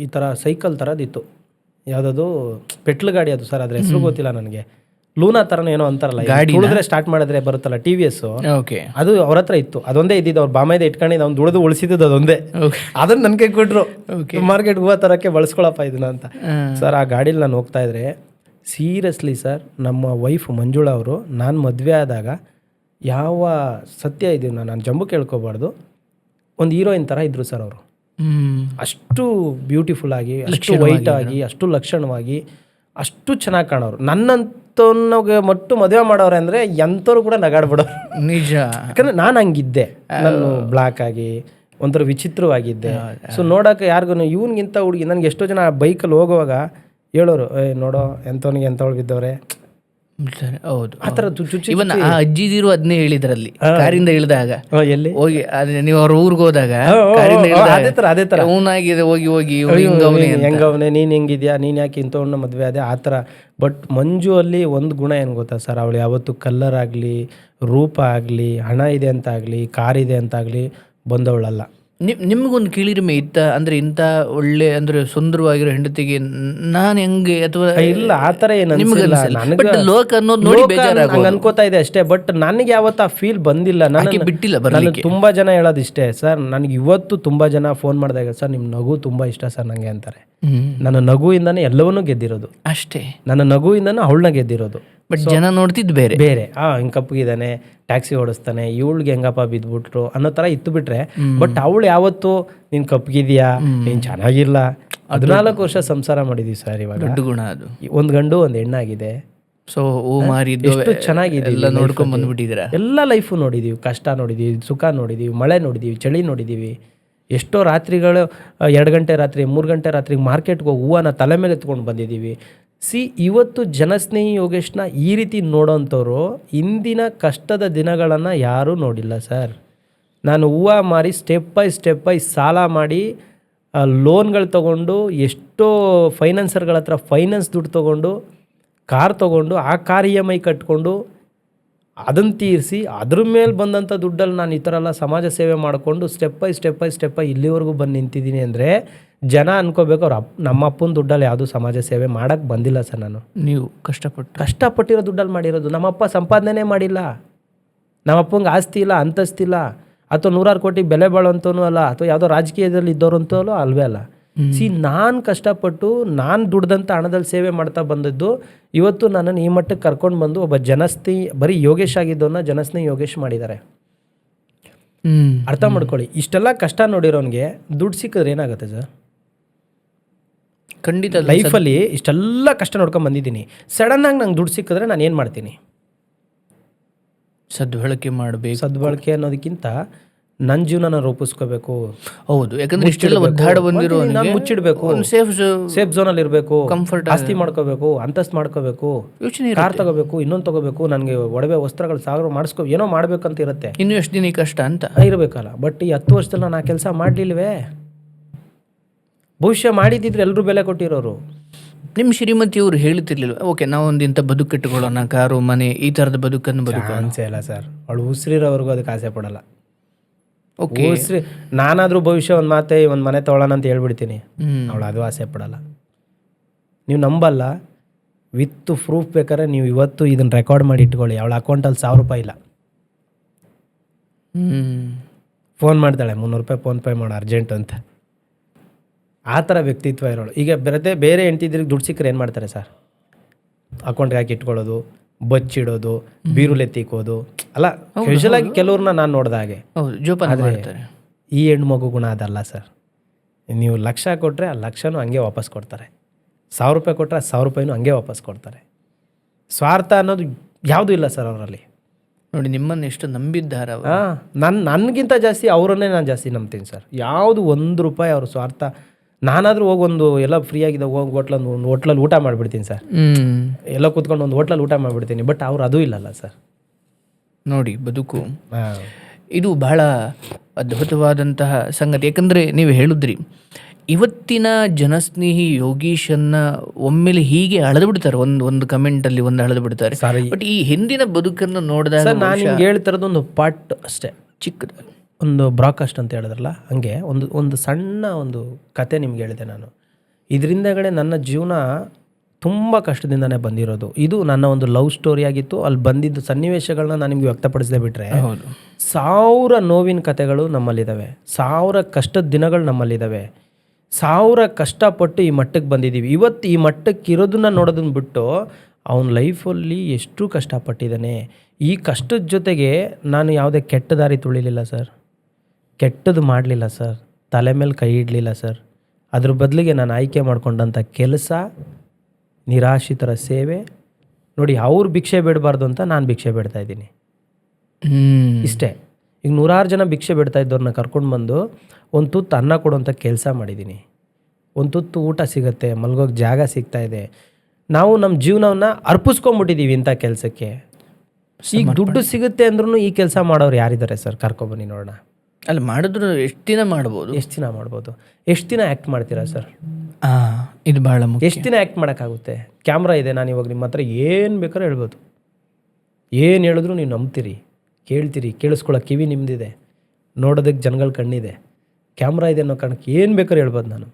ಈ ಥರ ಸೈಕಲ್ ಥರದಿತ್ತು, ಯಾವುದದು ಪೆಟ್ಲು ಗಾಡಿ ಅದು ಸರ್, ಅದ್ರ ಹೆಸರು ಗೊತ್ತಿಲ್ಲ ನನಗೆ, ಲೂನಾ ಥರನೋ ಏನೋ ಅಂತಾರಲ್ಲ, ತುಳಿದ್ರೆ ಸ್ಟಾರ್ಟ್ ಮಾಡಿದ್ರೆ ಬರುತ್ತಲ್ಲ TVS, ಅದು ಅವ್ರ ಹತ್ರ ಇತ್ತು. ಅದೊಂದೇ ಇದ್ದಿದ್ದು, ಅವ್ರ ಬಾಮೈದೆ ಇಟ್ಕೊಂಡಿದ್ದು, ಅವ್ನು ದುಡಿದು ಉಳಿಸಿದ್ದು ಅದೊಂದೇ. ಅದನ್ನು ನನ್ನ ಕೈ ಕೊಟ್ಟರು, ಮಾರ್ಕೆಟ್ ಹೂವು ತರೋಕ್ಕೆ ಬಳಸ್ಕೊಳಪ್ಪ ಇದನ್ನ ಅಂತ. ಸರ್ ಆ ಗಾಡೀಲಿ ನಾನು ಹೋಗ್ತಾ ಇದ್ರೆ ಸೀರಿಯಸ್ಲಿ ಸರ್, ನಮ್ಮ ವೈಫ್ ಮಂಜುಳಾ ಅವರು ನಾನು ಮದುವೆ ಆದಾಗ ಯಾವ ಸತ್ಯ ಇದೀವಿ, ನಾನು ಜಂಬು ಕೇಳ್ಕೊಬಾರ್ದು, ಒಂದು ಹೀರೋಯಿನ್ ಥರ ಇದ್ರು ಸರ್ ಅವರು. ಅಷ್ಟು ಬ್ಯೂಟಿಫುಲ್ ಆಗಿ, ಅಷ್ಟು ವೈಟ್ ಆಗಿ, ಅಷ್ಟು ಲಕ್ಷಣವಾಗಿ, ಅಷ್ಟು ಚೆನ್ನಾಗಿ ಕಾಣೋರು. ನನ್ನಂತವ್ನಿಗೆ ಮಟ್ಟು ಮದುವೆ ಮಾಡೋರು ಅಂದರೆ ಎಂಥವ್ರು ಕೂಡ ನಗಾಡ್ಬಿಡೋರು. ನಿಜ. ಯಾಕಂದರೆ ನಾನು ಹಂಗಿದ್ದೆ, ನಾನು ಬ್ಲ್ಯಾಕ್ ಆಗಿ ಒಂಥರ ವಿಚಿತ್ರವಾಗಿದ್ದೆ. ಸೊ ನೋಡೋಕೆ ಯಾರಿಗೂ ಇವನಿಗಿಂತ ಹುಡುಗಿ, ನನಗೆ ಎಷ್ಟೋ ಜನ ಬೈಕಲ್ಲಿ ಹೋಗುವಾಗ ಹೇಳೋರು, ನೋಡೋ ಎಂಥವ್ನಿಗೆ ಎಂಥವಳು ಬಿದ್ದವ್ರೆ. ಹೌದು, ಆ ಥರ ಇವನ್ ಆ ಅಜ್ಜಿದಿರು ಅದನ್ನೇ ಹೇಳಿದ್ರಲ್ಲಿ, ಕಾರಿಂದ ಇಳಿದಾಗ ಎಲ್ಲಿ ಹೋಗಿ ನೀವು ಅವ್ರ ಊರಿಗೆ ಹೋದಾಗ ಅದೇ ಥರ ಅವನಾಗಿದೆ, ಹೋಗಿ ಹೆಂಗವನೇ, ನೀನು ಹೆಂಗಿದ್ಯಾ, ನೀನು ಯಾಕೆ ಇಂಥವನ್ನ ಮದುವೆ ಅದೇ ಆ ಥರ. ಬಟ್ ಮಂಜು ಅಲ್ಲಿ ಒಂದು ಗುಣ ಏನು ಗೊತ್ತಾ ಸರ್, ಅವಳು ಯಾವತ್ತು ಕಲ್ಲರ್ ಆಗಲಿ, ರೂಪ ಆಗಲಿ, ಹಣ ಇದೆ ಅಂತ ಆಗಲಿ, ಕಾರಿದೆ ಅಂತ ಆಗಲಿ ಬಂದವಳಲ್ಲ. ನಿಮ್ಗೊಂದು ಕೀಳಿರಿಮೆ ಇತ್ತ ಅಂದ್ರೆ, ಇಂಥ ಒಳ್ಳೆ ಅಂದ್ರೆ ಸುಂದರವಾಗಿರೋ ಹೆಂಡತಿಗೆ ನಾನು ಹೆಂಗೆ ಅಥವಾ ಇಲ್ಲ ಆ ಥರ ಏನು ಲೋಕ ಅನ್ನೋದು ನೋಡಿ ಅನ್ಕೋತಾ ಇದೆ ಅಷ್ಟೇ. ಬಟ್ ನನಗೆ ಯಾವತ್ತು ಆ ಫೀಲ್ ಬಂದಿಲ್ಲ, ನನಗೆ ಬಿಟ್ಟಿಲ್ಲ. ನನಗೆ ತುಂಬ ಜನ ಹೇಳೋದಿಷ್ಟೇ ಸರ್, ನನಗೆ ಇವತ್ತು ತುಂಬ ಜನ ಫೋನ್ ಮಾಡಿದಾಗ, ಸರ್ ನಿಮ್ಮ ನಗು ತುಂಬ ಇಷ್ಟ ಸರ್ ನನಗೆ ಅಂತಾರೆ. ನನ್ನ ನಗುವಿಂದಾನೇ ಎಲ್ಲವನ್ನೂ ಗೆದ್ದಿರೋದು ಅಷ್ಟೇ, ನನ್ನ ನಗುವಿಂದಾನು ಅವಳನ್ನ ಗೆದ್ದಿರೋದು. ಬಟ್ ಜನ ನೋಡ್ತಿದ್ದು ಬೇರೆ ಹಿಂಗೆ ಕಪ್ಪಗಿದ್ದಾನೆ, ಟ್ಯಾಕ್ಸಿ ಓಡಿಸ್ತಾನೆ, ಇವಳಿಗೆ ಹೆಂಗಪ್ಪ ಬಿದ್ದುಬಿಟ್ರು ಅನ್ನೋ ಥರ ಇತ್ತು ಬಿಟ್ರೆ. ಬಟ್ ಅವಳು ಯಾವತ್ತು ನೀನು ಕಪ್ಪಗಿದ್ಯಾ, ನೀನು ಚೆನ್ನಾಗಿಲ್ಲ. 14 ವರ್ಷ ಸಂಸಾರ ಮಾಡಿದೀವಿ ಸರ್. ಇವಾಗ ದೊಡ್ಡ ಗುಣ ಅದು. ಒಂದು ಗಂಡು ಒಂದು ಹೆಣ್ಣಾಗಿದೆ. ಸೊ ಎಷ್ಟು ಚೆನ್ನಾಗಿದೆ, ಎಲ್ಲ ನೋಡ್ಕೊಂಡ್ ಬಂದ್ಬಿಟ್ಟಿದ್ದೀರಾ. ಎಲ್ಲ ಲೈಫು ನೋಡಿದೀವಿ, ಕಷ್ಟ ನೋಡಿದೀವಿ, ಸುಖ ನೋಡಿದೀವಿ, ಮಳೆ ನೋಡಿದೀವಿ, ಚಳಿ ನೋಡಿದೀವಿ. ಎಷ್ಟೋ ರಾತ್ರಿಗಳು 2 ಗಂಟೆ ರಾತ್ರಿ 3 ಗಂಟೆ ರಾತ್ರಿಗೆ ಮಾರ್ಕೆಟ್ಗೆ ಹೋಗಿ ಹೂವನ್ನ ತಲೆ ಮೇಲೆ ಎತ್ಕೊಂಡು ಬಂದಿದ್ದೀವಿ. ಇವತ್ತು ಜನಸ್ನೇಹಿ ಯೋಗೇಶ್ನ ಈ ರೀತಿ ನೋಡೋಂಥವ್ರು ಇಂದಿನ ಕಷ್ಟದ ದಿನಗಳನ್ನು ಯಾರೂ ನೋಡಿಲ್ಲ ಸರ್. ನಾನು ಹೂವು ಮಾರಿ ಸ್ಟೆಪ್ ಬೈ ಸಾಲ ಮಾಡಿ ಲೋನ್ಗಳು ತೊಗೊಂಡು, ಎಷ್ಟೋ ಫೈನಾನ್ಸರ್ಗಳ ಹತ್ರ ಫೈನಾನ್ಸ್ ದುಡ್ಡು ತೊಗೊಂಡು ಕಾರ್ ತೊಗೊಂಡು, ಆ ಕಾರ್ EMI ಕಟ್ಕೊಂಡು ಅದನ್ನು ತೀರಿಸಿ ಅದ್ರ ಮೇಲೆ ಬಂದಂಥ ದುಡ್ಡಲ್ಲಿ ನಾನು ಈ ಥರ ಎಲ್ಲ ಸಮಾಜ ಸೇವೆ ಮಾಡಿಕೊಂಡು ಸ್ಟೆಪ್ ಬೈ ಇಲ್ಲಿವರೆಗೂ ಬಂದು ನಿಂತಿದ್ದೀನಿ ಅಂದರೆ ಜನ ಅನ್ಕೋಬೇಕು ಅವ್ರು ನಮ್ಮ ಅಪ್ಪನ ದುಡ್ಡಲ್ಲಿ ಯಾವುದೂ ಸಮಾಜ ಸೇವೆ ಮಾಡೋಕ್ಕೆ ಬಂದಿಲ್ಲ ಸರ್. ನಾನು ನೀವು ಕಷ್ಟಪಟ್ಟಿರೋ ದುಡ್ಡಲ್ಲಿ ಮಾಡಿರೋದು. ನಮ್ಮಪ್ಪ ಸಂಪಾದನೆ ಮಾಡಿಲ್ಲ, ನಮ್ಮಪ್ಪಂಗೆ ಆಸ್ತಿ ಇಲ್ಲ, ಅಂತಸ್ತಿಲ್ಲ, ಅಥವಾ 100 ಕೋಟಿ ಬೆಲೆ ಬಾಳೋಂಥವೂ ಅಲ್ಲ, ಅಥವಾ ಯಾವುದೋ ರಾಜಕೀಯದಲ್ಲಿ ಇದ್ದವ್ರಂತೂ ಅಲ್ವೇ ಅಲ್ಲ. ನಾನು ಕಷ್ಟಪಟ್ಟು ನಾನು ದುಡ್ದಂಥ ಹಣದಲ್ಲಿ ಸೇವೆ ಮಾಡ್ತಾ ಬಂದದ್ದು ಇವತ್ತು ನನ್ನನ್ನು ಈ ಮಟ್ಟಕ್ಕೆ ಕರ್ಕೊಂಡು ಬಂದು ಒಬ್ಬ ಜನಸ್ನೇಹಿ, ಬರೀ ಯೋಗೇಶ್ ಆಗಿದ್ದವನ್ನ ಜನಸ್ನೇಹಿ ಯೋಗೇಶ್ ಮಾಡಿದ್ದಾರೆ. ಅರ್ಥ ಮಾಡ್ಕೊಳ್ಳಿ. ಇಷ್ಟೆಲ್ಲ ಕಷ್ಟ ನೋಡಿರೋನ್ಗೆ ದುಡ್ಡು ಸಿಕ್ಕಿದ್ರೆ ಏನಾಗುತ್ತೆ ಸರ್? ಖಂಡಿತ ಲೈಫಲ್ಲಿ ಇಷ್ಟೆಲ್ಲ ಕಷ್ಟ ನೋಡ್ಕೊಂಡು ಬಂದಿದ್ದೀನಿ, ಸಡನ್ನಾಗಿ ನಂಗೆ ದುಡ್ಡು ಸಿಕ್ಕಿದ್ರೆ ನಾನು ಏನು ಮಾಡ್ತೀನಿ? ಸದ್ಬಳಕೆ ಮಾಡಬೇಕು. ಸದ್ಬಳಕೆ ಅನ್ನೋದಕ್ಕಿಂತ ನನ್ನ ಜೀವನ ರೂಪಿಸ್ಕೋಬೇಕು. ಹೌದು, ಯಾಕಂದ್ರೆ ಇಷ್ಟೆಲ್ಲ ಒದ್ದಾಡ ಬಂದಿರೋ ನಾನು ಮುಚ್ಚಿಡ್ಬೇಕು, ಸೇಫ್ ಝೋನಲ್ಲಿ ಇರಬೇಕು, ಕಂಫರ್ಟ್, ಆಸ್ತಿ ಮಾಡ್ಕೋಬೇಕು, ಅಂತಸ್ತು ಮಾಡ್ಕೋಬೇಕು, ಕಾರ್ ತಗೋಬೇಕು, ಇನ್ನೊಂದು ತಗೋಬೇಕು, ನನಗೆ ಒಡವೆ ವಸ್ತ್ರಗಳು ಸಾವಿರ ಮಾಡಿಸ್ಕೋ, ಏನೋ ಮಾಡ್ಬೇಕಂತ ಇರುತ್ತೆ. ಇನ್ನು ಎಷ್ಟು ದಿನ ಕಷ್ಟ ಅಂತ ಇರಬೇಕಲ್ಲ. ಬಟ್ ಈ 10 ವರ್ಷದಲ್ಲಿ ನಾನು ಆ ಕೆಲಸ ಮಾಡಲಿಲ್ವೇ? ಭವಿಷ್ಯ ಮಾಡಿದ್ದಿದ್ರೆ ಎಲ್ಲರೂ ಬೆಲೆ ಕೊಟ್ಟಿರೋರು. ನಿಮ್ಮ ಶ್ರೀಮತಿಯವರು ಹೇಳ್ತಿರ್ಲಿಲ್ಲ, ಓಕೆ ನಾವೊಂದು ಇಂಥ ಬದುಕು ಕಟ್ಟಿಕೊಳ್ಳೋಣ, ಕಾರು ಮನೆ ಈ ಥರದ ಬದುಕನ್ನು ಅನ್ಸೇ ಇಲ್ಲ ಸರ್. ಅವಳು ಉಸಿರಿರೋವರೆಗೂ ಅದಕ್ಕೆ ಆಸೆ ಪಡಲ್ಲ. ನಾನಾದರೂ ಭವಿಷ್ಯ ಒಂದು ಮನೆ ತೊಗೊಳ್ಳೋಣ ಅಂತ ಹೇಳ್ಬಿಡ್ತೀನಿ, ಅವಳು ಅದು ಆಸೆ ಪಡಲ್ಲ. ನೀವು ನಂಬಲ್ಲ, ವಿತ್ ಪ್ರೂಫ್ ಬೇಕಾದ್ರೆ ನೀವು ಇವತ್ತು ಇದನ್ನು ರೆಕಾರ್ಡ್ ಮಾಡಿ ಇಟ್ಕೊಳ್ಳಿ. ಅವಳ ಅಕೌಂಟಲ್ಲಿ 1000 ರೂಪಾಯಿ ಇಲ್ಲ. ಫೋನ್ ಮಾಡ್ತಾಳೆ, 300 ರೂಪಾಯಿ ಫೋನ್ಪೇ ಮಾಡು ಅರ್ಜೆಂಟ್ ಅಂತ. ಆ ಥರ ವ್ಯಕ್ತಿತ್ವ ಇರೋಳು. ಈಗ ಬೇರೆ ಹೆಂಡ್ತಿದ್ರಿಗೆ ದುಡ್ಡು ಸಿಕ್ಕರೆ ಏನು ಮಾಡ್ತಾರೆ ಸರ್? ಅಕೌಂಟ್ಗೆ ಹಾಕಿ ಇಟ್ಕೊಳ್ಳೋದು, ಬಚ್ಚಿಡೋದು, ಬೀರುಲೆತ್ತಿಕ್ಕೋದು ಅಲ್ಲ. ಕ್ಯಾಶುಯಲ್ ಆಗಿ ಕೆಲವ್ರನ್ನ ನಾನು ನೋಡ್ದ ಹಾಗೆ. ಈ ಹೆಣ್ಮಗು ಗುಣ ಅದಲ್ಲ ಸರ್. ನೀವು 1,00,000 ಕೊಟ್ಟರೆ ಆ 1,00,000 ಹಂಗೆ ವಾಪಸ್ ಕೊಡ್ತಾರೆ. 1,000 ರೂಪಾಯಿ ಕೊಟ್ಟರೆ 1,000 ರೂಪಾಯಿನೂ ಹಂಗೆ ವಾಪಸ್ ಕೊಡ್ತಾರೆ. ಸ್ವಾರ್ಥ ಅನ್ನೋದು ಯಾವುದೂ ಇಲ್ಲ ಸರ್ ಅವರಲ್ಲಿ. ನೋಡಿ ನಿಮ್ಮನ್ನು ಎಷ್ಟು ನಂಬಿದ್ದಾರೆ ಅವರು. ನನಗಿಂತ ಜಾಸ್ತಿ ಅವರನ್ನೇ ನಾನು ಜಾಸ್ತಿ ನಂಬ್ತೀನಿ ಸರ್. ಯಾವುದು ₹1 ಅವ್ರ ಸ್ವಾರ್ಥ. ನಾನಾದರೂ ಹೋಗಿ ಒಂದು ಎಲ್ಲ ಫ್ರೀ ಆಗಿದೆ ಹೋಗಿ ಒಂದು ಹೋಟ್ಲಲ್ಲಿ ಊಟ ಮಾಡಿಬಿಡ್ತೀನಿ ಸರ್. ಎಲ್ಲ ಕೂತ್ಕೊಂಡು ಒಂದು ಹೋಟ್ಲಲ್ಲಿ ಊಟ ಮಾಡಿಬಿಡ್ತೀನಿ. ಬಟ್ ಅವ್ರು ಅದೂ ಇಲ್ಲಲ್ಲ ಸರ್. ನೋಡಿ ಬದುಕು ಇದು ಬಹಳ ಅದ್ಭುತವಾದಂತಹ ಸಂಗತಿ. ಯಾಕಂದರೆ ನೀವು ಹೇಳಿದ್ರಿ ಇವತ್ತಿನ ಜನಸ್ನೇಹಿ ಯೋಗೀಶನ್ನ ಒಮ್ಮೆಲೆ ಹೀಗೆ ಅಳೆದು ಬಿಡ್ತಾರೆ, ಒಂದು ಕಮೆಂಟಲ್ಲಿ ಒಂದು ಅಳೆದು ಬಿಡ್ತಾರೆ. ಬಟ್ ಈ ಹಿಂದಿನ ಬದುಕನ್ನು ನೋಡಿದಾಗ ನಾನು ನಿಮ್ಗೆ ಹೇಳ್ತಿರೋದು ಒಂದು ಪಾರ್ಟ್ ಅಷ್ಟೇ, ಚಿಕ್ಕದು ಒಂದು ಬ್ರಾಡ್ಕಾಸ್ಟ್ ಅಂತ ಹೇಳಿದ್ರಲ್ಲ ಹಂಗೆ ಒಂದು ಸಣ್ಣ ಒಂದು ಕತೆ ನಿಮ್ಗೆ ಹೇಳಿದೆ ನಾನು. ಇದರಿಂದಗಡೆ ನನ್ನ ಜೀವನ ತುಂಬ ಕಷ್ಟದಿಂದನೇ ಬಂದಿರೋದು. ಇದು ನನ್ನ ಒಂದು ಲವ್ ಸ್ಟೋರಿ ಆಗಿತ್ತು. ಅಲ್ಲಿ ಬಂದಿದ್ದು ಸನ್ನಿವೇಶಗಳನ್ನ ನಾನು ನಿಮ್ಗೆ ವ್ಯಕ್ತಪಡಿಸದೇ ಬಿಟ್ಟರೆ 1000 ನೋವಿನ ಕತೆಗಳು ನಮ್ಮಲ್ಲಿದ್ದಾವೆ, 1000 ಕಷ್ಟದ ದಿನಗಳು ನಮ್ಮಲ್ಲಿದ್ದಾವೆ, 1000 ಕಷ್ಟಪಟ್ಟು ಈ ಮಟ್ಟಕ್ಕೆ ಬಂದಿದ್ದೀವಿ. ಇವತ್ತು ಈ ಮಟ್ಟಕ್ಕೆ ಇರೋದನ್ನ ನೋಡೋದನ್ನ ಬಿಟ್ಟು ಅವನ ಲೈಫಲ್ಲಿ ಎಷ್ಟು ಕಷ್ಟಪಟ್ಟಿದ್ದಾನೆ. ಈ ಕಷ್ಟದ ಜೊತೆಗೆ ನಾನು ಯಾವುದೇ ಕೆಟ್ಟ ದಾರಿ ತುಳಿಲಿಲ್ಲ ಸರ್, ಕೆಟ್ಟದ್ದು ಮಾಡಲಿಲ್ಲ ಸರ್, ತಲೆ ಮೇಲೆ ಕೈ ಇಡಲಿಲ್ಲ ಸರ್. ಅದ್ರ ಬದಲಿಗೆ ನಾನು ಆಯ್ಕೆ ಮಾಡ್ಕೊಂಡಂಥ ಕೆಲಸ, ನಿರಾಶ್ರಿತರ ಸೇವೆ. ನೋಡಿ, ಅವ್ರು ಭಿಕ್ಷೆ ಬೇಡಬಾರ್ದು ಅಂತ ನಾನು ಭಿಕ್ಷೆ ಬೇಡ್ತಾ ಇದ್ದೀನಿ ಇಷ್ಟೇ. ಈಗ 100 ಜನ ಭಿಕ್ಷೆ ಬೇಡ್ತಾ ಇದ್ದವ್ರನ್ನ ಕರ್ಕೊಂಡು ಬಂದು ಒಂದು ತುತ್ತು ಅನ್ನ ಕೊಡುವಂಥ ಕೆಲಸ ಮಾಡಿದ್ದೀನಿ. ಒಂದು ತುತ್ತು ಊಟ ಸಿಗುತ್ತೆ, ಮಲ್ಗೋಗಿ ಜಾಗ ಸಿಗ್ತಾ ಇದೆ. ನಾವು ನಮ್ಮ ಜೀವನವನ್ನು ಅರ್ಪಿಸ್ಕೊಂಡ್ಬಿಟ್ಟಿದ್ದೀವಿ ಇಂಥ ಕೆಲಸಕ್ಕೆ. ಈಗ ದುಡ್ಡು ಸಿಗುತ್ತೆ ಅಂದ್ರೂ ಈ ಕೆಲಸ ಮಾಡೋರು ಯಾರಿದ್ದಾರೆ ಸರ್? ಕರ್ಕೊಬನ್ನಿ ನೋಡೋಣ. ಅಲ್ಲಿ ಮಾಡಿದ್ರು ಎಷ್ಟು ದಿನ ಮಾಡ್ಬೋದು, ಎಷ್ಟು ದಿನ ಆ್ಯಕ್ಟ್ ಮಾಡ್ತೀರಾ ಸರ್? ಇದು ಭಾಳ ಮುಖ್ಯ. ಎಷ್ಟು ದಿನ ಆ್ಯಕ್ಟ್ ಮಾಡೋಕ್ಕಾಗುತ್ತೆ? ಕ್ಯಾಮ್ರಾ ಇದೆ, ನಾನು ಇವಾಗ ನಿಮ್ಮ ಹತ್ರ ಏನು ಬೇಕಾದ್ರೂ ಹೇಳ್ಬೋದು. ಏನು ಹೇಳಿದ್ರು ನೀವು ನಂಬ್ತೀರಿ, ಕೇಳ್ತೀರಿ, ಕೇಳಿಸ್ಕೊಳ್ಳೋ ಕಿವಿ ನಿಮ್ಮದಿದೆ, ನೋಡೋದಕ್ಕೆ ಜನಗಳ ಕಣ್ಣಿದೆ, ಕ್ಯಾಮ್ರಾ ಇದೆ ಅನ್ನೋ ಕಾರಣಕ್ಕೆ ಏನು ಬೇಕಾದ್ರೂ ಹೇಳ್ಬೋದು ನಾನು.